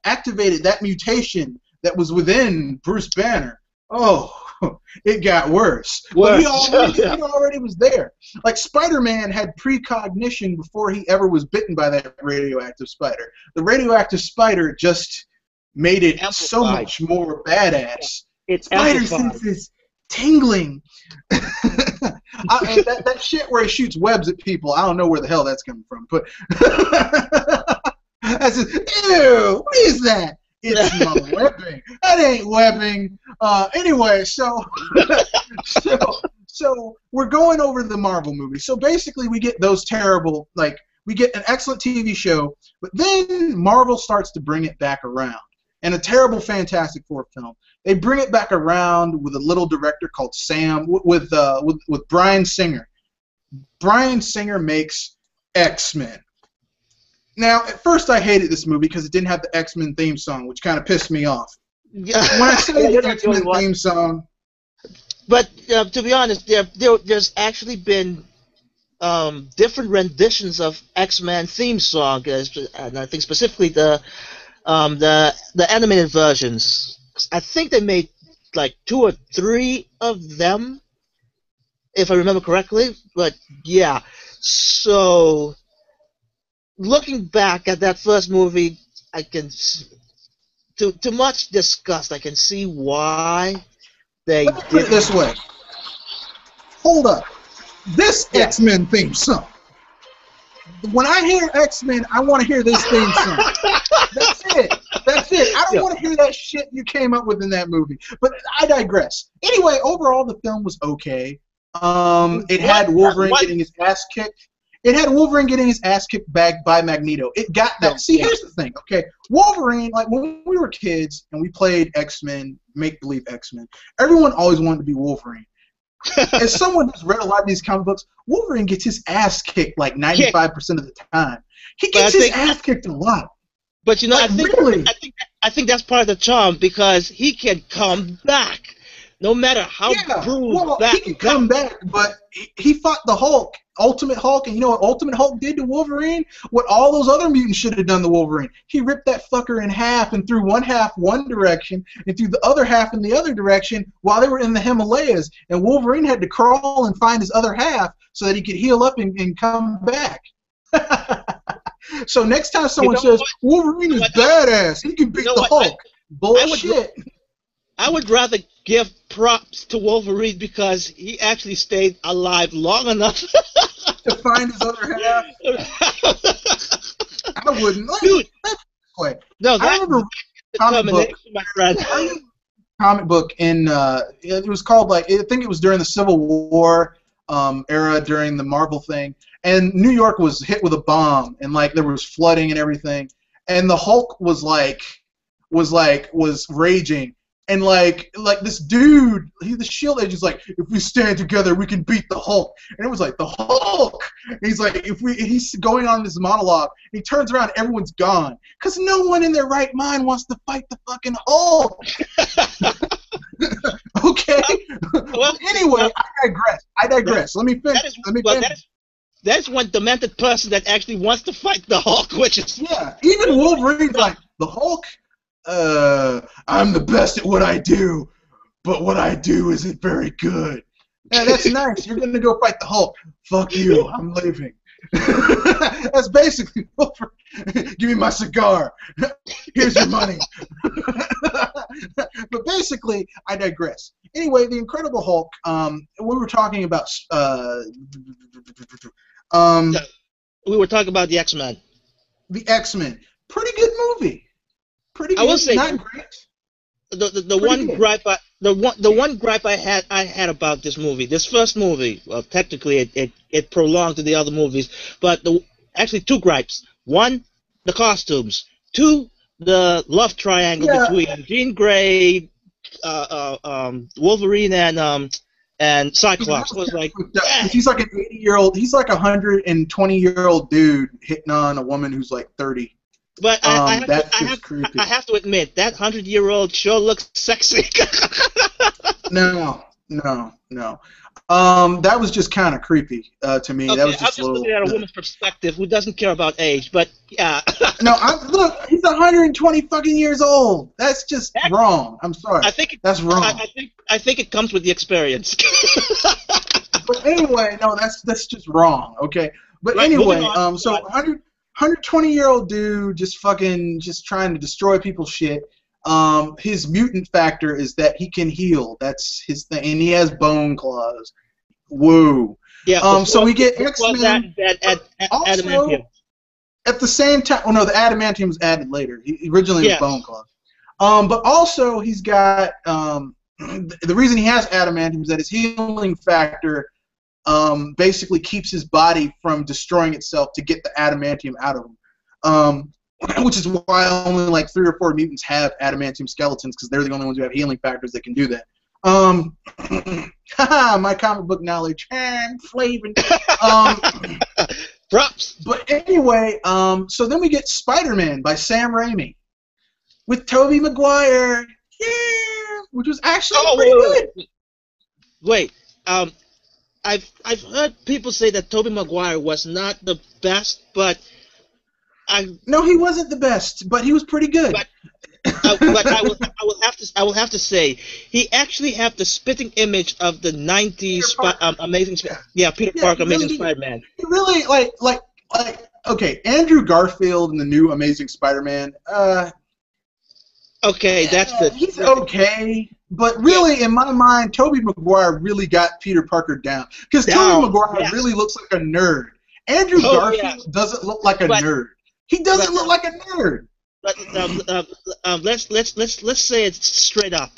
activated that mutation that was within Bruce Banner, it got worse. But he already was there. Like, Spider-Man had precognition before he ever was bitten by that radioactive spider. The radioactive spider just made it so much more badass. Spider senses tingling. That shit where he shoots webs at people, I don't know where the hell that's coming from. But I said, ew, what is that? It's my webbing. That ain't webbing. Anyway, so we're going over the Marvel movie. So basically, we get those terrible, we get an excellent TV show, but then Marvel starts to bring it back around. And a terrible Fantastic Four film. They bring it back around with a little director called Sam, with Bryan Singer. Bryan Singer makes X-Men. Now, at first I hated this movie because it didn't have the X-Men theme song, which kind of pissed me off. When I say the X-Men theme song...
But to be honest, there's actually been different renditions of X-Men theme song, and I think specifically the animated versions. I think they made like 2 or 3 of them, if I remember correctly. But yeah, so looking back at that first movie, I can, to much disgust, I can see why they
Let me put it this way. Hold up. This X-Men theme song. When I hear X-Men, I want to hear this theme song. That's it. I don't want to hear that shit you came up with in that movie. But I digress. Anyway, overall, the film was okay. It had Wolverine getting his ass kicked. Back by Magneto. It got that. See, here's the thing, okay? Wolverine, like when we were kids and we played X-Men, make-believe X-Men, everyone always wanted to be Wolverine. As someone who's read a lot of these comic books, Wolverine gets his ass kicked like 95% of the time. He gets his ass kicked a lot.
But I think that's part of the charm, because he can come back, no matter how bruised back.
He can come back, but he fought the Hulk, Ultimate Hulk, and you know what Ultimate Hulk did to Wolverine? What all those other mutants should have done to Wolverine. He ripped that fucker in half and threw one half one direction and threw the other half in the other direction while they were in the Himalayas, and Wolverine had to crawl and find his other half so that he could heal up and come back. So next time someone says Wolverine is badass, he can beat the Hulk. Bullshit.
I would rather give props to Wolverine because he actually stayed alive long enough
to find his other half. I wouldn't.
Dude,
I remember comic book in it was called, like, I think it was during the Civil War era, during the Marvel thing, and New York was hit with a bomb, and like there was flooding and everything, and the Hulk was raging. And like this dude, the Shield agent's like, if we stand together, we can beat the Hulk. And it was like, the Hulk. And he's like, he's going on this monologue. And he turns around, everyone's gone, because no one in their right mind wants to fight the fucking Hulk. Okay. Well, anyway, I digress. Let me finish.
That's one demented person that actually wants to fight the Hulk, which is
even Wolverine's like, the Hulk. I'm the best at what I do, but what I do isn't very good. Yeah, that's nice. You're gonna go fight the Hulk. Fuck you. I'm leaving. That's basically over. Give me my cigar. Here's your money. But basically, I digress. Anyway, the Incredible Hulk. We were talking about.
We were talking about the X-Men.
The X-Men. Pretty good movie. Pretty good.
I will say,
not great.
The one gripe I had about this movie, this first movie, well, technically it prolonged to the other movies, but actually two gripes. One, the costumes. Two, the love triangle between Jean Grey, Wolverine, and Cyclops. Was like,
he's like an 80-year-old. He's like a 120-year-old dude hitting on a woman who's like 30.
But I have to admit, that 100-year-old sure looks sexy.
No. That was just kind of creepy to me.
Okay,
that was just
I'm just looking at a woman's perspective who doesn't care about age, but yeah.
No, look, he's 120 fucking years old. That's just wrong. I'm sorry. That's wrong.
I think it comes with the experience.
But anyway, no, that's just wrong. Okay. But anyway, so 120-year-old dude just trying to destroy people's shit. His mutant factor is that he can heal. That's his thing, and he has bone claws. Woo.
Yeah.
So we get X-Men.
Adamantium.
At the same time, oh no, the adamantium was added later. He originally was bone claws. But also he's got the reason he has adamantium is that his healing factor basically keeps his body from destroying itself to get the adamantium out of him. Which is why only like 3 or 4 mutants have adamantium skeletons, because they're the only ones who have healing factors that can do that. My comic book knowledge. I'm Flavin.
Props.
But anyway, so then we get Spider-Man by Sam Raimi with Tobey Maguire. Yeah, which was actually pretty good.
Wait, I've heard people say that Tobey Maguire was not the best, but
no, he wasn't the best, but he was pretty good.
But I will have to say he actually had the spitting image of the '90s Peter Parker, Amazing Spider-Man.
He really like okay, Andrew Garfield in the new Amazing Spider-Man.
Okay, that's good.
He's okay, but really, in my mind, Tobey Maguire really got Peter Parker down, because Tobey Maguire really looks like a nerd. Andrew Garfield doesn't look like a nerd. He doesn't look like a nerd.
But let's say it straight up.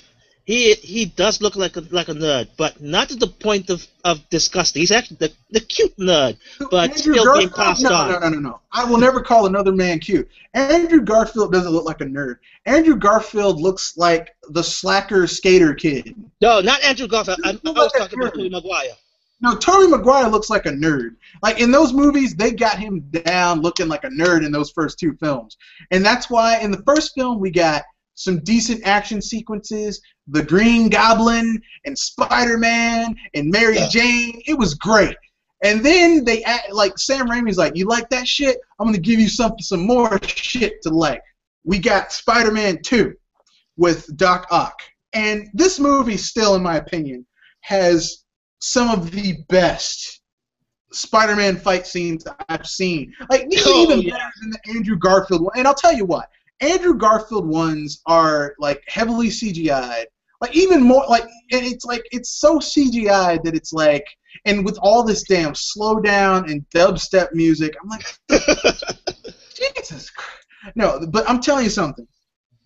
He does look like a nerd, but not to the point of disgusting. He's actually the cute nerd, but
Andrew
still
Garfield,
being passed on.
No. I will never call another man cute. Andrew Garfield doesn't look like a nerd. Andrew Garfield looks like the slacker skater kid.
No, not Andrew Garfield. I was talking about Tobey Maguire.
No, Tobey Maguire looks like a nerd. Like, in those movies, they got him down looking like a nerd in those first 2 films. And that's why in the first film we got some decent action sequences, the Green Goblin and Spider-Man and Mary Jane. It was great. And then they like Sam Raimi's like, you like that shit? I'm gonna give you some more shit to like. We got Spider-Man 2 with Doc Ock. And this movie still, in my opinion, has some of the best Spider-Man fight scenes I've seen. Like, even better than the Andrew Garfield one. And I'll tell you what, Andrew Garfield ones are like heavily CGI'd. Like, even more, like, and it's so CGI'd that it's like, and with all this damn slow down and dubstep music, I'm like, Jesus Christ. No, but I'm telling you something.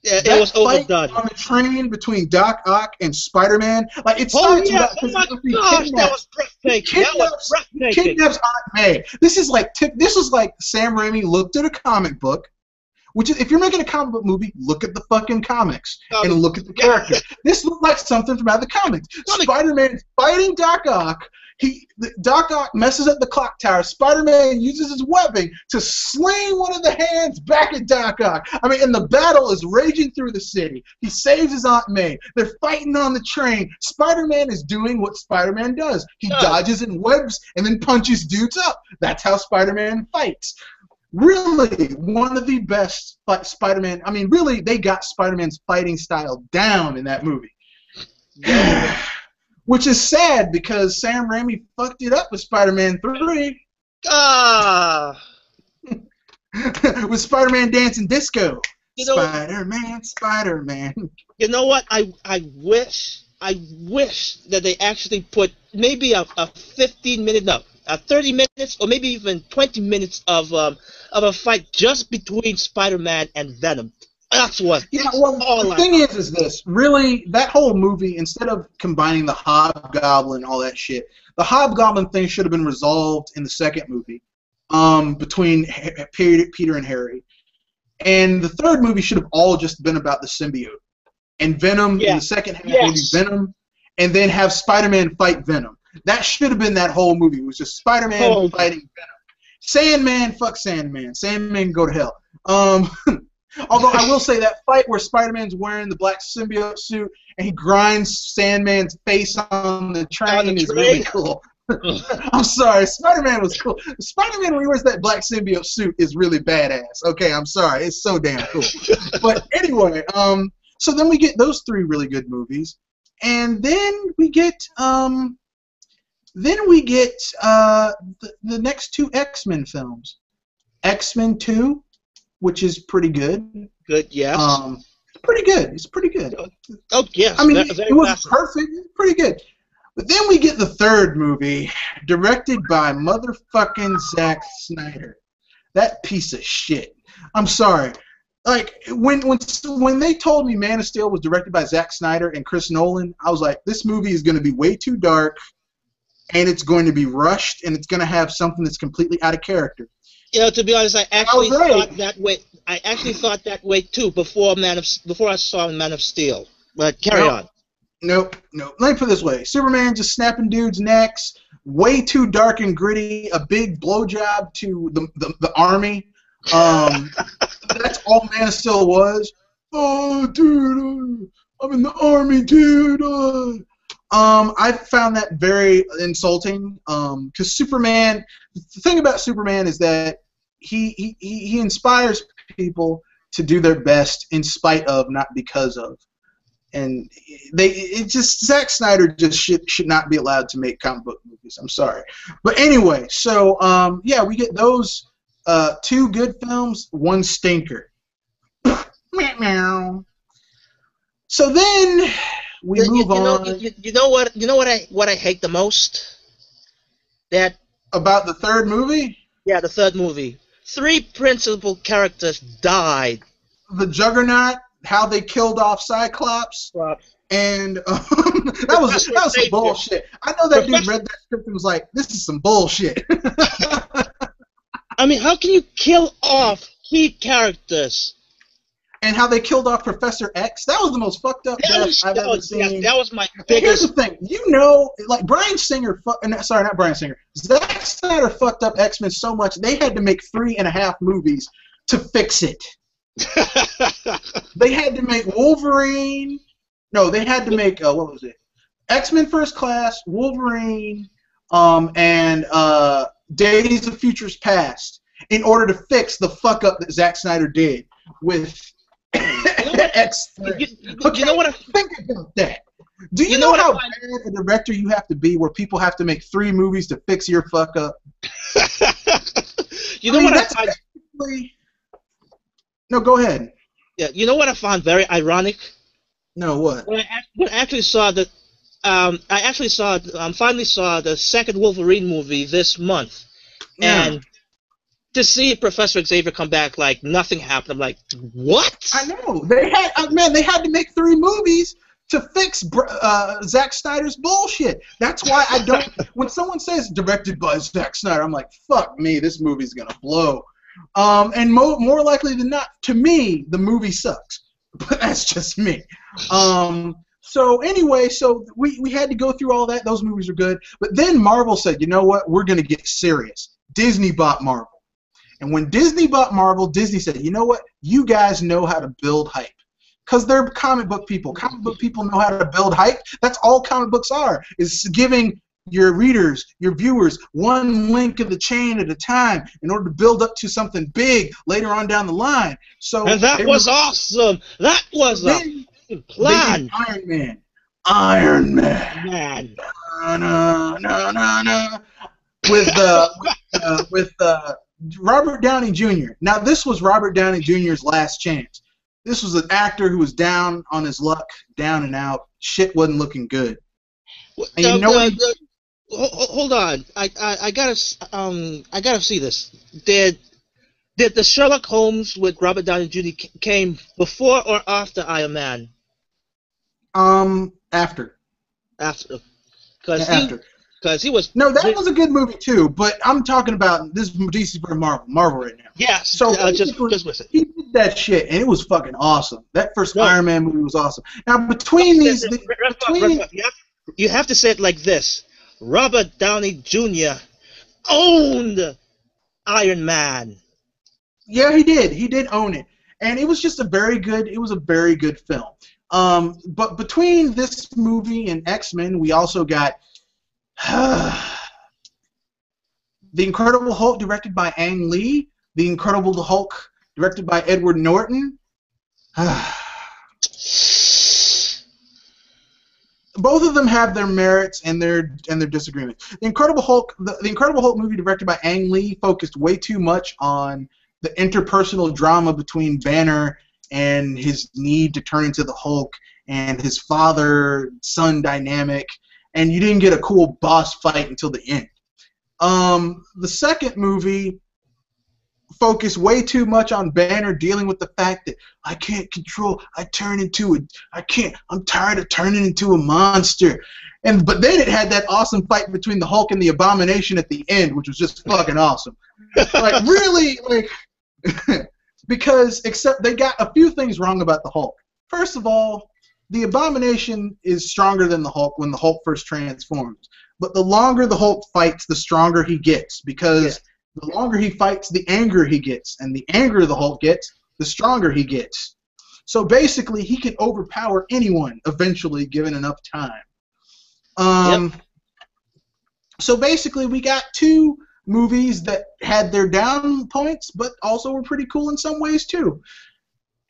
Yeah, it was overdone.
On the train between Doc Ock and Spider-Man, like, it starts with that
was breathtaking.
He kidnaps Aunt May. This is like Sam Raimi looked at a comic book, which is, if you're making a comic book movie, look at the fucking comics and look at the characters. This looked like something from out of the comics. Spider-Man's fighting Doc Ock. Doc Ock messes up the clock tower. Spider-Man uses his weapon to sling one of the hands back at Doc Ock. I mean, and the battle is raging through the city. He saves his Aunt May. They're fighting on the train. Spider-Man is doing what Spider-Man does. He dodges and webs and then punches dudes up. That's how Spider-Man fights. Really, one of the best Spider-Man. I mean, really, they got Spider-Man's fighting style down in that movie. which is sad because Sam Raimi fucked it up with Spider-Man 3.
Ah.
With Spider-Man Dancing Disco.
You know,
Spider-Man.
You know what? I wish that they actually put maybe a 15-minute, no, 30 minutes, or maybe even 20 minutes of a fight just between Spider-Man and Venom. That's what.
Yeah, well, the thing is this. Really, that whole movie, instead of combining the Hobgoblin and all that shit, the Hobgoblin thing should have been resolved in the second movie. Between Peter and Harry. And the third movie should have all just been about the symbiote. And Venom in the second half, maybe Venom, and then have Spider-Man fight Venom. That should have been that whole movie. It was just Spider-Man fighting Venom. Sandman, fuck Sandman. Sandman can go to hell. Although I will say that fight where Spider-Man's wearing the black symbiote suit and he grinds Sandman's face on the train is really cool. I'm sorry, Spider-Man was cool. Spider-Man, when he wears that black symbiote suit, is really badass. Okay, I'm sorry, it's so damn cool. But anyway, so then we get those three really good movies, and then we get the next two X-Men films, X-Men 2, which is pretty good.
Good, yes.
Pretty good. It's pretty good.
Oh yes.
I mean, it was perfect. It's pretty good. But then we get the third movie, directed by motherfucking Zack Snyder. That piece of shit. I'm sorry. Like, when they told me Man of Steel was directed by Zack Snyder and Chris Nolan, I was like, this movie is going to be way too dark, and it's going to be rushed, and it's going to have something that's completely out of character.
You know, to be honest, I actually thought that way. I actually thought that way too before I saw Man of Steel. But carry on.
Nope. Let me put it this way. Superman just snapping dudes' necks, way too dark and gritty, a big blowjob to the army. That's all Man of Steel was. Oh, dude, I'm in the army, dude. I found that very insulting, because Superman, the thing about Superman is that he inspires people to do their best in spite of, not because of. And Zack Snyder just should not be allowed to make comic book movies. I'm sorry. But anyway, so yeah, we get those two good films, one stinker. So then we move on.
You know what I hate the most? That
about the third movie?
Yeah, the third movie. 3 principal characters died.
The Juggernaut, how they killed off Cyclops, and that was some bullshit. I know that dude read that script and was like, "This is some bullshit."
I mean, how can you kill off key characters?
And how they killed off Professor X. That was the most fucked up death I've ever seen.
Yes, that was my biggest.
Here's the thing. You know, like Bryan Singer, sorry, not Bryan Singer. Zack Snyder fucked up X-Men so much, they had to make 3.5 movies to fix it. They had to make Wolverine. No, they had to make, what was it? X-Men First Class, Wolverine, and Days of Futures Past in order to fix the fuck up that Zack Snyder did with X-Men.
You know what I
think about that? Do you know how bad a director you have to be where people have to make 3 movies to fix your fuck up? No, go ahead.
Yeah, you know what I found very ironic?
No, what?
When I actually saw the, finally saw the second Wolverine movie this month, and to see Professor Xavier come back like nothing happened, I'm like, what?
I know they had to make 3 movies to fix Zack Snyder's bullshit. That's why I don't. When someone says directed by Zack Snyder, I'm like, fuck me, this movie's gonna blow. And more likely than not, to me, the movie sucks. But that's just me. So anyway, so we had to go through all that. Those movies are good. But then Marvel said, you know what? We're going to get serious. Disney bought Marvel. And when Disney bought Marvel, Disney said, you know what? You guys know how to build hype. Because they're comic book people. Comic book people know how to build hype. That's all comic books are, is giving your readers, your viewers, one link of the chain at a time in order to build up to something big later on down the line. So
and that was awesome. That was a plan.
Iron Man. Iron Man.
Man.
Na, na, na, na, with Robert Downey Jr. Now, this was Robert Downey Jr.'s last chance. This was an actor who was down on his luck, down and out. Shit wasn't looking good. And you know what?
Hold on. I gotta see this. Did the Sherlock Holmes with Robert Downey Jr. came before or after Iron Man?
After.
After. Because he was.
No, that was a good movie too. But I'm talking about this DC for Marvel right now.
Yes.
So
just listen.
He did that shit, and it was fucking awesome. That first Iron Man movie was awesome. Now between these,
you have to say it like this: Robert Downey Jr. owned Iron Man.
Yeah, he did. He did own it, and it was just a very good. It was a very good film. But between this movie and X-Men, we also got The Incredible Hulk, directed by Ang Lee. The Incredible Hulk, directed by Edward Norton. Both of them have their merits and their disagreements. The Incredible Hulk movie, directed by Ang Lee, focused way too much on the interpersonal drama between Banner and his need to turn into the Hulk and his father-son dynamic, and you didn't get a cool boss fight until the end. The second movie focused way too much on Banner dealing with the fact that I'm tired of turning into a monster. But then it had that awesome fight between the Hulk and the Abomination at the end, which was just fucking awesome. Like, really, like, because except they got a few things wrong about the Hulk. First of all, the Abomination is stronger than the Hulk when the Hulk first transforms. But the longer the Hulk fights, the stronger he gets, because the longer he fights, the angrier he gets. And the angrier the Hulk gets, the stronger he gets. So basically, he can overpower anyone eventually, given enough time. So basically, we got two movies that had their down points, but also were pretty cool in some ways, too.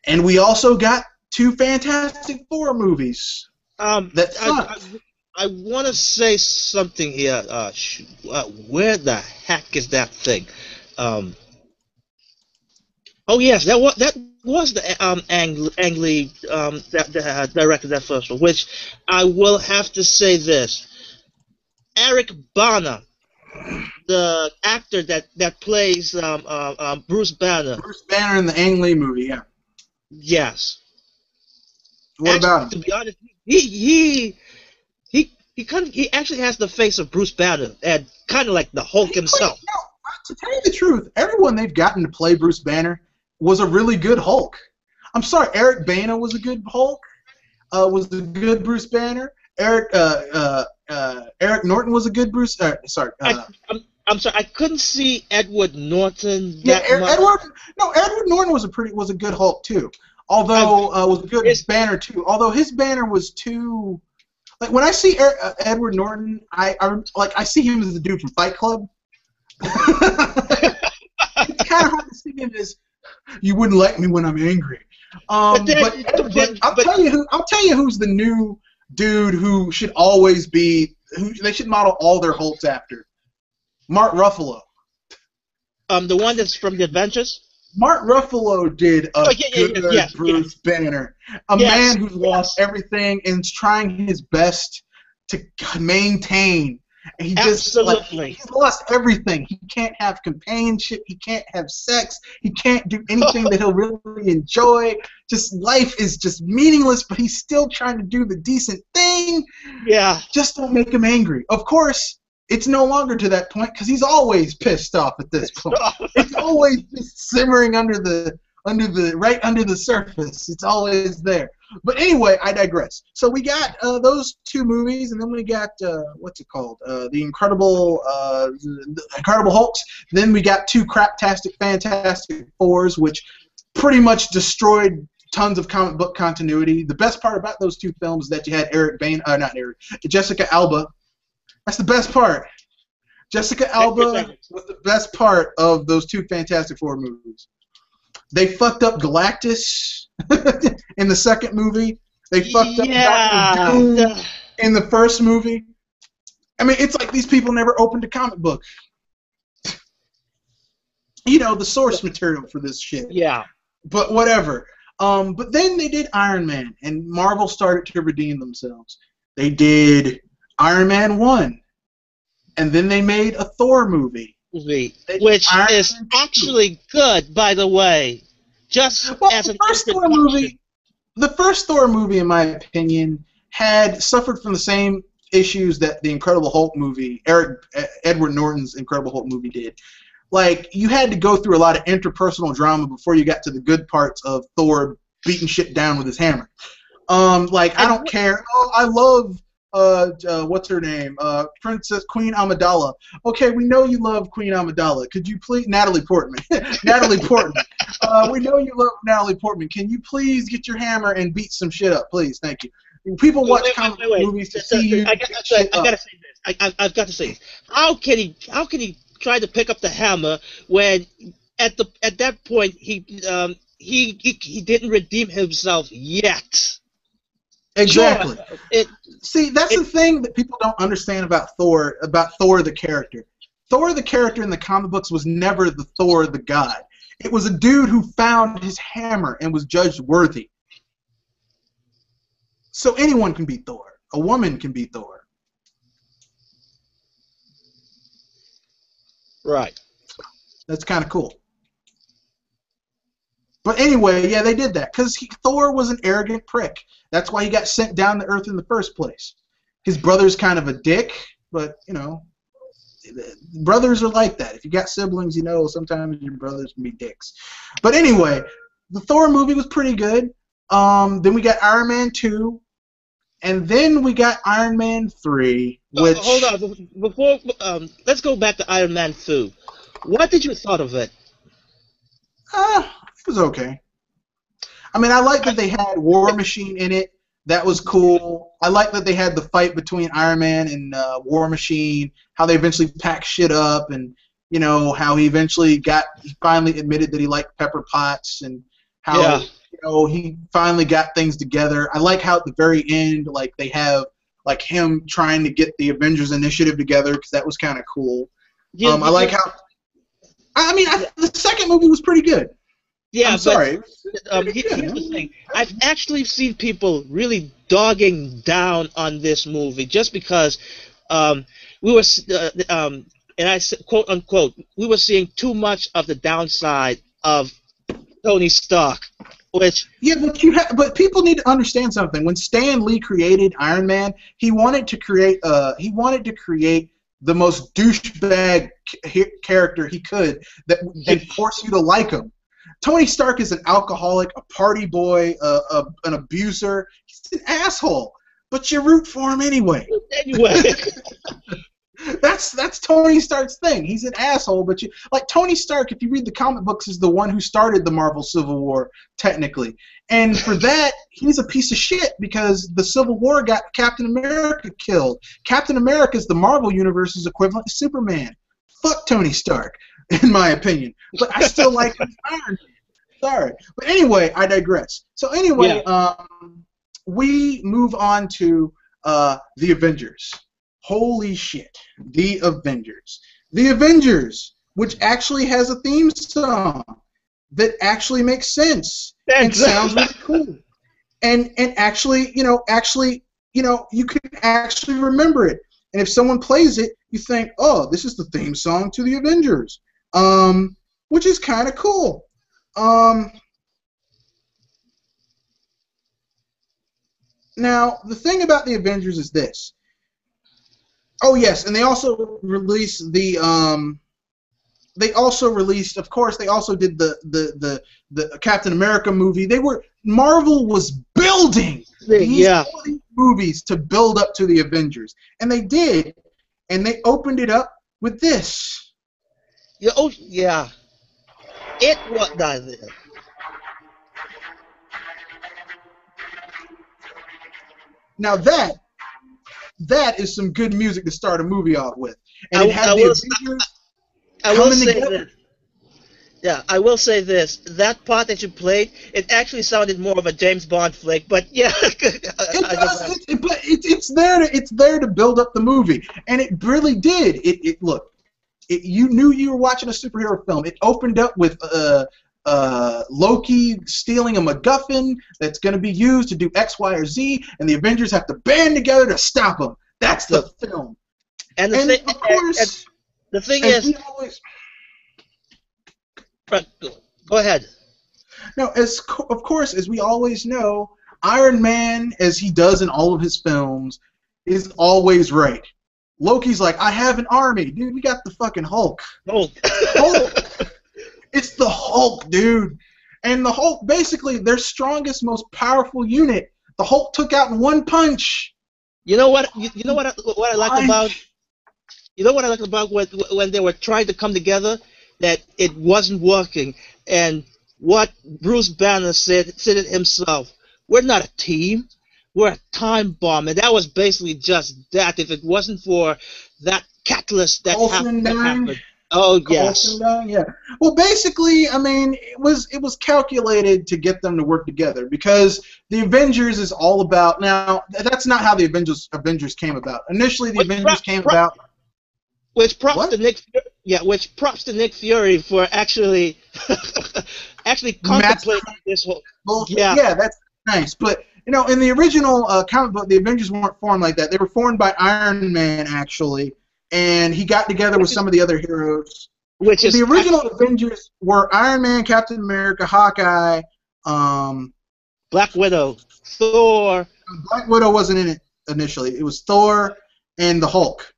And we also got two Fantastic Four movies that sucked.
I want to say something here. Where the heck is that thing? Oh yes, that was the Ang Lee that directed that first one. Which I will have to say this: Eric Bana, the actor that plays Bruce Banner.
Bruce Banner in the Ang Lee movie, yeah.
Yes.
What about him?
To be honest, he actually has the face of Bruce Banner and kind of like the Hulk himself.
To tell you the truth, everyone they've gotten to play Bruce Banner was a really good Hulk. I'm sorry, Eric Bana was a good Hulk. Was a good Bruce Banner. Eric Norton was a good Bruce.
I'm sorry, I couldn't see Edward Norton.
Edward Norton was a good Hulk too. Although was a good Banner too. Although his Banner was too. Like when I see Edward Norton, I see him as the dude from Fight Club. It's kind of hard to see him as you wouldn't like me when I'm angry. But I'll tell you who's the new dude who should always be who they should model all their Hulks after. Mark Ruffalo.
The one that's from the Adventures.
Mark Ruffalo did a good Bruce Banner. A man who's lost everything and is trying his best to maintain. And he he's lost everything. He can't have companionship. He can't have sex. He can't do anything that he'll really enjoy. Just life is just meaningless, but he's still trying to do the decent thing.
Yeah.
Just don't make him angry. Of course, it's no longer to that point because he's always pissed off at this point. It's always just simmering under the surface. It's always there. But anyway, I digress. So we got those two movies, and then we got what's it called? The Incredible Hulks. Then we got two craptastic Fantastic Fours, which pretty much destroyed tons of comic book continuity. The best part about those two films is that you had Jessica Alba. That's the best part. Jessica Alba was the best part of those two Fantastic Four movies. They fucked up Galactus in the second movie. They fucked up
Yeah.
Dr. Doom in the first movie. I mean, it's like these people never opened a comic book. You know, the source material for this shit.
Yeah.
But whatever. But then they did Iron Man, and Marvel started to redeem themselves. They did Iron Man 1, and then they made a Thor movie.
Which is actually good, by the way. Just as an introduction.
The first Thor movie, in my opinion, had suffered from the same issues that the Incredible Hulk movie, Edward Norton's Incredible Hulk movie did. Like, you had to go through a lot of interpersonal drama before you got to the good parts of Thor beating shit down with his hammer. Like, I don't care. Oh, I love, what's her name? Princess Queen Amidala. Okay, we know you love Queen Amidala. Could you please, Natalie Portman. Natalie Portman. We know you love Natalie Portman. Can you please get your hammer and beat some shit up, please? Thank you. People watch comic movies to see you.
I gotta say this. I've got to say this. How can he try to pick up the hammer when at that point he didn't redeem himself yet?
Exactly.
Sure,
see, that's the thing that people don't understand about Thor the character. Thor the character in the comic books was never the Thor the god. It was a dude who found his hammer and was judged worthy. So anyone can beat Thor. A woman can beat Thor.
Right.
That's kind of cool. But anyway, yeah, they did that because Thor was an arrogant prick. That's why he got sent down to Earth in the first place. His brother's kind of a dick, but, you know, brothers are like that. If you got siblings, you know, sometimes your brothers can be dicks. But anyway, the Thor movie was pretty good. Then we got Iron Man 2, and then we got Iron Man 3, which...
Hold on. Before, let's go back to Iron Man 2. What did you thought of it?
It was okay. I mean, I like that they had War Machine in it. That was cool. I like that they had the fight between Iron Man and War Machine, how they eventually packed shit up, and, you know, how he finally admitted that he liked Pepper Potts, and how, you know, he finally got things together. I like how at the very end, like, they have, like, him trying to get the Avengers Initiative together, because that was kind of cool. I like how... I mean, the second movie was pretty good.
Yeah,
I'm sorry.
Here's the thing. I've actually seen people really dogging down on this movie just because we were, and I said, quote unquote, we were seeing too much of the downside of Tony Stark, which... Yeah,
but people need to understand something. When Stan Lee created Iron Man, he wanted to create the most douchebag character he could and force you to like him. Tony Stark is an alcoholic, a party boy, an abuser. He's an asshole, but you root for him anyway. That's Tony Stark's thing. He's an asshole, but like Tony Stark, if you read the comic books, is the one who started the Marvel Civil War, technically. And for that, he's a piece of shit because the Civil War got Captain America killed. Captain America is the Marvel Universe's equivalent to Superman. Fuck Tony Stark, in my opinion. But I still like him. Iron Man. Sorry. But anyway, I digress. So anyway, we move on to the Avengers. Holy shit. The Avengers. The Avengers, which actually has a theme song that actually makes sense and sounds really cool. And actually, you can actually remember it. And if someone plays it, you think, oh, this is the theme song to the Avengers. Which is kind of cool. Now, the thing about the Avengers is this. Oh yes, and they also released of course, they also did the Captain America movie. Marvel was building these movies to build up to the Avengers, and they did, and they opened it up with this.
Yeah, oh yeah, it was that.
Now that is some good music to start a movie off with. And it had the Avengers coming together.
Yeah, I will say this. That part that you played, it actually sounded more of a James Bond flick, but yeah.
It does, but it's there to build up the movie, and it really did. Look, you knew you were watching a superhero film. It opened up with Loki stealing a MacGuffin that's going to be used to do X, Y, or Z, and the Avengers have to band together to stop him. That's the film.
And
of course,
the thing is, go ahead.
No, of course, as we always know, Iron Man, as he does in all of his films, is always right. Loki's like, I have an army, dude. We got the fucking Hulk. Hulk. It's the Hulk, dude. And the Hulk, basically, their strongest, most powerful unit, the Hulk took out in one punch.
You know what? You know what I like about. You know what I like about when they were trying to come together, that it wasn't working, and what Bruce Banner said it himself. We're not a team. We're a time bomb, and that was basically just that. If it wasn't for that catalyst that happened. Oh yes.
Yeah. Well, basically, I mean, it was calculated to get them to work together, because the Avengers is all about. Now, that's not how the Avengers came about. Initially, the Avengers came about.
Which props to Nick. Yeah, which props to Nick Fury for actually contemplating this whole.
Yeah, that's nice. But you know, in the original comic book, the Avengers weren't formed like that. They were formed by Iron Man actually, and he got together with some of the other heroes. The original Avengers were Iron Man, Captain America, Hawkeye,
Black Widow, Thor.
Black Widow wasn't in it initially. It was Thor and the Hulk.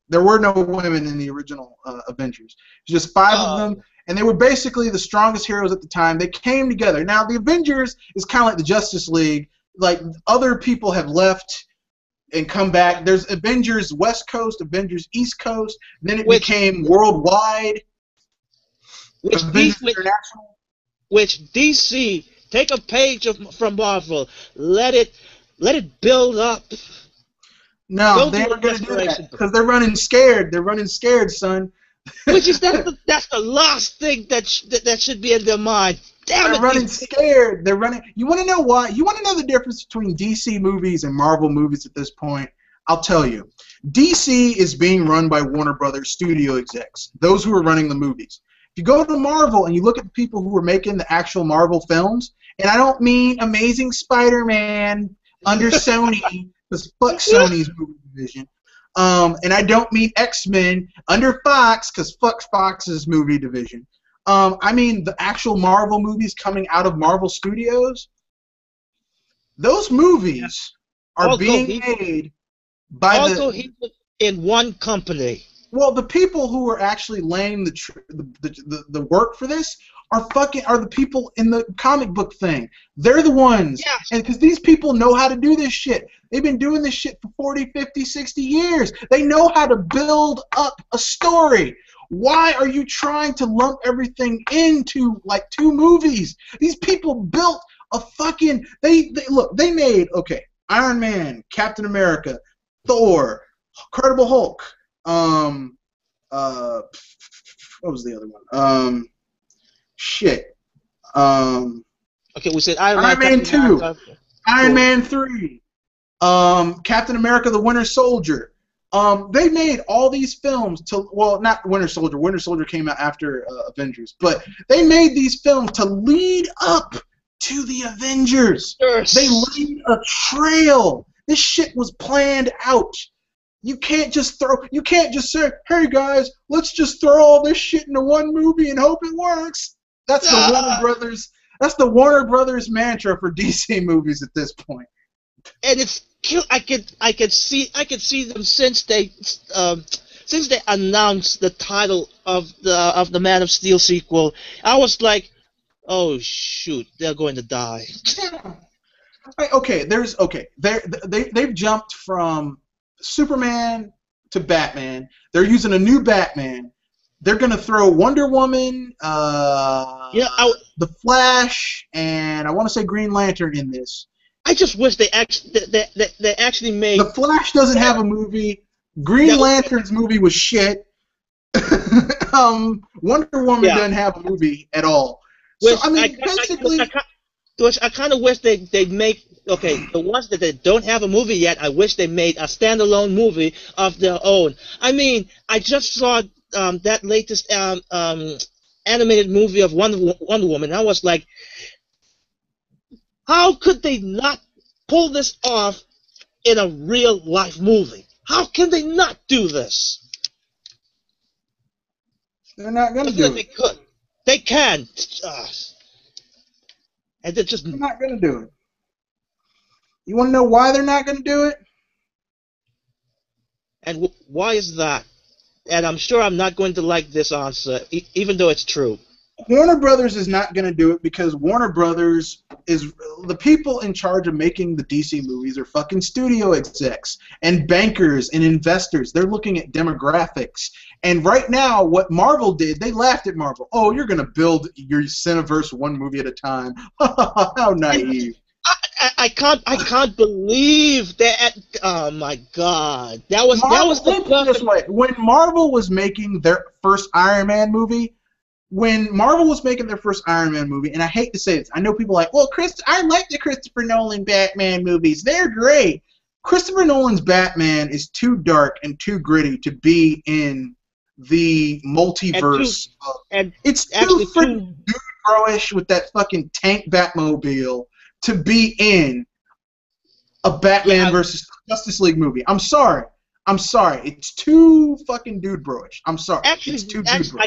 There were no women in the original Avengers. It was just 5 of them, and they were basically the strongest heroes at the time. They came together. Now, the Avengers is kind of like the Justice League. Like, other people have left and come back. There's Avengers West Coast, Avengers East Coast. Then it became worldwide.
Which DC, take a page from Marvel. Let it build up.
No, they aren't going to do that because they're running scared. They're running scared, son.
Which is that's the last thing that should be in their mind. Damn it!
They're running scared. They're running. You want to know why? You want to know the difference between DC movies and Marvel movies at this point? I'll tell you. DC is being run by Warner Brothers studio execs, those who are running the movies. If you go to Marvel and you look at the people who are making the actual Marvel films, and I don't mean Amazing Spider-Man under Sony. Because fuck Sony's movie division. And I don't mean X-Men under Fox, because fuck Fox's movie division. I mean the actual Marvel movies coming out of Marvel Studios. Those movies are being made by
in one company.
Well, the people who are actually laying the work for this are the people in the comic book thing. They're the ones.
Yeah.
And because these people know how to do this shit. They've been doing this shit for 40, 50, 60 years. They know how to build up a story. Why are you trying to lump everything into like 2 movies? These people built a fucking they made Iron Man, Captain America, Thor, Incredible Hulk, what was the other one?
Okay, we said
Iron Man 2, Iron Man 3, Captain America: The Winter Soldier. They made all these films not Winter Soldier. Winter Soldier came out after Avengers, but they made these films to lead up to the Avengers.
Yes.
They laid a trail. This shit was planned out. You can't just say, hey guys, let's just throw all this shit into one movie and hope it works. That's the Warner Brothers. That's the Warner Brothers mantra for DC movies at this point.
And it's I could see them since they announced the title of the Man of Steel sequel. I was like, oh shoot, they're going to die. They've jumped from Superman to Batman. They're using a new Batman. They're gonna throw Wonder Woman, the Flash, and I want to say Green Lantern in this. I just wish they actually made.
The Flash doesn't have a movie. Green Lantern's movie was shit. Wonder Woman doesn't have a movie at all. So I mean, basically,
which I kind of wish they make. Okay, the ones that they don't have a movie yet, I wish they made a standalone movie of their own. I mean, I just saw that latest animated movie of Wonder Woman. I was like, how could they not pull this off in a real life movie? How can they not do this?
They're not going to do it.
They could. They can. And they're just...
They're not going to do it. You want to know why they're not going to do it?
And why is that? And I'm sure I'm not going to like this answer, even though it's true.
Warner Brothers is not going to do it because Warner Brothers is the people in charge of making the DC movies are fucking studio execs and bankers and investors. They're looking at demographics. And right now, what Marvel did, they laughed at Marvel. Oh, you're going to build your Cineverse one movie at a time. How naive.
I can't believe that. Oh my God, that was
this way. When Marvel was making their first Iron Man movie. When Marvel was making their first Iron Man movie, and I hate to say this, I know people are like, well, I like the Christopher Nolan Batman movies. They're great. Christopher Nolan's Batman is too dark and too gritty to be in the multiverse. It's too freaking dude-bro-ish with that fucking tank Batmobile to be in a Batman versus Justice League movie. I'm sorry. It's too fucking dude bro-ish. I'm sorry.
Actually,
it's too dude bro.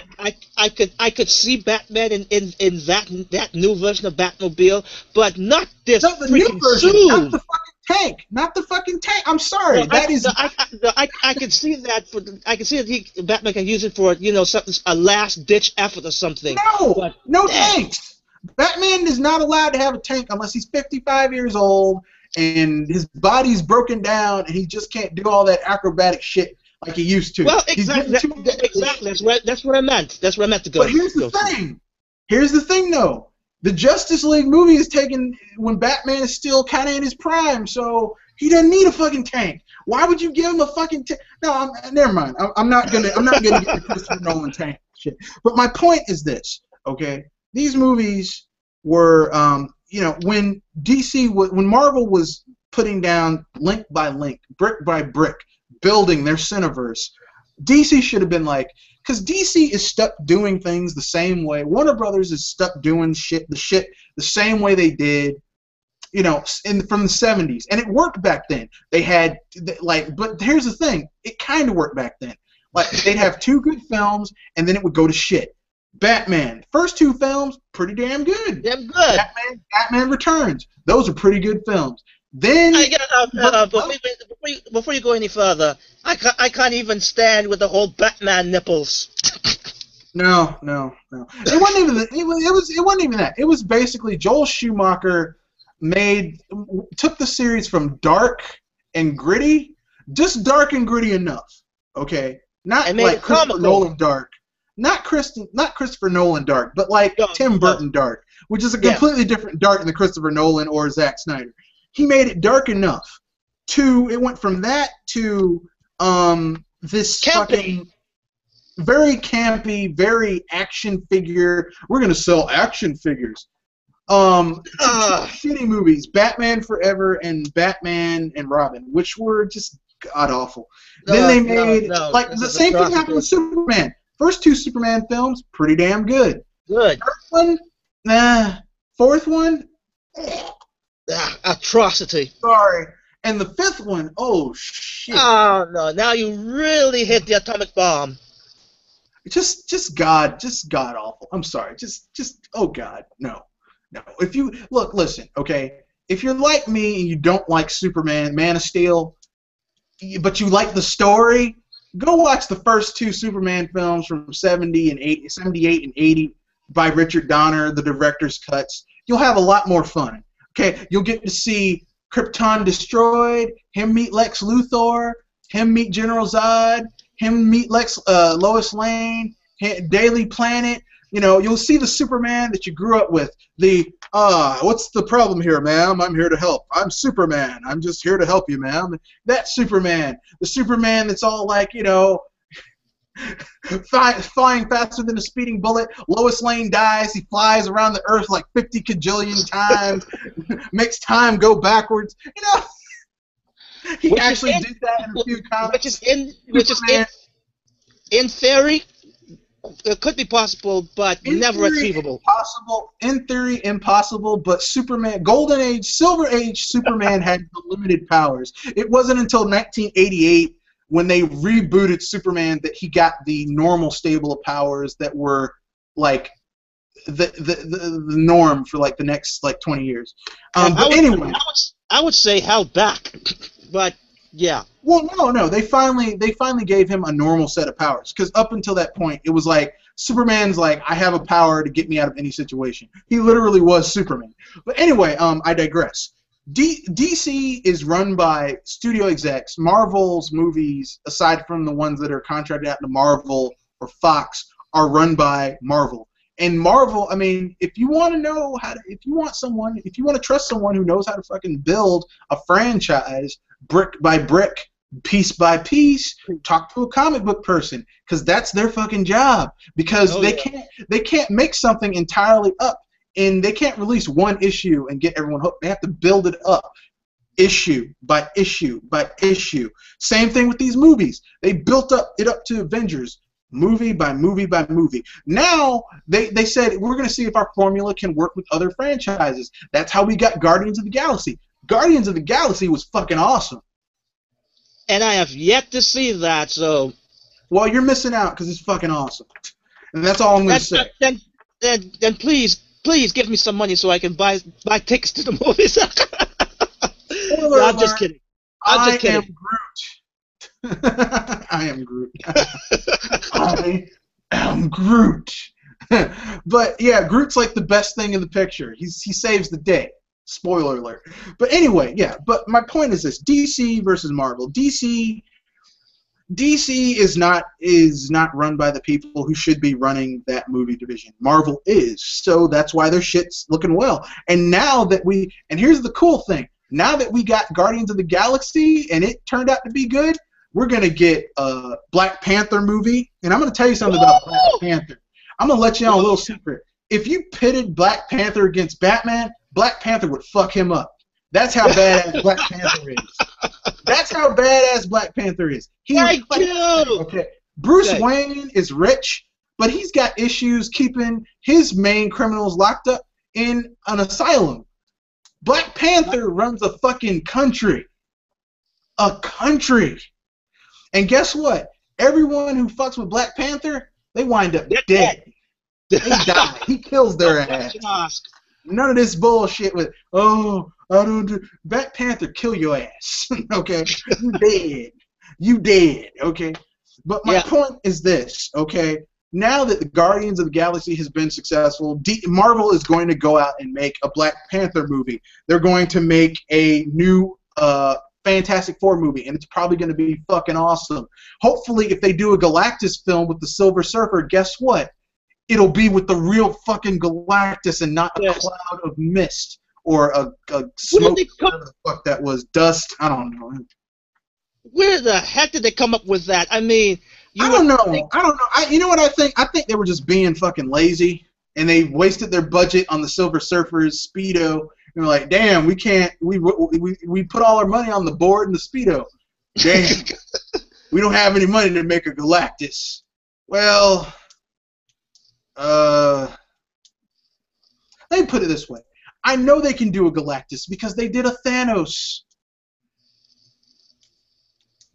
I could see Batman in that new version of Batmobile, but not this
the new version,
suit.
not the fucking tank. Not the fucking tank. I'm sorry.
I can see that. I can see that Batman can use it for something, a last ditch effort or something.
No tanks. Batman is not allowed to have a tank unless he's 55 years old. And his body's broken down, and he just can't do all that acrobatic shit like he used to.
Well, exactly. That's what I meant. That's where I meant to go.
But here's the thing. Here's the thing, though. The Justice League movie is taken when Batman is still kind of in his prime, so he doesn't need a fucking tank. Why would you give him a fucking tank? No, never mind. I'm not gonna get the Christopher Nolan tank shit. But my point is this. Okay, these movies were. When when Marvel was putting down link by link, brick by brick, building their Cineverse, DC should have been like, because DC is stuck doing things the same way. Warner Brothers is stuck doing the same way they did, from the 70s, and it worked back then. They had but here's the thing, it kind of worked back then. Like they'd have two good films, and then it would go to shit. Batman, first two films, pretty damn good.
Damn good.
Batman Returns, those are pretty good films. Then,
before you go any further, I can't even stand with the whole Batman nipples.
No. It wasn't even that. It wasn't even that. It was basically Joel Schumacher took the series from dark and gritty, just dark and gritty enough. Okay, not like Christopher Nolan dark. Not Christopher Nolan dark, but like Tim Burton dark, which is a completely different dark than the Christopher Nolan or Zack Snyder. He made it dark enough it went from that to this fucking very campy, very action figure. We're gonna sell action figures. Shitty movies, Batman Forever and Batman and Robin, which were just god awful. Then they made the same thing happened with Superman. First two Superman films, pretty damn good.
Good.
First one, nah. Fourth one,
atrocity.
Sorry. And the fifth one, oh shit.
Oh no! Now you really hit the atomic bomb.
Just god awful. I'm sorry. Just oh god, no. If you listen, okay. If you're like me and you don't like Superman, Man of Steel, but you like the story. Go watch the first two Superman films from 78 and 80 by Richard Donner, the director's cuts. You'll have a lot more fun. Okay, you'll get to see Krypton destroyed, him meet Lex Luthor, him meet General Zod, him meet Lois Lane, Daily Planet. You'll see the Superman that you grew up with. What's the problem here, ma'am? I'm here to help. I'm Superman. I'm just here to help you, ma'am. That Superman. The Superman that's all like, flying faster than a speeding bullet. Lois Lane dies. He flies around the Earth like 50 cajillion times. Makes time go backwards. You know, he actually did that in a few comics.
Which is in theory, it could be possible, but never achievable.
In theory, impossible, but Superman, Golden Age, Silver Age Superman had limited powers. It wasn't until 1988 when they rebooted Superman that he got the normal stable of powers that were like the norm for like the next like 20 years. But anyway,
I would say held back, but yeah.
Well, no, they finally gave him a normal set of powers, because up until that point it was like Superman's like, I have a power to get me out of any situation. He literally was Superman. But anyway, I digress. DC is run by studio execs. Marvel's movies, aside from the ones that are contracted out to Marvel or Fox, are run by Marvel. And Marvel, I mean, if you want to know how to, if you want to trust someone who knows how to fucking build a franchise brick by brick, piece by piece, talk to a comic book person, because that's their fucking job. Because they can't make something entirely up, and they can't release one issue and get everyone hooked. They have to build it up, issue by issue by issue. Same thing with these movies. They built it up to Avengers, movie by movie by movie. Now they said, we're going to see if our formula can work with other franchises. That's how we got Guardians of the Galaxy. Guardians of the Galaxy was fucking awesome.
And I have yet to see that, so...
Well, you're missing out because it's fucking awesome. And that's all I'm going to say.
Then please give me some money so I can buy tickets to the movies. No, I'm just kidding. I'm just kidding.
I am Groot. I am Groot. But yeah, Groot's like the best thing in the picture. He saves the day. Spoiler alert. But anyway, yeah. But my point is this: DC versus Marvel. DC is not run by the people who should be running that movie division. Marvel is. So that's why their shit's looking well. And now that and here's the cool thing: now that we got Guardians of the Galaxy and it turned out to be good, we're gonna get a Black Panther movie. And I'm gonna tell you something about Black Panther. I'm gonna let you know a little secret. If you pitted Black Panther against Batman, Black Panther would fuck him up. That's how badass Black Panther is. That's how badass Black Panther is. Okay. Bruce Wayne is rich, but he's got issues keeping his main criminals locked up in an asylum. Black Panther runs a fucking country. A country. And guess what? Everyone who fucks with Black Panther, they wind up dead. They die. He kills their ass. None of this bullshit with, oh, I don't do... Black Panther, kill your ass. Okay? You dead. You dead. Okay? But my point is this, okay? Now that the Guardians of the Galaxy has been successful, Marvel is going to go out and make a Black Panther movie. They're going to make a new Fantastic Four movie, and it's probably going to be fucking awesome. Hopefully, if they do a Galactus film with the Silver Surfer, guess what? It'll be with the real fucking Galactus and not a cloud of mist or a smoke, whatever the fuck that was, dust. I don't know.
Where the heck did they come up with that? I mean,
I don't know. You know what I think? I think they were just being fucking lazy, and they wasted their budget on the Silver Surfer's Speedo. And they're like, damn, we can't. We put all our money on the board and the Speedo. Damn, we don't have any money to make a Galactus. Well. Let me put it this way. I know they can do a Galactus because they did a Thanos.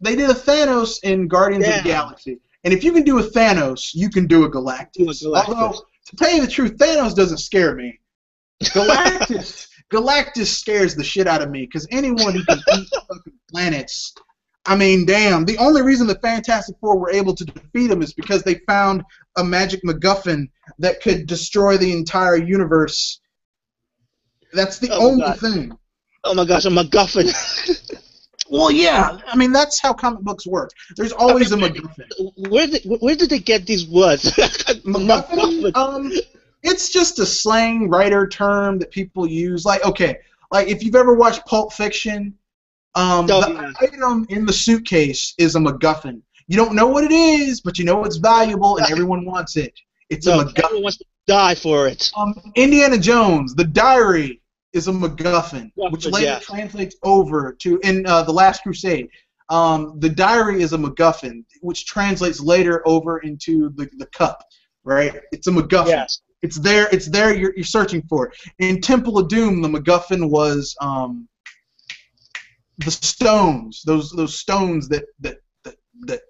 They did a Thanos in Guardians of the Galaxy. And if you can do a Thanos, you can do a Galactus. Although, to tell you the truth, Thanos doesn't scare me. Galactus scares the shit out of me because anyone who can eat fucking planets... I mean, damn. The only reason the Fantastic Four were able to defeat him is because they found a magic MacGuffin that could destroy the entire universe. That's the only thing.
Oh my gosh, a MacGuffin.
Well, yeah. I mean, that's how comic books work. There's always a MacGuffin.
Where did they get these words?
MacGuffin? It's just a slang writer term that people use. Like, okay, like if you've ever watched Pulp Fiction... the item in the suitcase is a MacGuffin. You don't know what it is, but you know it's valuable and everyone wants it. It's a MacGuffin.
Everyone wants to die for it.
Indiana Jones, the diary is a MacGuffin, which later translates over to in the Last Crusade. The diary is a MacGuffin, which translates later over into the cup. Right? It's a MacGuffin.
Yes.
It's there. It's there. You're searching for it. In Temple of Doom, the MacGuffin was the stones. Those stones that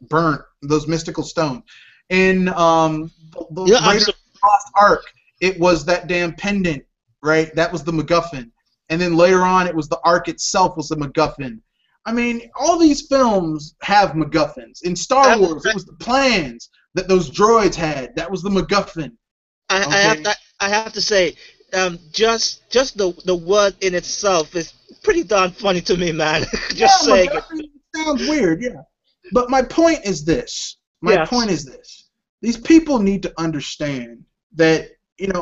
burnt. Those mystical stones. In the Raiders of the Lost Ark, it was that damn pendant. Right? That was the MacGuffin. And then later on, it was the Ark itself was the MacGuffin. I mean, all these films have MacGuffins. In Star Wars, it was the plans that those droids had. That was the MacGuffin.
I have to say, just the word in itself is pretty darn funny to me, man. Just saying it.
Sounds weird, yeah. But my point is this. These people need to understand that,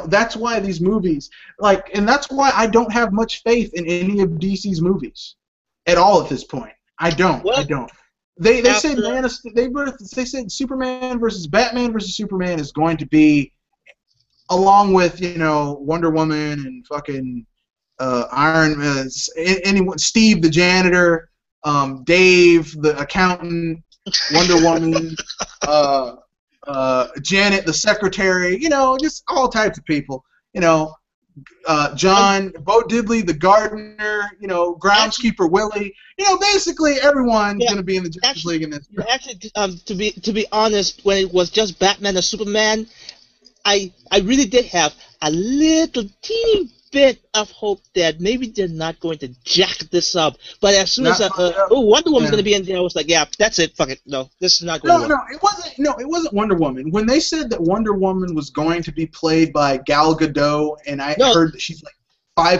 that's why these movies, and that's why I don't have much faith in any of DC's movies at all at this point. I don't. They said they said Superman versus Batman versus Superman is going to be, along with Wonder Woman and fucking Iron Man, Steve the janitor, Dave the accountant, Wonder Woman, Janet the secretary, just all types of people, John, Bo Diddley the gardener, groundskeeper Willie, basically everyone's going to be in the Justice League in this.
Actually, to be honest, when it was just Batman and Superman, I really did have a little teeny bit of hope that maybe they're not going to jack this up. But as soon as Wonder Woman's going to be in there, I was like, yeah, that's it. Fuck it. No, this is not going to work.
It wasn't Wonder Woman. When they said that Wonder Woman was going to be played by Gal Gadot, and I heard that she's like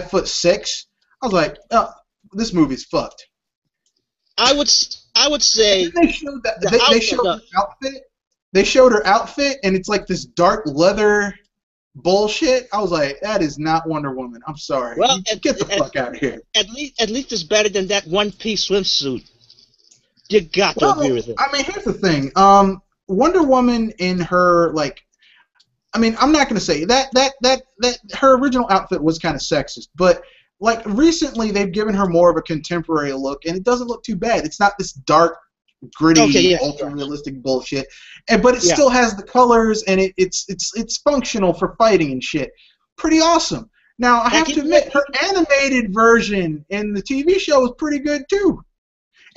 5'6", I was like, oh, this movie's fucked.
I would say
they showed that they showed her outfit. They showed her outfit, and it's like this dark leather bullshit. I was like, that is not Wonder Woman. I'm sorry.
Well,
get the fuck out of here.
At least it's better than that one-piece swimsuit. You got to agree with it.
I mean, here's the thing. Wonder Woman in her I'm not gonna say that her original outfit was kind of sexist, but recently they've given her more of a contemporary look, and it doesn't look too bad. It's not this dark, gritty, ultra-realistic bullshit, but it still has the colors, and it's functional for fighting and shit. Pretty awesome. Now, I have to admit, her animated version in the TV show was pretty good too,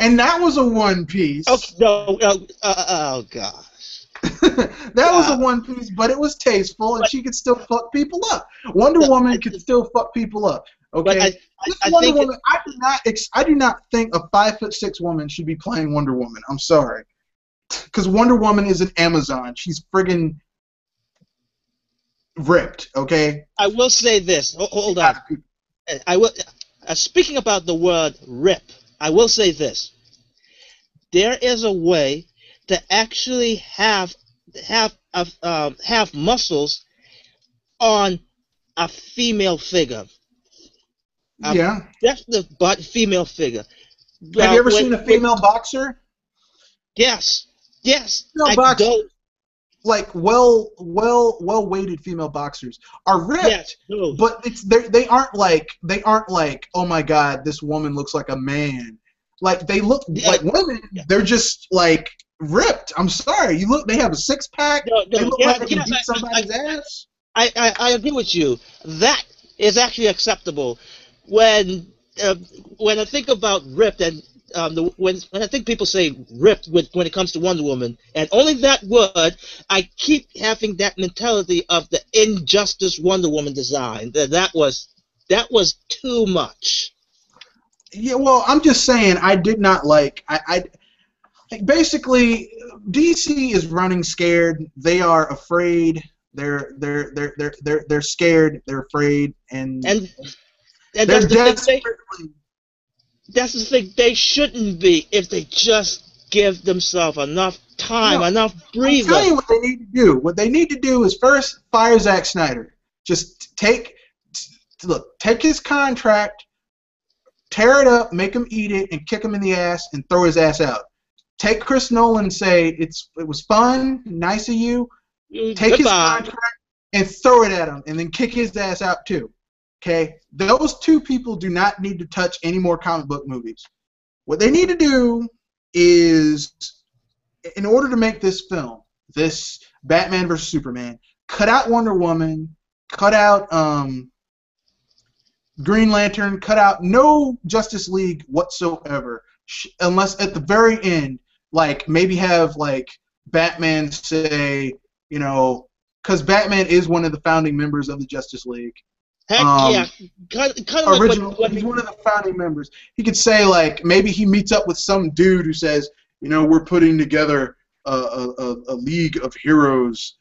and that was a one piece.
Oh gosh.
That was a one piece, but it was tasteful, and she could still fuck people up. Wonder Woman could still fuck people up. Okay, I do not think a 5'6" woman should be playing Wonder Woman. I'm sorry, because Wonder Woman is an Amazon. She's friggin' ripped. Okay.
I will say this. Hold on. I will. Speaking about the word "rip," I will say this. There is a way to actually have muscles on a female figure. That's the female figure.
Have you ever seen a female boxer?
Yes.
Female boxers, well-weighted female boxers are ripped, but they aren't like, oh my god, this woman looks like a man. They look like women. They're just ripped. I'm sorry. They have a six-pack. They look like they can beat somebody's ass.
I agree with you. That is actually acceptable. When I think about ripped, and when I think people say ripped when it comes to Wonder Woman, and only that word, I keep having that mentality of the Injustice Wonder Woman design. That was too much.
Yeah, well, I'm just saying I did not like. Basically, DC is running scared. They are afraid. They're scared. They're afraid, and
that's the thing. They shouldn't be if they just give themselves enough time, enough breathing.
I'll tell you what they need to do. What they need to do is first fire Zack Snyder. Just take his contract, tear it up, make him eat it, and kick him in the ass, and throw his ass out. take Chris Nolan and say it was fun, nice of you. Take his contract and throw it at him, and then kick his ass out too. Okay, those two people do not need to touch any more comic book movies. What they need to do is, in order to make this film, this Batman vs Superman, cut out Wonder Woman, cut out Green Lantern, cut out no Justice League whatsoever, unless at the very end, like maybe have like Batman say, you know, because Batman is one of the founding members of the Justice League.
Heck yeah, kind of
original.
Like
he's one of the founding members. He could say like maybe he meets up with some dude who says, you know, we're putting together a league of heroes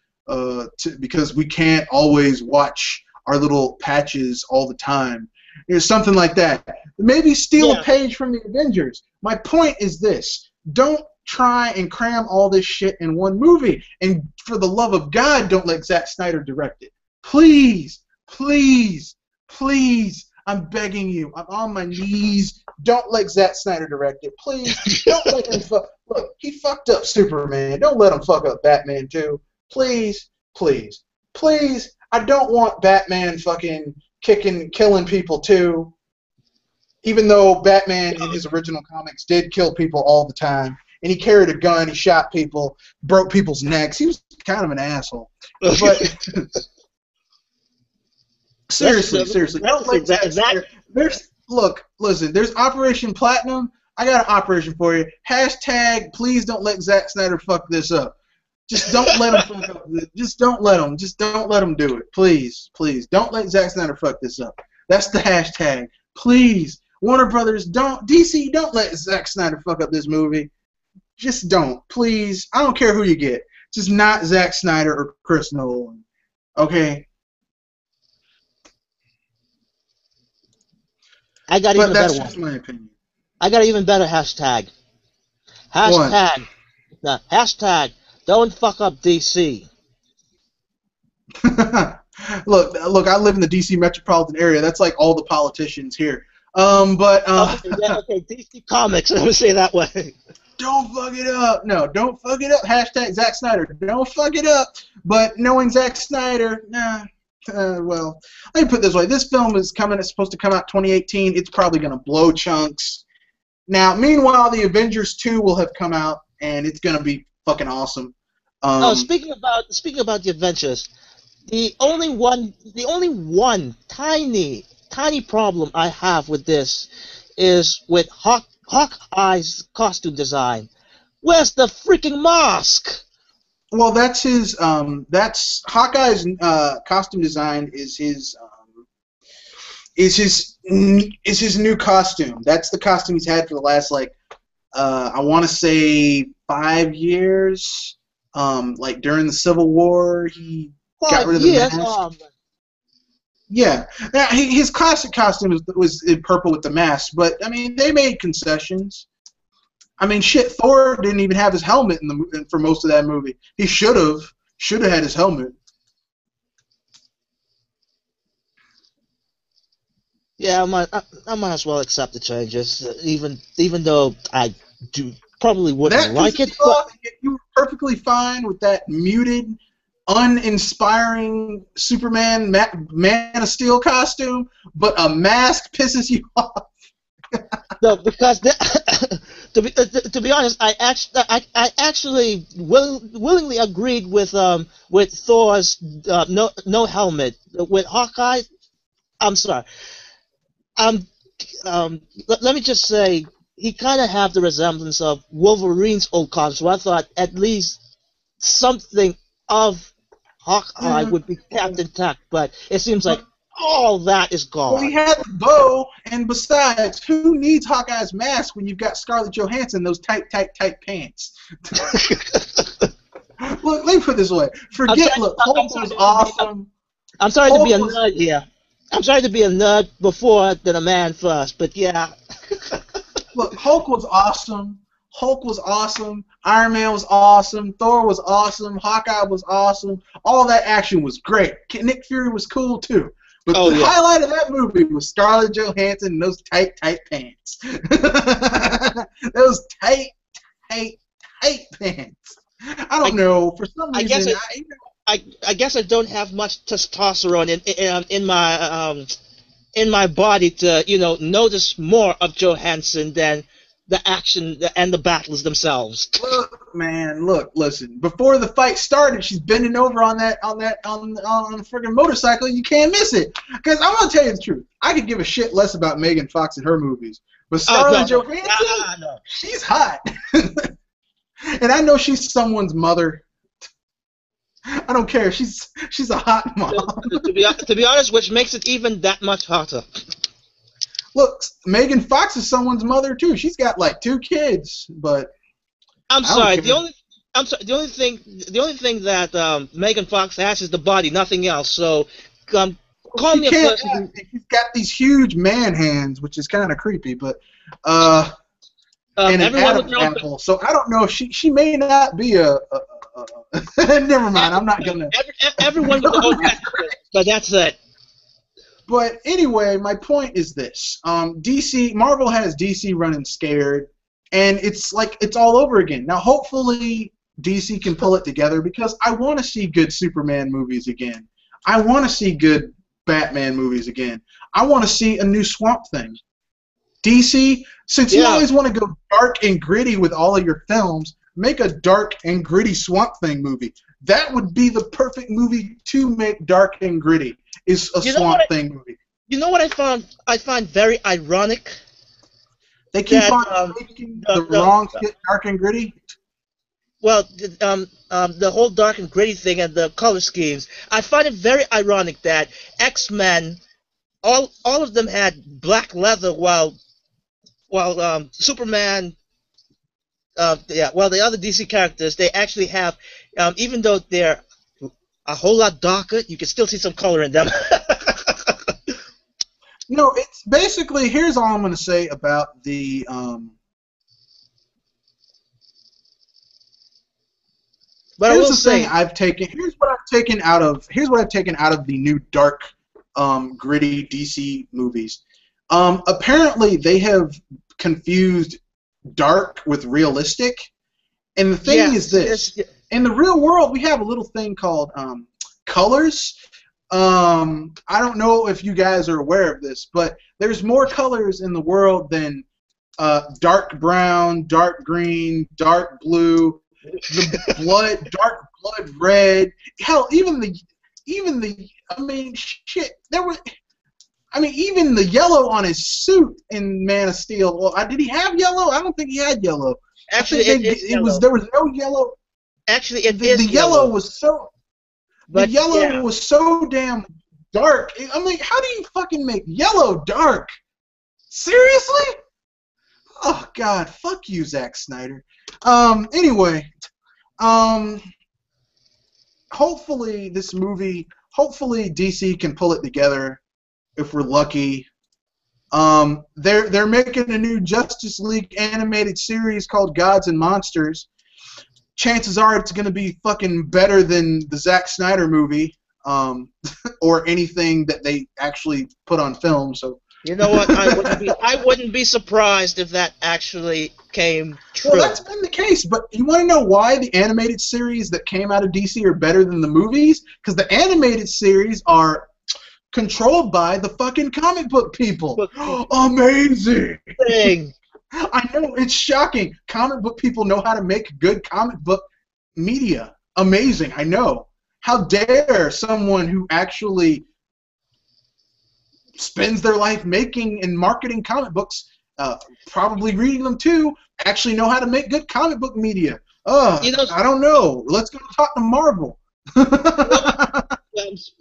because we can't always watch our little patches all the time. You know, something like that. Maybe steal a page from the Avengers. My point is this: don't try and cram all this shit in one movie. And for the love of God, don't let Zack Snyder direct it. Please. Please, please, I'm begging you. I'm on my knees. Don't let Zack Snyder direct it. Please, don't let him fuck. Look, he fucked up Superman. Don't let him fuck up Batman too. Please, please, please. I don't want Batman fucking killing people too. Even though Batman in his original comics did kill people all the time, and he carried a gun, he shot people, broke people's necks. He was kind of an asshole. But Seriously. Don't let look, listen, there's Operation Platinum. I got an operation for you. # please don't let Zack Snyder fuck this up. Just don't let him fuck up. Just don't let him. Just don't let him do it. Please. Don't let Zack Snyder fuck this up. That's the #. Please. Warner Brothers, DC, don't let Zack Snyder fuck up this movie. Just don't. Please. I don't care who you get. Just not Zack Snyder or Chris Nolan. Okay?
I got even
that's
better
just
one.
My opinion.
I got an even better #. Hashtag don't fuck up DC.
Look, I live in the DC metropolitan area. That's like all the politicians here. Okay,
DC Comics. Let me say it that way.
Don't fuck it up. No, don't fuck it up. #Zack Snyder. Don't fuck it up. But knowing Zack Snyder, nah. Well, let me put it this way. This film is supposed to come out 2018. It's probably going to blow chunks. Now, meanwhile, the Avengers 2 will have come out, and it's going to be fucking awesome.
Speaking about the Avengers, the only one tiny problem I have with this is with Hawkeye's costume design. Where's the freaking mask?
Well, that's his. That's Hawkeye's costume design is his new costume. That's the costume he's had for the last I want to say 5 years. Like during the Civil War, he got rid of the mask. Yeah, his classic costume was in purple with the mask, but I mean they made concessions. I mean, shit, Thor didn't even have his helmet for most of that movie. He should have had his helmet.
Yeah, I might as well accept the changes, even though I probably wouldn't like it. But
you were perfectly fine with that muted, uninspiring Superman Man of Steel costume, but a mask pisses you off.
No, because to be honest, I actually willingly agreed with Thor's no helmet. With Hawkeye, I'm sorry. Let me just say he kind of have the resemblance of Wolverine's old costume. So I thought at least something of Hawkeye would be kept intact, but it seems like all that is gone.
Well, he had the bow, and besides, who needs Hawkeye's mask when you've got Scarlett Johansson those tight pants? Look, let me put it this way. Hulk was awesome.
I'm sorry to be a nerd here. I'm sorry to be a nerd before than a man first, but yeah.
Look, Hulk was awesome. Iron Man was awesome. Thor was awesome. Hawkeye was awesome. All that action was great. Nick Fury was cool too. But the highlight of that movie was Scarlett Johansson and those tight pants. Those tight tight pants. I don't know. For some
I guess
reason,
I guess I don't have much testosterone in my body to notice more of Johansson than the action and the battles themselves.
look, man, look, listen. Before the fight started, she's bending over on the freaking motorcycle. You can't miss it. Because I'm gonna tell you the truth. I could give a shit less about Megan Fox and her movies, but Scarlett Johansson,
No.
she's hot, and I know she's someone's mother. I don't care. She's a hot mom.
To be honest, which makes it even that much hotter.
Look, Megan Fox is someone's mother too. She's got like 2 kids, but
I'm sorry. The only thing that Megan Fox has is the body, nothing else. So, call me a person.
She's got these huge man hands, which is kind of creepy, but and an Adam apple. So I don't know. She may not be a never mind. I'm not gonna.
Everyone with the old but that's it.
But anyway, my point is this: Marvel has DC running scared, and it's like it's all over again. Now, hopefully, DC can pull it together because I want to see good Superman movies again. I want to see good Batman movies again. I want to see a new Swamp Thing. DC, since you always want to go dark and gritty with all of your films, make a dark and gritty Swamp Thing movie. That would be the perfect movie to make dark and gritty. Is a Swamp Thing movie.
You know what I find very ironic?
They keep on making the wrong shit dark and gritty.
Well, the whole dark and gritty thing and the color schemes. I find it very ironic that X-Men, all of them had black leather, while Superman, well, the other DC characters, they actually have, even though they're a whole lot darker, you can still see some color in them.
No, it's basically, here's all I'm going to say about the
but
here's the thing I've taken. Here's what I've taken out of the new dark, gritty DC movies. Apparently, they have confused dark with realistic, and the thing is this: in the real world, we have a little thing called colors. I don't know if you guys are aware of this, but there's more colors in the world than dark brown, dark green, dark blue, dark blood red. Hell, even the even the yellow on his suit in Man of Steel. Well, did he have yellow? I don't think he had yellow.
Actually, there was
no yellow.
Actually,
the yellow was so. The yellow was so damn dark. I mean, how do you fucking make yellow dark? Seriously? Oh God, fuck you, Zack Snyder. Anyway, hopefully DC can pull it together. If we're lucky. They're making a new Justice League animated series called Gods and Monsters. Chances are it's going to be fucking better than the Zack Snyder movie, or anything that they actually put on film. So
you know what? I wouldn't be surprised if that actually came true.
Well, that's been the case, but you want to know why the animated series that came out of DC are better than the movies? Because the animated series are controlled by the fucking comic book people. Amazing! I know, it's shocking. Comic book people know how to make good comic book media. Amazing, I know. How dare someone who actually spends their life making and marketing comic books, probably reading them too, actually know how to make good comic book media. I don't know. Let's go talk to Marvel.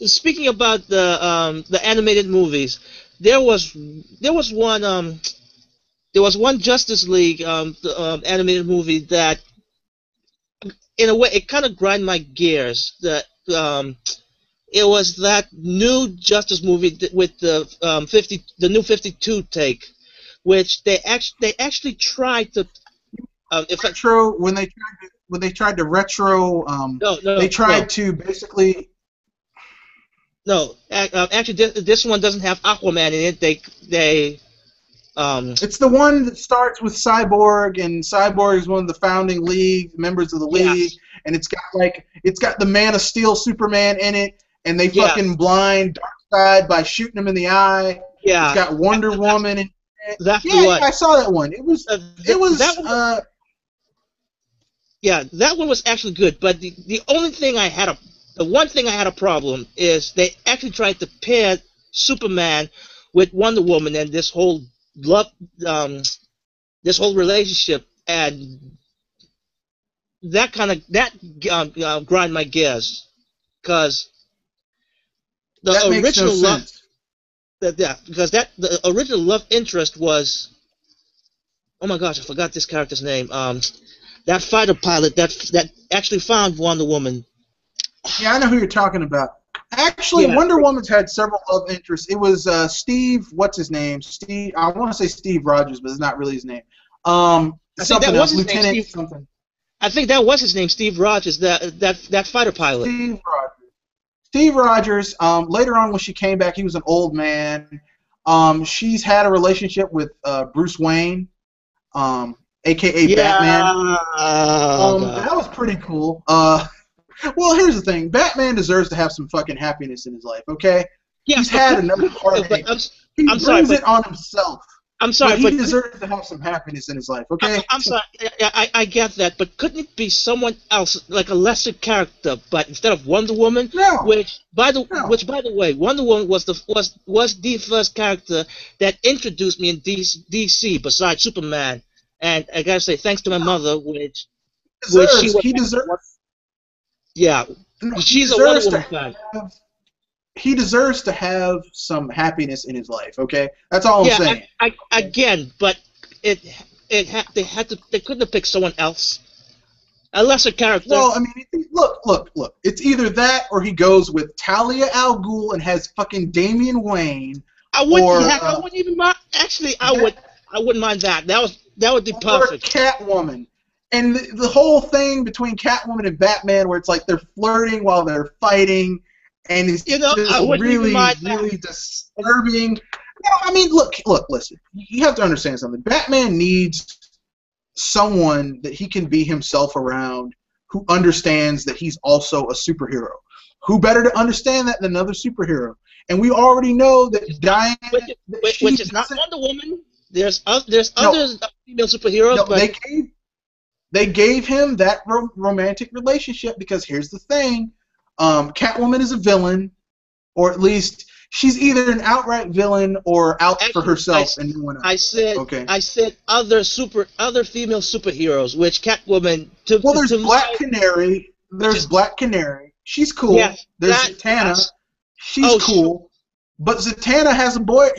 Speaking about the animated movies, there was one Justice League animated movie that, in a way, it kind of grind my gears. That it was that new Justice movie with the new 52 take, which they actually tried to
when they tried to retro. They tried to basically.
No, actually, this one doesn't have Aquaman in it.
It's the one that starts with Cyborg, and Cyborg is one of the founding league members of the league, and it's got the Man of Steel Superman in it, and they fucking blind Darkseid by shooting him in the eye.
Yeah.
It's got Wonder Woman in it.
That's
yeah,
the one.
I saw that one. It was
yeah, that one was actually good, but the one thing I had a problem is they actually tried to pair Superman with Wonder Woman and this whole relationship, and that grind my gears, because the
that makes
original
no
love,
sense.
the original love interest was, oh my gosh, I forgot this character's name. That fighter pilot that actually found Wonder Woman.
Yeah, I know who you're talking about. Actually, Wonder Woman's had several love interests. It was Steve, what's his name? Steve. I want to say Steve Rogers, but it's not really his name. Something else, Lieutenant something.
I think that was his name, Steve Rogers. That fighter pilot.
Steve Rogers. Later on, when she came back, he was an old man. She's had a relationship with Bruce Wayne, a.k.a. Batman. That was pretty cool. Well, here's the thing. Batman deserves to have some fucking happiness in his life, okay?
Yeah,
he's had enough heartache. He brings it on himself.
I'm sorry,
but he deserves to have some happiness in his life, okay?
I'm sorry. I get that, but couldn't it be someone else, like a lesser character, but instead of Wonder Woman?
No.
Which, by the way, Wonder Woman was the first character that introduced me in DC besides Superman, and I gotta say thanks to my mother,
he deserves.
Yeah, she's a Wonder Woman fan.
He deserves to have some happiness in his life. Okay, that's all I'm saying.
Again, but they couldn't have picked someone else, a lesser character.
Well, I mean, look. It's either that or he goes with Talia al Ghul and has fucking Damian Wayne.
I wouldn't even mind. Actually, I wouldn't mind that. That would be perfect.
Or Catwoman. And the whole thing between Catwoman and Batman, where it's like they're flirting while they're fighting, and it's really disturbing. No, I mean, look, listen. You have to understand something. Batman needs someone that he can be himself around, who understands that he's also a superhero. Who better to understand that than another superhero? And we already know that Diana,
which is not Wonder Woman. There's other female superheroes,
no,
but
they gave him that romantic relationship because here's the thing. Catwoman is a villain, or at least she's either an outright villain or out for herself and no one else.
I said other female superheroes, which Catwoman.
There's Black Canary. There's Black Canary. She's cool. Yeah, there's Zatanna. She's cool. But Zatanna has a boy.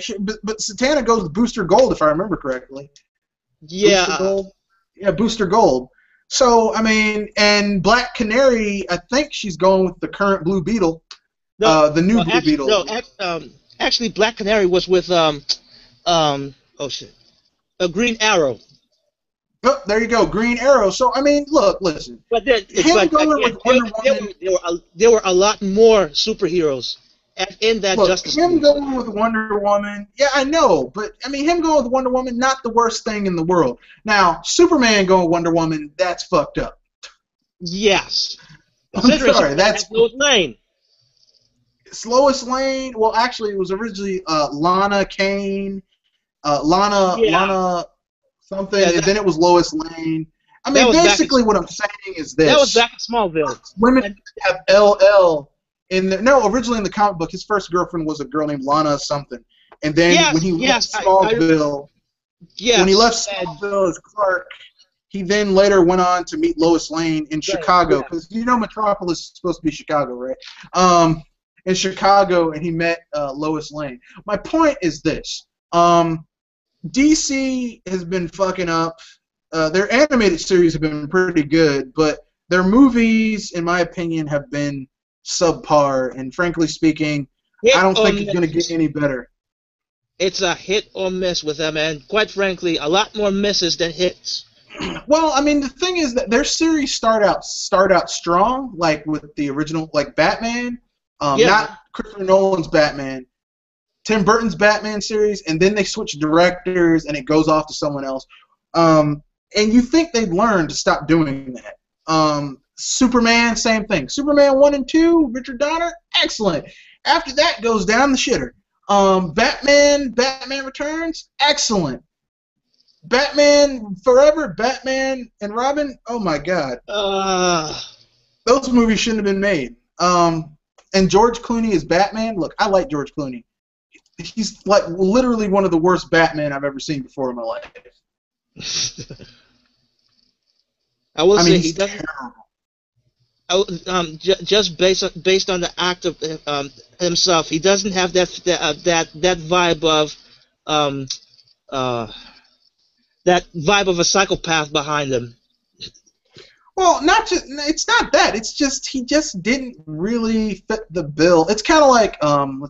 But Zatanna goes with Booster Gold, if I remember correctly.
Yeah.
Booster Gold. Yeah, Booster Gold. So, I mean, and Black Canary, I think she's going with the current Blue Beetle. The new Blue Beetle.
No, actually, Black Canary was with, a Green Arrow.
Oh, there you go, Green Arrow. So, I mean, listen.
But there were a lot more superheroes in that Justice League.
Him going with Wonder Woman, yeah, I know, but I mean, him going with Wonder Woman, not the worst thing in the world. Now, Superman going with Wonder Woman, that's fucked up.
Yes.
I'm sorry, that's
Lois Lane.
Lois Lane. Well, actually, it was originally Lana Kane, Lana something, and then it was Lois Lane. I mean, basically, what I'm saying is this:
that was back in Smallville.
Women have LL. Originally in the comic book, his first girlfriend was a girl named Lana something, and then when he left Smallville, as Clark, he then later went on to meet Lois Lane in Chicago, because Metropolis is supposed to be Chicago, right? In Chicago, and he met Lois Lane. My point is this: DC has been fucking up. Their animated series have been pretty good, but their movies, in my opinion, have been subpar, and frankly speaking, I don't think it's going to get any better.
It's a hit or miss with them, and quite frankly, a lot more misses than hits.
Well, I mean, the thing is that their series start out strong, like with the original, like Batman, not Christopher Nolan's Batman. Tim Burton's Batman series, and then they switch directors, and it goes off to someone else. And you think they'd learn to stop doing that. Superman, same thing. Superman 1 and 2, Richard Donner, excellent. After that goes down the shitter. Batman Returns, excellent. Batman Forever, Batman and Robin, oh my God. Those movies shouldn't have been made. And George Clooney is Batman. Look, I like George Clooney. He's like literally one of the worst Batman I've ever seen before in my life.
I will say
he doesn't.
Just based on the act of himself, he doesn't have that vibe of a psychopath behind him.
Well, it's not that. It's just he just didn't really fit the bill. It's kind of like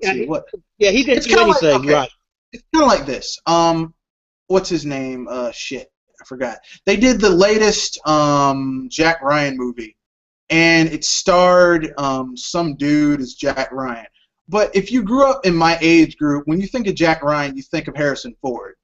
he didn't do anything right.
It's kind of like this. What's his name? Shit, I forgot. They did the latest Jack Ryan movie, and it starred some dude as Jack Ryan. But if you grew up in my age group, when you think of Jack Ryan, you think of Harrison Ford.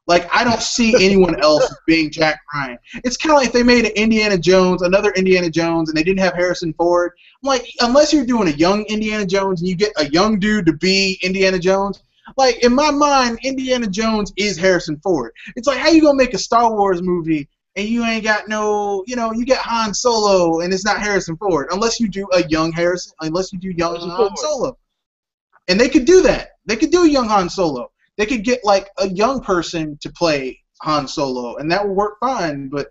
Like, I don't see anyone else being Jack Ryan. It's kind of like if they made another Indiana Jones, and they didn't have Harrison Ford. I'm like, unless you're doing a young Indiana Jones and you get a young dude to be Indiana Jones, like, in my mind, Indiana Jones is Harrison Ford. It's like, how you going to make a Star Wars movie and you ain't got you get Han Solo and it's not Harrison Ford, unless you do young Han Solo. And they could do that. They could do a young Han Solo. They could get, like, a young person to play Han Solo, and that would work fine. But,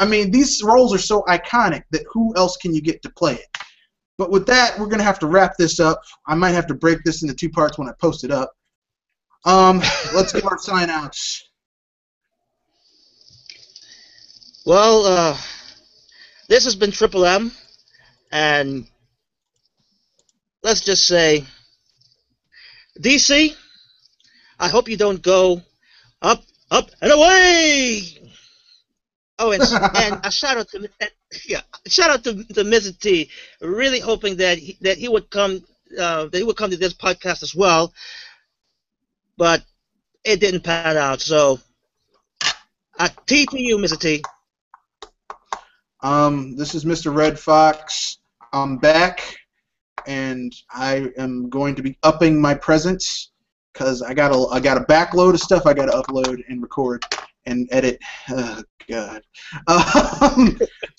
I mean, these roles are so iconic that who else can you get to play it? But with that, we're going to have to wrap this up. I might have to break this into 2 parts when I post it up. Let's give our sign-outs.
Well, this has been Triple M, and let's just say, DC, I hope you don't go up, and away. Oh, and a shout out to Mr. T. Really hoping that he would come to this podcast as well, but it didn't pan out. So, T to you, Mr. T.
This is Mr. Red Fox. I'm back, and I am going to be upping my presence, because I got a backload of stuff I got to upload and record and edit. Oh, God.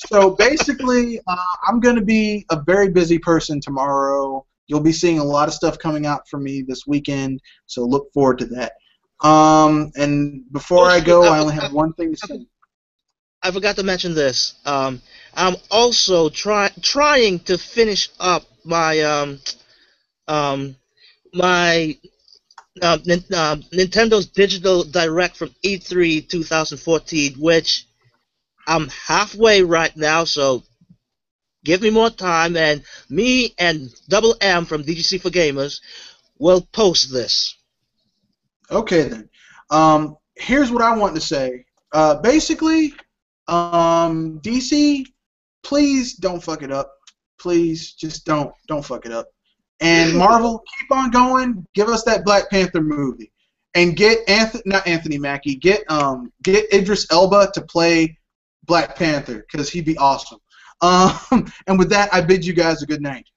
So basically, I'm going to be a very busy person tomorrow. You'll be seeing a lot of stuff coming out from me this weekend, so look forward to that. And before I go, I only have one thing to say.
I forgot to mention this. I'm also trying to finish up my Nintendo's Digital Direct from E3 2014, which I'm halfway right now, so give me more time, and me and Double M from DGC for Gamers will post this.
Okay, then. Here's what I want to say. Basically, DC, please don't fuck it up. Please, just don't fuck it up. And Marvel, keep on going. Give us that Black Panther movie, and get Anthony Mackie. Get Idris Elba to play Black Panther, because he'd be awesome. And with that, I bid you guys a good night.